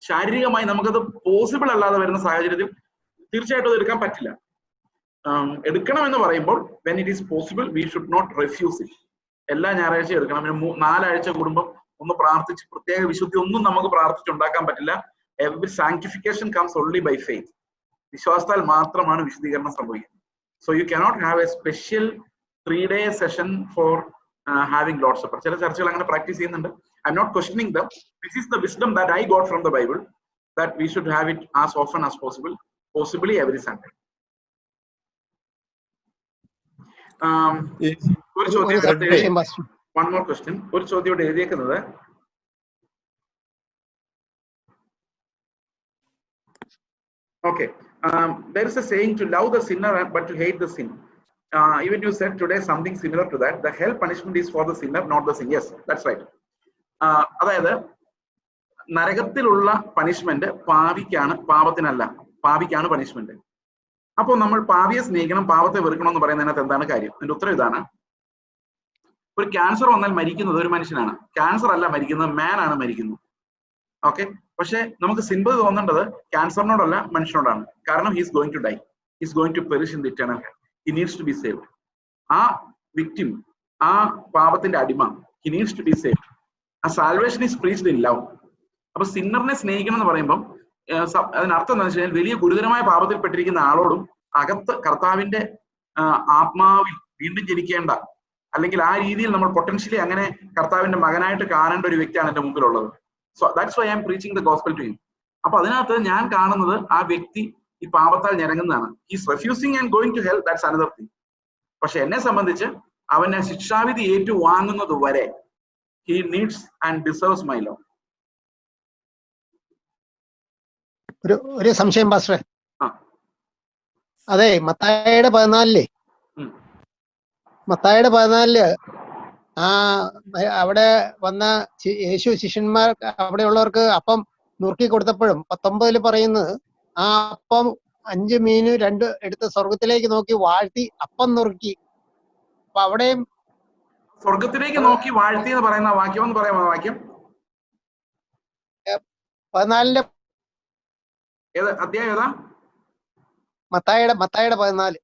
ശാരീരികമായി നമുക്കത് പോസിബിൾ അല്ലാതെ വരുന്ന സാഹചര്യത്തിൽ തീർച്ചയായിട്ടും അത് എടുക്കാൻ പറ്റില്ല. എടുക്കണം എന്ന് പറയുമ്പോൾ when it is possible we should not refuse it. എല്ലാ ഞായറാഴ്ചയും എടുക്കണം. പിന്നെ 4 ആഴ്ച കൂടുമ്പോൾ ഒന്ന് പ്രാർത്ഥിച്ച്, പ്രത്യേക വിശുദ്ധി ഒന്നും നമുക്ക് പ്രാർത്ഥിച്ചുണ്ടാക്കാൻ പറ്റില്ല. Every sanctification comes only by faith. വിശ്വാസത്താൽ മാത്രമാണ് വിശുദ്ധീകരണം സംഭവിക്കുന്നത്. So you cannot have a special 3-day session for having Lord's supper. ചില ചർച്ചകൾ അങ്ങനെ പ്രാക്ടീസ് ചെയ്യുന്നുണ്ട്. I'm not questioning them. This is the wisdom that I got from the Bible, that we should have it as often as possible, possibly every Sunday. ഒരു ചോദ്യം, one more question. ഒരു ചോദ്യം ഇവിടെ എഴുതിയേക്കുന്നത്, okay, there is a saying to love the sinner but to hate the sin. Even you said today something similar to that. The hell punishment is for the sinner, not the sin. Yes, that's right. അതായത് നരകത്തിലുള്ള punishment പാപിക്കാണ്, പാപത്തിനല്ല. പാപിക്കാണ് punishment. അപ്പോൾ നമ്മൾ പാപിയെ സ്നേഹിക്കണം, പാപത്തെ വെറുക്കണം എന്ന് പറയുന്നതിനകത്ത് എന്താണ് കാര്യം? അതിന്റെ ഉത്തരം ഇതാണ്. ഒരു ക്യാൻസർ വന്നാൽ മരിക്കുന്നത് ഒരു മനുഷ്യനാണ്, ക്യാൻസർ അല്ല മരിക്കുന്നത്, മാൻ ആണ് മരിക്കുന്നത്. ഓക്കെ, പക്ഷെ നമുക്ക് സിമ്പതി തോന്നേണ്ടത് ക്യാൻസറിനോടല്ല, മനുഷ്യനോടാണ്. കാരണം he's going to die, he's going to perish in the eternal hell. He needs to be saved. ആ വിക്ടിം, ആ പാപത്തിന്റെ അടിമ, he needs to be saved. ആ salvation is preached in love. അപ്പൊ സിന്നറിനെ സ്നേഹിക്കണം എന്ന് പറയുമ്പോൾ അതിനർത്ഥം എന്താണെന്ന് വെച്ച് കഴിഞ്ഞാൽ വലിയ ഗുരുതരമായ പാപത്തിൽപ്പെട്ടിരിക്കുന്ന ആളോടും അകത്ത് കർത്താവിന്റെ ആത്മാവിൽ വീണ്ടും ജനിക്കേണ്ട, അല്ലെങ്കിൽ ആ രീതിയിൽ നമ്മൾ പൊട്ടൻഷ്യലി അങ്ങനെ കർത്താവിന്റെ മകനായിട്ട് കാണേണ്ട ഒരു വ്യക്തിയാണ് എന്റെ മുമ്പിലുള്ളത്. So that's why I am preaching the gospel to him. അപ്പൊ അതിനകത്ത് ഞാൻ കാണുന്നത് ആ വ്യക്തി ഈ പാപത്താൽ ഞരങ്ങുന്നതാണ്. Is refusing and going to hell, that's another thing. പക്ഷെ എന്നെ സംബന്ധിച്ച് അവനെ ശിക്ഷാവിധി ഏറ്റുവാങ്ങുന്നത് വരെ he needs and deserves my love. ഒരു സംശയം പാസ്റ്ററെ. അതെ, മത്തായിയുടെ 14 അവിടെ വന്ന യേശു ശിഷ്യന്മാർ അവിടെയുള്ളവർക്ക് അപ്പം നുറുക്കി കൊടുത്തപ്പോഴും 19 പറയുന്നത് ആ അപ്പം 5 മീനും 2 എടുത്ത് സ്വർഗത്തിലേക്ക് നോക്കി വാഴ്ത്തി അപ്പം നുറുക്കി. അപ്പൊ അവിടെയും സ്വർഗത്തിലേക്ക് നോക്കി വാഴ്ത്തി എന്ന് പറയുന്ന വാക്യം എന്ന് പറയാമോ? വാക്യം 14 ഏത് അധ്യായം ഏതാ? മത്തായിയുടെ 14.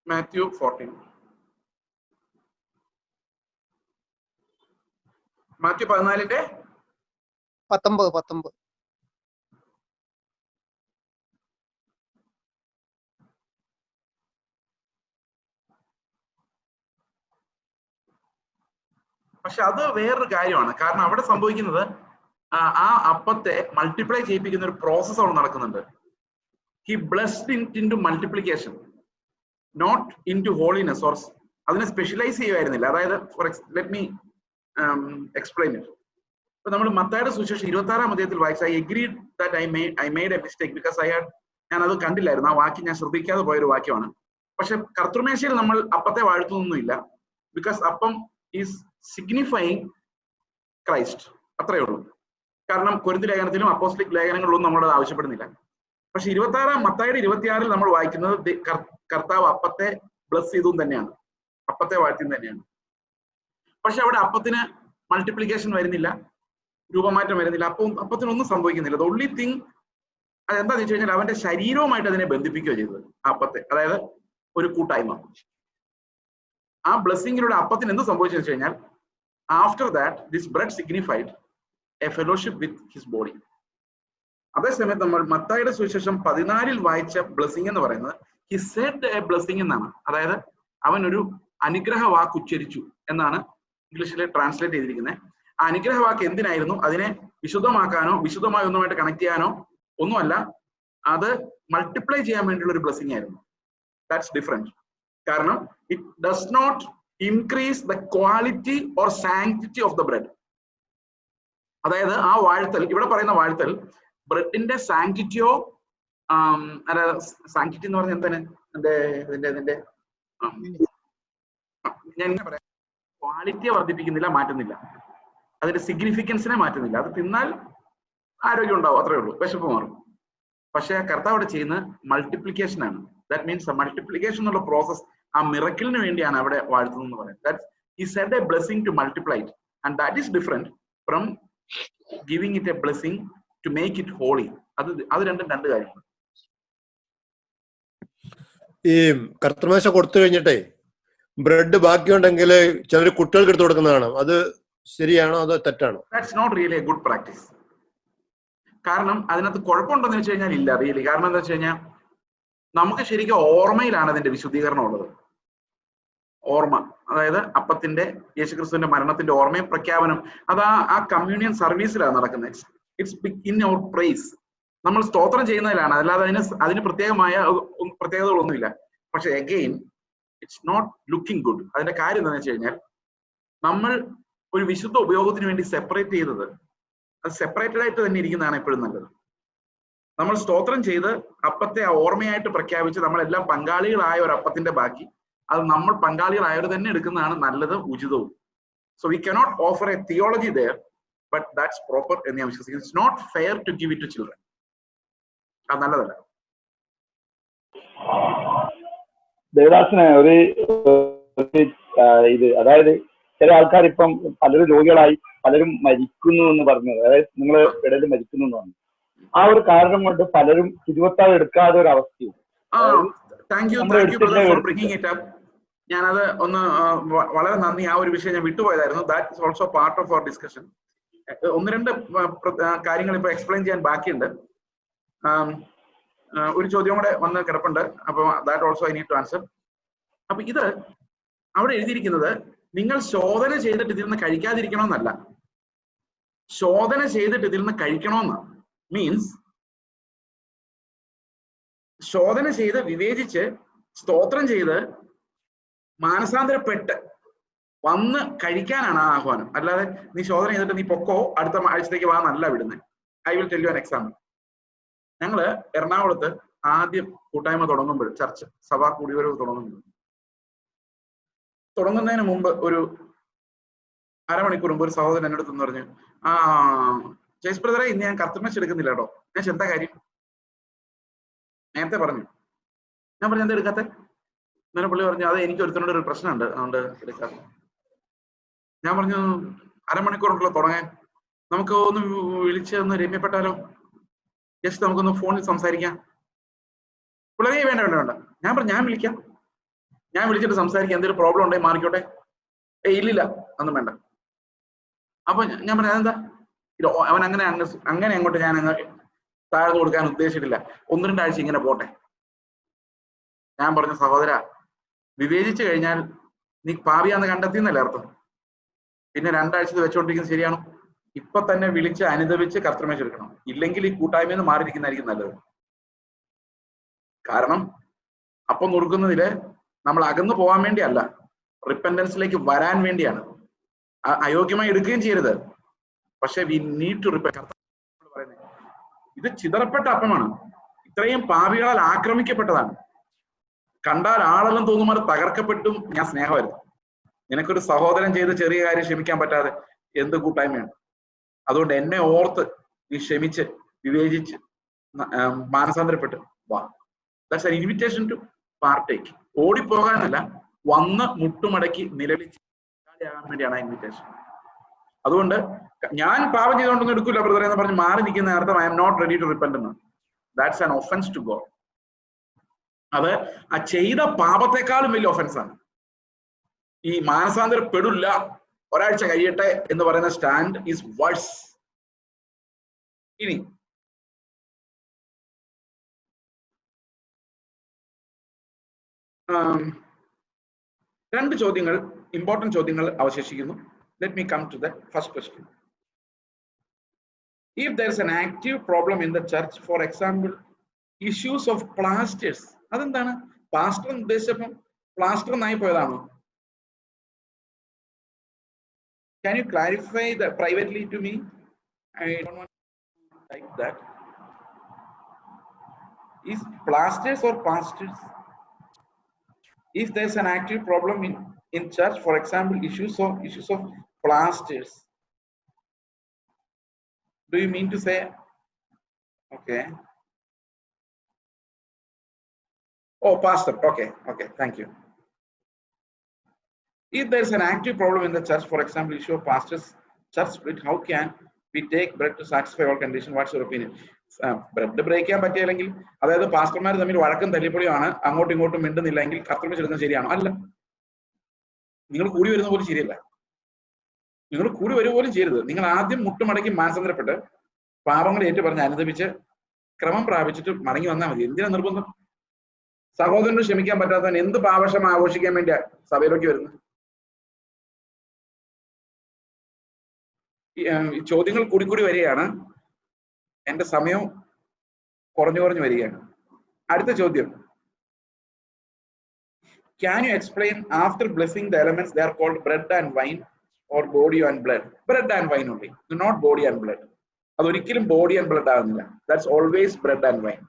മാത്യു 14. മാത്യു 14 19. പക്ഷെ അത് വേറൊരു കാര്യമാണ്. കാരണം അവിടെ സംഭവിക്കുന്നത് ആ അപ്പത്തെ മൾട്ടിപ്ലൈ ചെയ്യിപ്പിക്കുന്ന ഒരു പ്രോസസ് അവിടെ നടക്കുന്നുണ്ട്. He blessed into multiplication, not into holiness or അതിനെ സ്പെഷ്യലൈസ് ചെയ്യുമായിരുന്നില്ല. അതായത് ലെറ്റ് മീ എക്സ്പ്ലെയിൻ ഇറ്റ്. ഇപ്പൊ നമ്മൾ മത്തായിയുടെ സുവിശേഷം 26-ാം അധ്യായത്തിൽ വായിച്ച I agreed that I made A mistake because ഞാൻ അത് കണ്ടില്ലായിരുന്നു. ആ വാക്യം ഞാൻ ശ്രദ്ധിക്കാതെ പോയൊരു വാക്യമാണ്. പക്ഷെ കർത്തൃമേശയിൽ നമ്മൾ അപ്പത്തെ വാഴ്ത്തുന്നൊന്നുമില്ല. ബിക്കോസ് അപ്പം ഈസ് സിഗ്നിഫൈങ് ക്രൈസ്റ്റ്, അത്രയേ ഉള്ളൂ. കാരണം കൊരിന്ത്യർ ലേഖനത്തിലും അപ്പോസ്തലിക് ലേഖനങ്ങളിലൊന്നും നമ്മളത് ആവശ്യപ്പെടുന്നില്ല. പക്ഷെ 26-ാം മത്തായിയുടെ 26-ൽ നമ്മൾ വായിക്കുന്നത് കർത്താവ് അപ്പത്തെ ബ്ലസ് ചെയ്തും തന്നെയാണ്, അപ്പത്തെ വാഴ്ത്തിയും തന്നെയാണ്. പക്ഷെ അവിടെ അപ്പത്തിന് മൾട്ടിപ്ലിക്കേഷൻ വരുന്നില്ല, രൂപമാറ്റം വരുന്നില്ല, അപ്പത്തിനൊന്നും സംഭവിക്കുന്നില്ല. ദ ഓൺലി തിങ് അതെന്താന്ന് വെച്ച് കഴിഞ്ഞാൽ അവന്റെ ശരീരവുമായിട്ട് അതിനെ ബന്ധിപ്പിക്കുകയോ ചെയ്തത് അപ്പത്തെ, അതായത് ഒരു കൂട്ടായ്മ. ആ ബ്ലെസ്സിങ്ങിലൂടെ അപ്പത്തിന് എന്ത് സംഭവിച്ചു വെച്ച് കഴിഞ്ഞാൽ after that this bread signified A fellowship with his body. അതേസമയത്ത് നമ്മൾ മത്തായിയുടെ സുവിശേഷം 14-ൽ വായിച്ച ബ്ലെസ്സിങ് എന്ന് പറയുന്നത് ഹി സെഡ് എ ബ്ലെസ്സിങ് എന്നാണ്. അതായത് അവൻ ഒരു അനുഗ്രഹ വാക്ക് ഉച്ചരിച്ചു എന്നാണ് ഇംഗ്ലീഷിൽ ട്രാൻസ്ലേറ്റ് ചെയ്തിരിക്കുന്നത്. ആ അനുഗ്രഹ വാക്ക് എന്തിനായിരുന്നു? അതിനെ വിശുദ്ധമാക്കാനോ വിശുദ്ധമായ ഒന്നുമായിട്ട് കണക്ട് ചെയ്യാനോ ഒന്നുമല്ല, അത് മൾട്ടിപ്ലൈ ചെയ്യാൻ വേണ്ടിയുള്ള ഒരു ബ്ലെസ്സിങ് ആയിരുന്നു. That's different. കാരണം it does not increase the quality or sanctity of the bread. അതായത് ആ വാഴ്ത്തൽ, ഇവിടെ പറയുന്ന വാഴ്ത്തൽ ബ്രെഡിന്റെ സാങ്ക്ടിറ്റിയോ, അതായത് സാങ്ക്ടിറ്റി എന്ന് പറഞ്ഞാൽ എന്താണ് ഇതിന്റെ ഞാൻ ഇങ്ങനെ പറയാം, ക്വാളിറ്റിയെ വർദ്ധിപ്പിക്കുന്നില്ല, മാറ്റുന്നില്ല, അതിന്റെ സിഗ്നിഫിക്കൻസിനെ മാറ്റുന്നില്ല. അത് തിന്നാൽ ആരോഗ്യം ഉണ്ടാവും, അത്രേ ഉള്ളൂ, വിശപ്പ് മാറും. പക്ഷെ കർത്താവ് അവിടെ ചെയ്യുന്ന മൾട്ടിപ്ലിക്കേഷൻ ആണ്. ദാറ്റ് മീൻസ് മൾട്ടിപ്ലിക്കേഷൻ എന്നുള്ള പ്രോസസ് ആ മിറക്കിളിന് വേണ്ടിയാണ് അവിടെ വാഴ്ത്തുന്നത് എന്ന് പറയുന്നത്. That he said a blessing to multiply it, and that is different from giving it a blessing to make it holy. അത് രണ്ടും രണ്ട് കാര്യങ്ങൾ. ഈ കർത്തൃമേശ കൊടുത്തു കഴിഞ്ഞിട്ടേ ബ്രെഡ് ബാക്കിയുണ്ടെങ്കിൽ ചിലർ കുട്ടികൾക്ക് എടുത്തു കൊടുക്കുന്നതാണ്. അത് ശരിയാണോ അതോ തെറ്റാണോ? That's not really a good practice. കാരണം അതിനകത്ത് കുഴപ്പമുണ്ടെന്ന് വെച്ച് കഴിഞ്ഞാൽ ഇല്ല റിയലി. കാരണം എന്താ വെച്ച് കഴിഞ്ഞാൽ നമുക്ക് ശരിക്കും ഓർമ്മയിലാണ് അതിന്റെ വിശുദ്ധീകരണം ഉള്ളത്. ഓർമ്മ, അതായത് അപ്പത്തിന്റെ യേശുക്രിസ്തുവിന്റെ മരണത്തിന്റെ ഓർമ്മയും പ്രഖ്യാപനം, അത് ആ കമ്മ്യൂണിയൻ സർവീസിലാണ് നടക്കുന്നത്. It's in our praise. നമ്മൾ സ്തോത്രം ചെയ്യുന്നതിലാണ്, അല്ലാതെ അതിന് പ്രത്യേകമായ പ്രത്യേകതകളൊന്നുമില്ല. പക്ഷെ again it's not looking good. അതിന്റെ കാര്യം എന്താണെന്ന് വെച്ച് കഴിഞ്ഞാൽ നമ്മൾ ഒരു വിശുദ്ധ ഉപയോഗത്തിന് വേണ്ടി സെപ്പറേറ്റ് ചെയ്തത്, അത് സെപ്പറേറ്റഡ് ആയിട്ട് തന്നെ ഇരിക്കുന്നതാണ് എപ്പോഴും നല്ലത്. നമ്മൾ സ്തോത്രം ചെയ്ത് അപ്പത്തെ ഓർമ്മയായിട്ട് പ്രഖ്യാപിച്ച് നമ്മളെല്ലാം പങ്കാളികളായ ഒരു അപ്പത്തിന്റെ ബാക്കി അത് നമ്മൾ പങ്കാളികളായവർ തന്നെ എടുക്കുന്നതാണ് നല്ലത്, ഉചിതവും. So we cannot offer a theology there, but that's proper എന്ന് ഞാൻ വിശ്വസിക്കുന്നു. It's not fair to give it to children. അത് നല്ലതല്ല. ദേവദാസന് ഒരു ഇത്, അതായത് ചില ആൾക്കാർ ഇപ്പം പലരും രോഗികളായി പലരും മരിക്കുന്നു എന്ന് പറഞ്ഞത്, അതായത് നിങ്ങൾ ഇടയിൽ മരിക്കുന്നു എന്ന് പറഞ്ഞു. ആ ഒരു കാരണം കൊണ്ട് പലരും തിരുവത്താഴ് എടുക്കാതെ ഒരു അവസ്ഥയും. ഞാനത് ഒന്ന് വളരെ നന്ദി, ആ ഒരു വിഷയം ഞാൻ വിട്ടുപോയതായിരുന്നു. That is also part of our discussion. ഒന്ന് രണ്ട് കാര്യങ്ങൾ ഇപ്പൊ എക്സ്പ്ലെയിൻ ചെയ്യാൻ ബാക്കിയുണ്ട്. ഒരു ചോദ്യം കൂടെ വന്ന് കിടപ്പുണ്ട്, അപ്പൊ that also I need to answer. അപ്പൊ ഇത് അവിടെ എഴുതിയിരിക്കുന്നത് നിങ്ങൾ ശോധന ചെയ്തിട്ട് ഇതിൽ നിന്ന് കഴിക്കാതിരിക്കണമെന്നല്ല, ശോധന ചെയ്തിട്ട് ഇതിൽ നിന്ന് കഴിക്കണമെന്നാണ്. മീൻസ് ശോധന ചെയ്ത് വിവേചിച്ച് സ്തോത്രം ചെയ്ത് മാനസാന്തരപ്പെട്ട് വന്ന് കഴിക്കാനാണ് ആ ആഹ്വാനം. അല്ലാതെ നീ ശോധന ചെയ്തിട്ട് നീ പൊക്കോ അടുത്ത ആഴ്ചത്തേക്ക് വാ എന്നല്ല വിടുന്നത്. I will tell you an example. ഞങ്ങള് എറണാകുളത്ത് ആദ്യം കൂട്ടായ്മ തുടങ്ങുമ്പോൾ, ചർച്ച് സഭാ കൂടിവരവ് തുടങ്ങുന്നതിന് മുമ്പ് ഒരു അരമണിക്കൂർ മുമ്പ് ഒരു സഹോദരൻ എന്നോട് എന്ന് പറഞ്ഞു, ജയ്സ് ബ്രദറെ ഇന്ന് ഞാൻ കർത്തൃമേശ എടുക്കുന്നില്ല കേട്ടോ. ഞാൻ എന്താ കാര്യം നേരത്തെ പറഞ്ഞു. ഞാൻ പറഞ്ഞു എന്താ എടുക്കാത്ത? അങ്ങനെ പുള്ളി പറഞ്ഞു അത് എനിക്ക് ഒരുത്തനോട് ഒരു പ്രശ്നമുണ്ട്, അതുകൊണ്ട് എടുക്കാത്ത. ഞാൻ പറഞ്ഞു അരമണിക്കൂറുണ്ടല്ലോ തുടങ്ങാൻ, നമുക്ക് ഒന്ന് വിളിച്ച് ഒന്ന് രമ്യപ്പെട്ടാലോ, ജസ്റ്റ് നമുക്കൊന്ന് ഫോണിൽ സംസാരിക്കാം. പുള്ളി വേണ്ട വേണ്ട വേണ്ട. ഞാൻ പറഞ്ഞു ഞാൻ വിളിക്കാം, ഞാൻ വിളിച്ചിട്ട് സംസാരിക്കാം, എന്തെങ്കിലും പ്രോബ്ലം ഉണ്ടെങ്കിൽ മാറിക്കോട്ടെ. ഇല്ലില്ല ഒന്നും വേണ്ട. അപ്പൊ ഞാൻ പറഞ്ഞു അതെന്താ? അവൻ അങ്ങനെ അങ്ങോട്ട് ഞാൻ താഴ്ന്നു കൊടുക്കാൻ ഉദ്ദേശിച്ചിട്ടില്ല, 1-2 ആഴ്ച ഇങ്ങനെ പോട്ടെ. ഞാൻ പറഞ്ഞു സഹോദര, വിവേചിച്ചു കഴിഞ്ഞാൽ നീ പാപിയാന്ന് കണ്ടെത്തിയെന്നല്ലേ അർത്ഥം. പിന്നെ 2 ആഴ്ച വെച്ചോണ്ടിരിക്കുന്നത് ശരിയാണോ? ഇപ്പൊ തന്നെ വിളിച്ച് അനുദപിച്ച് കർത്തൃമേശ എടുക്കണം, ഇല്ലെങ്കിൽ ഈ കൂട്ടായ്മയിൽ നിന്ന് മാറിയിരിക്കുന്നതായിരിക്കും നല്ലത്. കാരണം അപ്പം നുറുക്കുന്നതില് നമ്മൾ അകന്നു പോകാൻ വേണ്ടിയല്ല, റിപ്പൻഡൻസിലേക്ക് വരാൻ വേണ്ടിയാണ്. അയോഗ്യമായി എടുക്കുകയും ചെയ്യരുത്, പക്ഷെ വി നീഡ് ടു റിപ്പന്റ്. ഇത് ചിതറപ്പെട്ട അപ്പമാണ്, ഇത്രയും പാപികളാൽ ആക്രമിക്കപ്പെട്ടതാണ്. കണ്ടാൽ ആളെല്ലാം തോന്നുമാർ തകർക്കപ്പെട്ടും ഞാൻ സ്നേഹമായിരുന്നു. നിനക്കൊരു സഹോദരൻ ചെയ്ത് ചെറിയ കാര്യം ക്ഷമിക്കാൻ പറ്റാതെ എന്ത് കൂട്ടായ്മയാണ്? അതുകൊണ്ട് എന്നെ ഓർത്ത് നീ ക്ഷമിച്ച് വിവേചിച്ച് മാനസാന്തരപ്പെട്ട് വാ. That's an invitation to partake. ഓടിപ്പോകാനല്ല, വന്ന് മുട്ടുമടക്കി നിലവിളിച്ച് വേണ്ടിയാണ് ആ ഇൻവിറ്റേഷൻ. അതുകൊണ്ട് ഞാൻ പാപം ചെയ്തുകൊണ്ടൊന്നും എടുക്കില്ല ബ്രദറെ എന്ന് പറഞ്ഞ് മാറി നിൽക്കുന്ന അർത്ഥം I am not ready to repent എന്ന്. That's an offence to God. അത് ആ ചെയ്ത പാപത്തെക്കാളും വലിയ ഒഫൻസാണ്. ഈ മാനസാന്തരപ്പെടില്ല, ഒരാഴ്ച കഴിയട്ടെ എന്ന് പറയുന്ന സ്റ്റാൻഡ് ഈസ് വർസ്. ഇനി രണ്ട് ചോദ്യങ്ങൾ, ഇമ്പോർട്ടന്റ് ചോദ്യങ്ങൾ അവശേഷിക്കുന്നു. Let me come to the first question. If there is an active problem in the church, for example, issues of plasters, അതെന്താണ്? പാസ്റ്റർ ഉദ്ദേശിച്ചപ്പം പ്ലാസ്റ്റർ നായി പോയതാണോ? Can you clarify that privately to me? I don't want to type that. Is plasters or pastors? If there is an active problem in church, for example, issues of plasters, do you mean to say? Okay. Oh, pastor. Okay, thank you. If there is an active problem in the church, for example, issue of pastors, church split, how can we take bread to satisfy all conditions? What's your opinion? Bread break ചെയ്യാൻ പറ്റിയില്ലെങ്കിൽ, അതായത് പാസ്റ്റർമാർ തമ്മിൽ വഴക്കം തല്ലിപ്പൊളിയാണ്, അങ്ങോട്ടും ഇങ്ങോട്ടും മിണ്ടുന്നില്ലെങ്കിൽ കർത്തൃമേശ എടുക്കുന്നത് ശരിയാണോ? അല്ല. നിങ്ങൾ കൂടി വരുന്ന പോലും ശരിയല്ല. നിങ്ങൾ കൂടി വരും പോലും ചെയ്യരുത്. നിങ്ങൾ ആദ്യം മുട്ടുമടക്കി മാനസാന്തരപ്പെട്ട് പാപങ്ങൾ ഏറ്റു പറഞ്ഞ് അനുദപിച്ച് ക്രമം പ്രാപിച്ചിട്ട് മടങ്ങി വന്നാൽ മതി. എന്തിനാ നിർബന്ധം? സഹോദരന് ക്ഷമിക്കാൻ പറ്റാത്തവൻ എന്ത് പാപക്ഷമ ആഘോഷിക്കാൻ വേണ്ടിയാ സഭയിലേക്ക് വരുന്നത്? ചോദ്യങ്ങൾ കൂടിക്കൂടി വരികയാണ്, എന്റെ സമയം കുറഞ്ഞു വരികയാണ്. അടുത്ത ചോദ്യം, can you explain after blessing the elements they are called bread and wine or body and blood? Bread and wine only, not body and blood. അതൊരിക്കലും ബോഡി ആൻഡ് ബ്ലഡ് ആകുന്നില്ല. That's always bread and wine.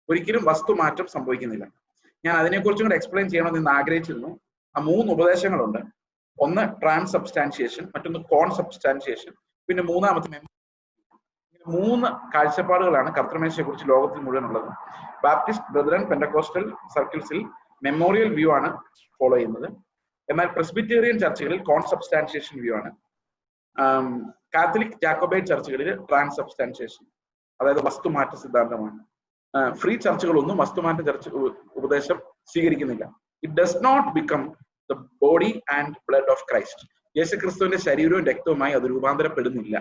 ഒരിക്കലും വസ്തുമാറ്റം സംഭവിക്കുന്നില്ല. ഞാൻ അതിനെക്കുറിച്ചും കൂടെ explain ചെയ്യണമെന്ന് ഇന്ന് ആഗ്രഹിച്ചിരുന്നു. ആ 3 ഉപദേശങ്ങളുണ്ട്. ഒന്ന് ട്രാൻസ്സബ്സ്റ്റാൻഷിയേഷൻ, മറ്റൊന്ന് കോൺസബ്സ്റ്റാൻഷിയേഷൻ, പിന്നെ മൂന്നാമത്തെ 3 കാഴ്ചപ്പാടുകളാണ് കർത്തൃമേശയെ കുറിച്ച് ലോകത്തിൽ മുഴുവനുള്ളത്. ബാപ്റ്റിസ്റ്റ്, ബ്രദറൻ, പെന്റക്കോസ്റ്റൽ സർക്കിൾസിൽ മെമ്മോറിയൽ വ്യൂ ആണ് ഫോളോ ചെയ്യുന്നത്. എന്നാൽ പ്രെസ്ബിറ്റേറിയൻ ചർച്ചുകളിൽ കോൺസബ്സ്റ്റാൻഷിയേഷൻ വ്യൂ ആണ്. കാത്തലിക് ജാക്കോബൈറ്റ് ചർച്ചുകളിൽ ട്രാൻസ്സബ്സ്റ്റാൻഷിയേഷൻ, അതായത് വസ്തുമാറ്റ സിദ്ധാന്തമാണ്. ഫ്രീ ചർച്ചുകളൊന്നും വസ്തുമാറ്റ ചർച്ച ഉപദേശം സ്വീകരിക്കുന്നില്ല. It does not become the body and blood of Christ. യേശുക്രിസ്തുവിന്റെ ശരീരവും രക്തവുമായി അത് രൂപാന്തരപ്പെടുന്നില്ല.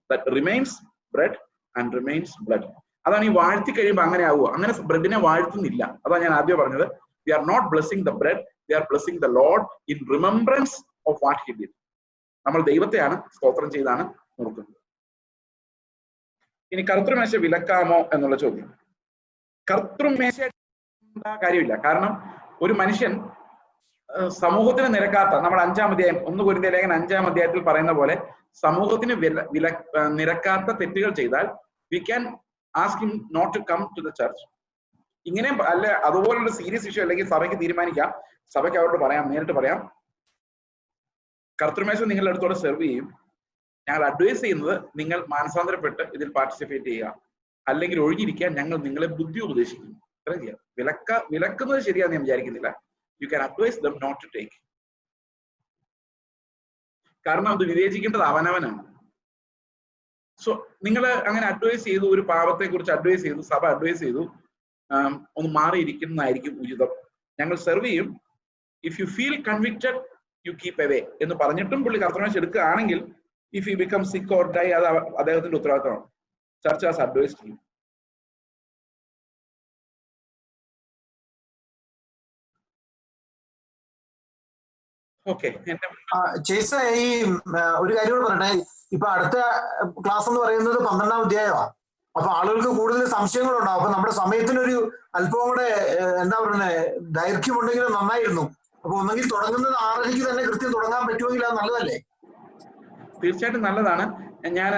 That remains bread and remains blood. അതാണ് ഈ വാഴ്ത്തി കഴിയുമ്പോൾ അങ്ങനെ ആവുക. അങ്ങനെ ബ്രെഡിനെ വാഴ്ത്തുന്നില്ല. അതാണ് ഞാൻ ആദ്യം പറഞ്ഞത്. We are not blessing the bread, we are blessing the Lord in remembrance of what he did. നമ്മൾ ദൈവത്തെയാണ് സ്തോത്രം ചെയ്താണ് നോക്കുന്നത്. ഇനി കർത്തൃമേശ വിലക്കാമോ എന്നുള്ള ചോദ്യം. കർത്തൃമേശ കാര്യമില്ല. കാരണം ഒരു മനുഷ്യൻ സമൂഹത്തിന് നിരക്കാത്ത, നമ്മൾ 5-ാം അധ്യായം 1 കൊരിന്ത്യർ ലേഖനം 5-ാം അധ്യായത്തിൽ പറയുന്ന പോലെ സമൂഹത്തിന് നിരക്കാത്ത തെറ്റുകൾ ചെയ്താൽ we can ask him not to come to the church. ഇങ്ങനെ അല്ല, അതുപോലുള്ള സീരിയസ് ഇഷ്യൂ അല്ലെങ്കിൽ സഭയ്ക്ക് തീരുമാനിക്കാം, സഭയ്ക്ക് അവരോട് പറയാം, നേരിട്ട് പറയാം, കർത്തൃമേശ നിങ്ങളുടെ അടുത്തോടെ സെർവ് ചെയ്യും. ഞങ്ങൾ അഡ്വൈസ് ചെയ്യുന്നത് നിങ്ങൾ മാനസാന്തരപ്പെട്ട് ഇതിൽ പാർട്ടിസിപ്പേറ്റ് ചെയ്യുക, അല്ലെങ്കിൽ ഒഴിഞ്ഞിരിക്കാൻ ഞങ്ങൾ നിങ്ങളെ ബുദ്ധി ഉപദേശിക്കും. അത്രയും ചെയ്യാം. വിലക്കുന്നത് ശരിയാന്ന് ഞാൻ വിചാരിക്കുന്നില്ല. You can advise them not to take. കാരണം അത് വിവേചിക്കേണ്ടത് അവനവനാണ്. സോ നിങ്ങൾ അങ്ങനെ അഡ്വൈസ് ചെയ്തു, ഒരു പാവത്തെ കുറിച്ച് അഡ്വൈസ് ചെയ്തു, സഭ അഡ്വൈസ് ചെയ്തു, ഒന്ന് മാറിയിരിക്കുന്നതായിരിക്കും ഉചിതം. ഞങ്ങൾ സെർവ് ചെയ്യും, if you feel convicted you keep away എന്ന് പറഞ്ഞിട്ടും പുള്ളി കർത്തൃമേശ എടുക്കുകയാണെങ്കിൽ, if you become sick or die, അത് അദ്ദേഹത്തിന്റെ ഉത്തരവാദിത്തമാണ്. Church has advised you. Okay. ചേച്ച, ഈ ഒരു കാര്യം കൂടെ പറയട്ടെ. ഇപ്പൊ അടുത്ത ക്ലാസ് എന്ന് പറയുന്നത് 12-ാം അധ്യായമാണ്. അപ്പൊ ആളുകൾക്ക് കൂടുതൽ സംശയങ്ങളുണ്ടാവും. അപ്പൊ നമ്മുടെ സമയത്തിനൊരു അല്പം കൂടെ എന്താ പറയുന്നത് ദൈർഘ്യമുണ്ടെങ്കിൽ നന്നായിരുന്നു. അപ്പൊ ഒന്നെങ്കിൽ തുടങ്ങുന്നത് 6:30 തന്നെ കൃത്യം തുടങ്ങാൻ പറ്റുമെങ്കിൽ അത് നല്ലതല്ലേ? തീർച്ചയായിട്ടും നല്ലതാണ്. ഞാൻ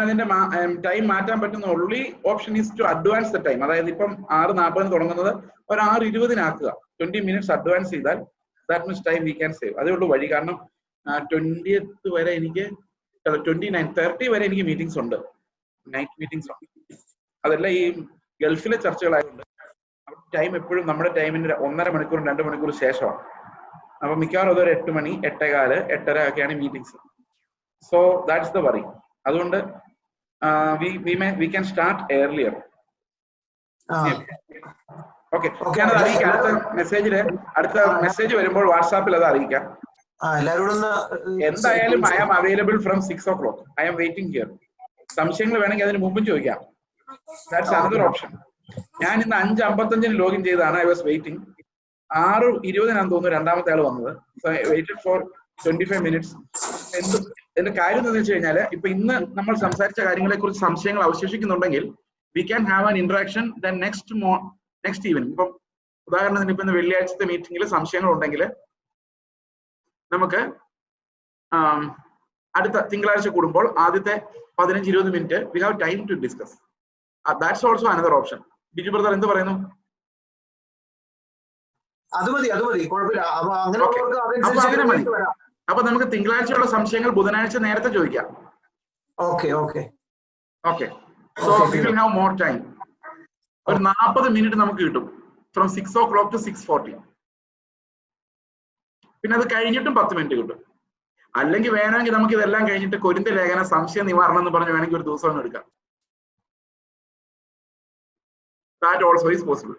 അതിന്റെ ടൈം മാറ്റാൻ പറ്റുന്ന only option is to advance the time. അതായത് ഇപ്പം 6:40 തുടങ്ങുന്നത് ഒരു 6:20 ആക്കുക. 20 minutes അഡ്വാൻസ് ചെയ്താൽ that much time we can save. അതേ ഉള്ളൂ വഴി. കാരണം 20th വരെ എനിക്ക് 30 വരെ എനിക്ക് മീറ്റിംഗ്സ് ഉണ്ട്, നൈറ്റ് മീറ്റിംഗ്സ് ഉണ്ട്. അതെല്ലാം ഈ ഗൾഫിലെ ചർച്ചകളായതുകൊണ്ട് ടൈം എപ്പോഴും നമ്മുടെ ടൈമിന് 1.5 മണിക്കൂർ 2 മണിക്കൂർ ശേഷമാണ്. അപ്പൊ മിക്കവാറും അതൊരു 8 മണി, 8:15, 8:30 ഒക്കെയാണ് meetings. So that's the worry. അതുകൊണ്ട് we can start earlier. Okay, ഞാനത് അറിയിക്കാം. അടുത്ത മെസ്സേജ് വരുമ്പോൾ വാട്സാപ്പിൽ അത് അറിയിക്കാം. എന്തായാലും I am available from 6 o'clock. I am waiting here. സംശയങ്ങൾ വേണമെങ്കിൽ അതിന് മുമ്പും ചോദിക്കാം. That's another option. ഞാൻ ഇന്ന് 5:55 ലോഗിൻ ചെയ്താണ്. I was waiting. 6:20 തോന്നുന്നു രണ്ടാമത്തെ ആൾ വന്നത്. So I waited for 25 minutes. എന്റെ കാര്യം എന്താണെന്ന് വെച്ച് കഴിഞ്ഞാൽ, ഇപ്പൊ ഇന്ന് നമ്മൾ സംസാരിച്ച കാര്യങ്ങളെ കുറിച്ച് സംശയങ്ങൾ അവശേഷിക്കുന്നുണ്ടെങ്കിൽ we can have an interaction then next evening. ഇപ്പം ഉദാഹരണത്തിന് ഇപ്പൊ ഇന്ന് വെള്ളിയാഴ്ചത്തെ മീറ്റിംഗിൽ സംശയങ്ങൾ ഉണ്ടെങ്കിൽ നമുക്ക് അടുത്ത തിങ്കളാഴ്ച കൂടുമ്പോൾ ആദ്യത്തെ 15-20 minute we have time to discuss. That's also another option. Biju brother എന്ത് പറയുന്നു? അത് മതി, കുഴപ്പമില്ല. അങ്ങനെ മതി. അപ്പൊ നമുക്ക് തിങ്കളാഴ്ചയുള്ള സംശയങ്ങൾ ബുധനാഴ്ച നേരത്തെ ചോദിക്കാം. Okay. So we will have more time. ഒരു 40 മിനിറ്റ് നമുക്ക് കിട്ടും, ഫ്രം 6 o'clock to 6:40. പിന്നെ അത് കഴിഞ്ഞിട്ടും 10 മിനിറ്റ് കിട്ടും. അല്ലെങ്കിൽ വേണമെങ്കിൽ നമുക്ക് ഇതെല്ലാം കഴിഞ്ഞിട്ട് കൊരിന്ത്യ ലേഖന സംശയ നിവാരണം എന്ന് പറഞ്ഞ് വേണമെങ്കിൽ ഒരു ദിവസം എടുക്കാം. That also is possible.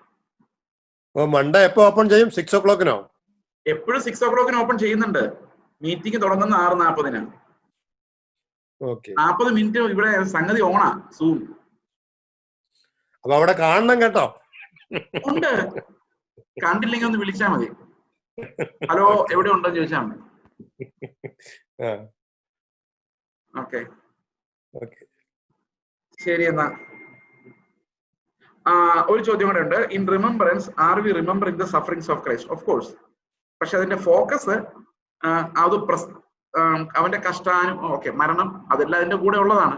Monday എപ്പോ ഓപ്പൺ ചെയ്യും? 6 o'clock എപ്പോഴും 6 o'clock ഓപ്പൺ ചെയ്യുന്നുണ്ട്. മീറ്റിംഗ് തുടങ്ങുന്ന 6:40. 40 മിനിറ്റ് ഇവിടെ സംഗതി ഓണാ സൂം. അപ്പൊ അവിടെ കാണണം കേട്ടോ. ഉണ്ട്. കണ്ടില്ലെങ്കിൽ ഒന്ന് വിളിച്ചാ മതി. ഹലോ എവിടെ ഉണ്ടെന്ന് ചോദിച്ചാൽ മതി. ഓക്കെ, ശരി എന്നാ. ഒരു ചോദ്യം കൂടെ ഉണ്ട്. In remembrance are we remembering the sufferings of Christ? Of course. പക്ഷെ അതിന്റെ ഫോക്കസ് അത് അവന്റെ കഷ്ടാനും മരണം അതെല്ലാം അതിന്റെ കൂടെ ഉള്ളതാണ്.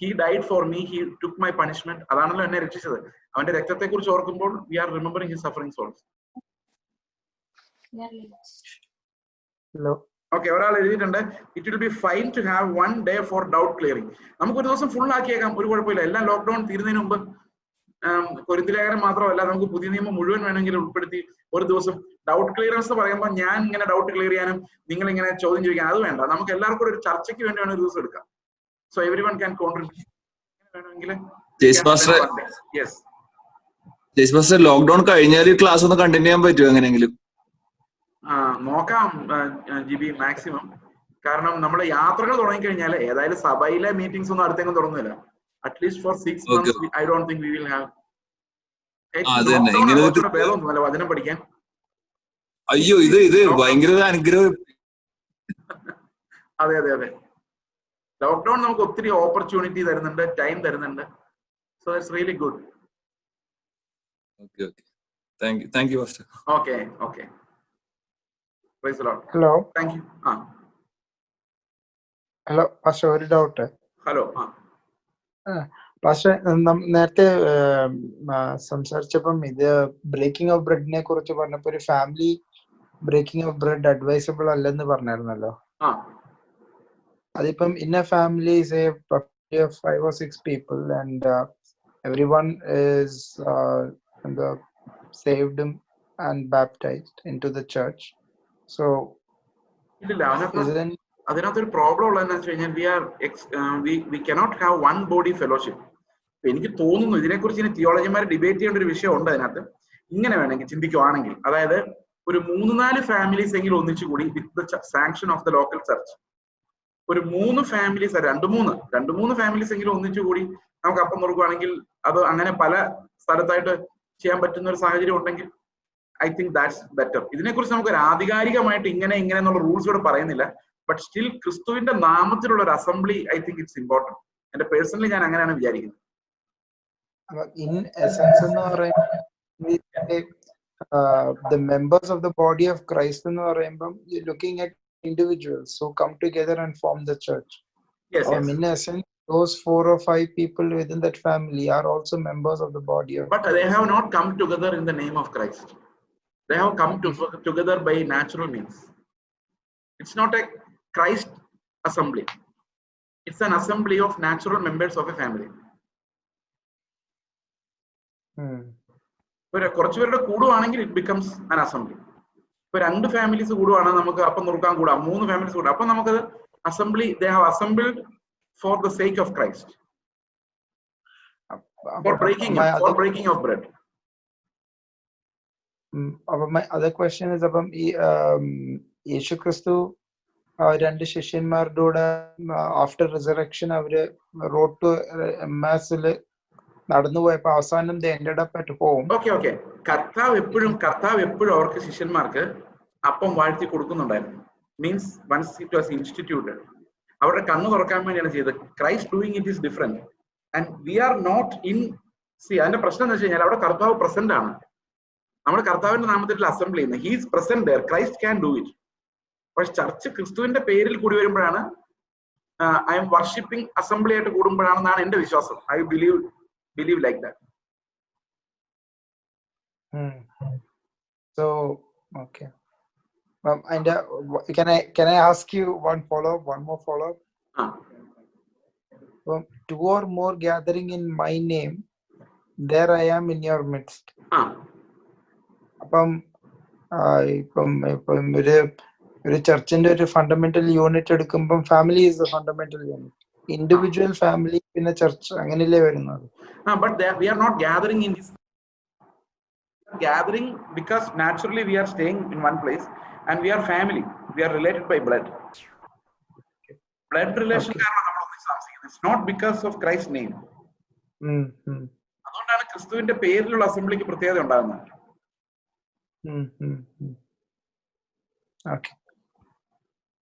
He died for me, he took my punishment. അതാണല്ലോ എന്നെ രക്ഷിച്ചത്. അവന്റെ രക്തത്തെ കുറിച്ച് ഓർക്കുമ്പോൾ we are remembering his sufferings also. ഒരാൾ എഴുതിയിട്ടുണ്ട്, it will be fine to have 1 day for doubt clearing. നമുക്ക് ഒരു ദിവസം ഫുൾ ആക്കിയേക്കാം, ഒരു കുഴപ്പമില്ല. എല്ലാം ലോക്ക്ഡൌൺ തീരുന്നതിന് മുമ്പ് കൊരിന്ത്യലേഖനം മാത്രമല്ല, നമുക്ക് പുതിയ നിയമം മുഴുവൻ വേണമെങ്കിൽ ഉൾപ്പെടുത്തി ഒരു ദിവസം ഡൗട്ട് ക്ലിയറൻസ് പറയുമ്പോൾ ഞാൻ ഇങ്ങനെ ഡൗട്ട് ക്ലിയർ ചെയ്യാനും നിങ്ങൾ ഇങ്ങനെ ചോദ്യം ചോദിക്കാൻ അത് വേണ്ട. നമുക്ക് എല്ലാവർക്കും ഒരു ചർച്ചയ്ക്ക് വേണ്ടി വേണം ഒരു ദിവസം എടുക്കാം. So every one can contribute. വേണമെങ്കിൽ ലോക്ക്ഡൌൺ കഴിഞ്ഞാൽ ക്ലാസ് ഒന്ന് കണ്ടിന്യൂ ചെയ്യാൻ പറ്റുമോ എങ്ങനെയെങ്കിലും? നോക്കാം ജിബി, മാക്സിമം. കാരണം നമ്മുടെ യാത്രകൾ തുടങ്ങിക്കഴിഞ്ഞാൽ ഏതായാലും സഭയിലെ മീറ്റിംഗ്സ് ഒന്നും അടുത്തെങ്കിലും തുടങ്ങുന്നില്ല. At least for 6 months I don't think we will have. ഭേദമൊന്നുമല്ല വചനം പഠിക്കാൻ. അയ്യോ, ഇത് ഭയങ്കര അനുഗ്രഹം. അതെ അതെ അതെ, ലോക്ക്ഡൌൺ നമുക്ക് ഒത്തിരി ഓപ്പർച്യൂണിറ്റി തരുന്നുണ്ട്, ടൈം തരുന്നുണ്ട്. So it's really good. Thank you pastor. Okay praise the Lord. Hello, thank you. Hello pastor, ഒരു ഡൗട്ട്. ഹലോ. പാസ്റ്റർ, നേരത്തെ സംസാരിച്ചപ്പം ഇത് ബ്രേക്കിംഗ് ഓഫ് ബ്രെഡിനെ കുറിച്ച് പറഞ്ഞപ്പോ ഒരു family breaking of bread advisable അല്ലെന്ന് പറഞ്ഞായിരുന്നല്ലോ. അതിപ്പം in a family say 5 or 6 people and everyone is saved and baptized into the church. So അതിനകത്തൊരു പ്രോബ്ലം ഉള്ളതെന്ന് വെച്ച് കഴിഞ്ഞാൽ we cannot have one body fellowship. എനിക്ക് തോന്നുന്നു ഇതിനെക്കുറിച്ച് ഇനി തിയോളജിമാർ ഡിബേറ്റ് ചെയ്യേണ്ട ഒരു വിഷയം ഉണ്ട് അതിനകത്ത്. ഇങ്ങനെ വേണമെങ്കിൽ ചിന്തിക്കുവാണെങ്കിൽ, അതായത് ഒരു 3-4 ഫാമിലീസ് എങ്കിലും ഒന്നിച്ചുകൂടി with the sanction of the local church, ഒരു 3 ഫാമിലീസ് 2-3 ഫാമിലീസ് എങ്കിലും ഒന്നിച്ചുകൂടി നമുക്ക് അപ്പം നോക്കുകയാണെങ്കിൽ അത് അങ്ങനെ പല സ്ഥലത്തായിട്ട് ചെയ്യാൻ പറ്റുന്ന ഒരു സാഹചര്യം ഉണ്ടെങ്കിൽ ഐ തിങ്ക് ദാറ്റ്സ് ബെറ്റർ. ഇതിനെക്കുറിച്ച് നമുക്ക് ഒരു ആധികാരികമായിട്ട് ഇങ്ങനെ എന്നുള്ള റൂൾസ് ഇവിടെ പറയുന്നില്ല. ബട്ട് സ്റ്റിൽ ക്രിസ്തുവിന്റെ നാമത്തിലുള്ള ഒരു assembly I think it's important. എന്റെ പേഴ്സണലി ഞാൻ അങ്ങനെയാണ് വിചാരിക്കുന്നത്. ഇൻ എസൻസ് എന്ന് പറയുമ്പോൾ the members of the body of Christ എന്ന് പറയുമ്പോൾ you're looking at individuals who come together and form the church. Yes. In essence, those 4 or 5 people within that family are also members of the body of. But they have not come together in the name of Christ. They have come together by natural means. It's not a Christ assembly. It's an assembly of natural members of a family. കുറച്ചു പേരുടെ കൂടുവാണെങ്കിൽ it becomes an assembly. ഇപ്പൊ 2 families കൂടുവാണ്, നമുക്ക് അപ്പം നുറുക്കാൻ കൂടാം. 3 families കൂടാം. അപ്പൊ നമുക്കത് assembly, they have assembled for the sake of Christ, for breaking of bread. അപ്പൊ my other question is, അപ്പം ഈ യേശു ക്രിസ്തു 2 ശിഷ്യന്മാരുടെ കൂടെ ആഫ്റ്റർ റിസറക്ഷൻ അവര് റോഡ് ടു എമ്മാസില് നടന്നു പോയപ്പോ അവസാനം they ended up at home. Okay കർത്താവ് എപ്പോഴും അവർക്ക് ശിഷ്യന്മാർക്ക് അപ്പം വാഴ്ത്തി കൊടുക്കുന്നുണ്ടായിരുന്നു. Means once it was instituted, അവരുടെ കണ്ണ് തുറക്കാൻ വേണ്ടിയാണ് ചെയ്തത്. Christ doing it is different and we are not in. അതിന്റെ പ്രശ്നം എന്ന് വെച്ച് കഴിഞ്ഞാൽ അവിടെ കർത്താവ് പ്രസന്റ് ആണ്. നമ്മൾ കർത്താവിന്റെ നാമത്തിൽ അസംബ്ലി ചെയ്യുന്നത്. He is present there. Christ can do it. പക്ഷെ ചർച്ച് ക്രിസ്തുവിന്റെ പേരിൽ കൂടി വരുമ്പോഴാണ്, ഐ എം വർഷിപ്പിംഗ് അസംബ്ലി ആയിട്ട് കൂടുമ്പോഴാണെന്നാണ് എന്റെ വിശ്വാസം. I believe like that. So okay, and can I ask you one more follow up? 2 or more gathering in my name, there I am in your midst. അപ്പം ഒരു ചർച്ചിന്റെ ഒരു fundamental unit എടുക്കുമ്പോൾ family is the fundamental unit. Individual family പിന്നെ church അങ്ങനെയല്ലേ വരുന്നത്? But we are not gathering in this. Gathering because naturally we are staying in one place and we are family. We are related by blood. Blood relation കാരണം നമ്മൾ ഒന്നിച്ച് താമസിക്കുന്നത്. It's not because of Christ's name. അതുകൊണ്ടാണ് ക്രിസ്തുവിന്റെ പേരിലുള്ള അസംബ്ലിക്ക് പ്രത്യേകത ഉണ്ടാകുന്നത്.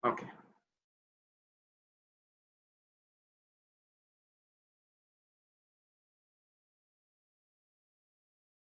Okay.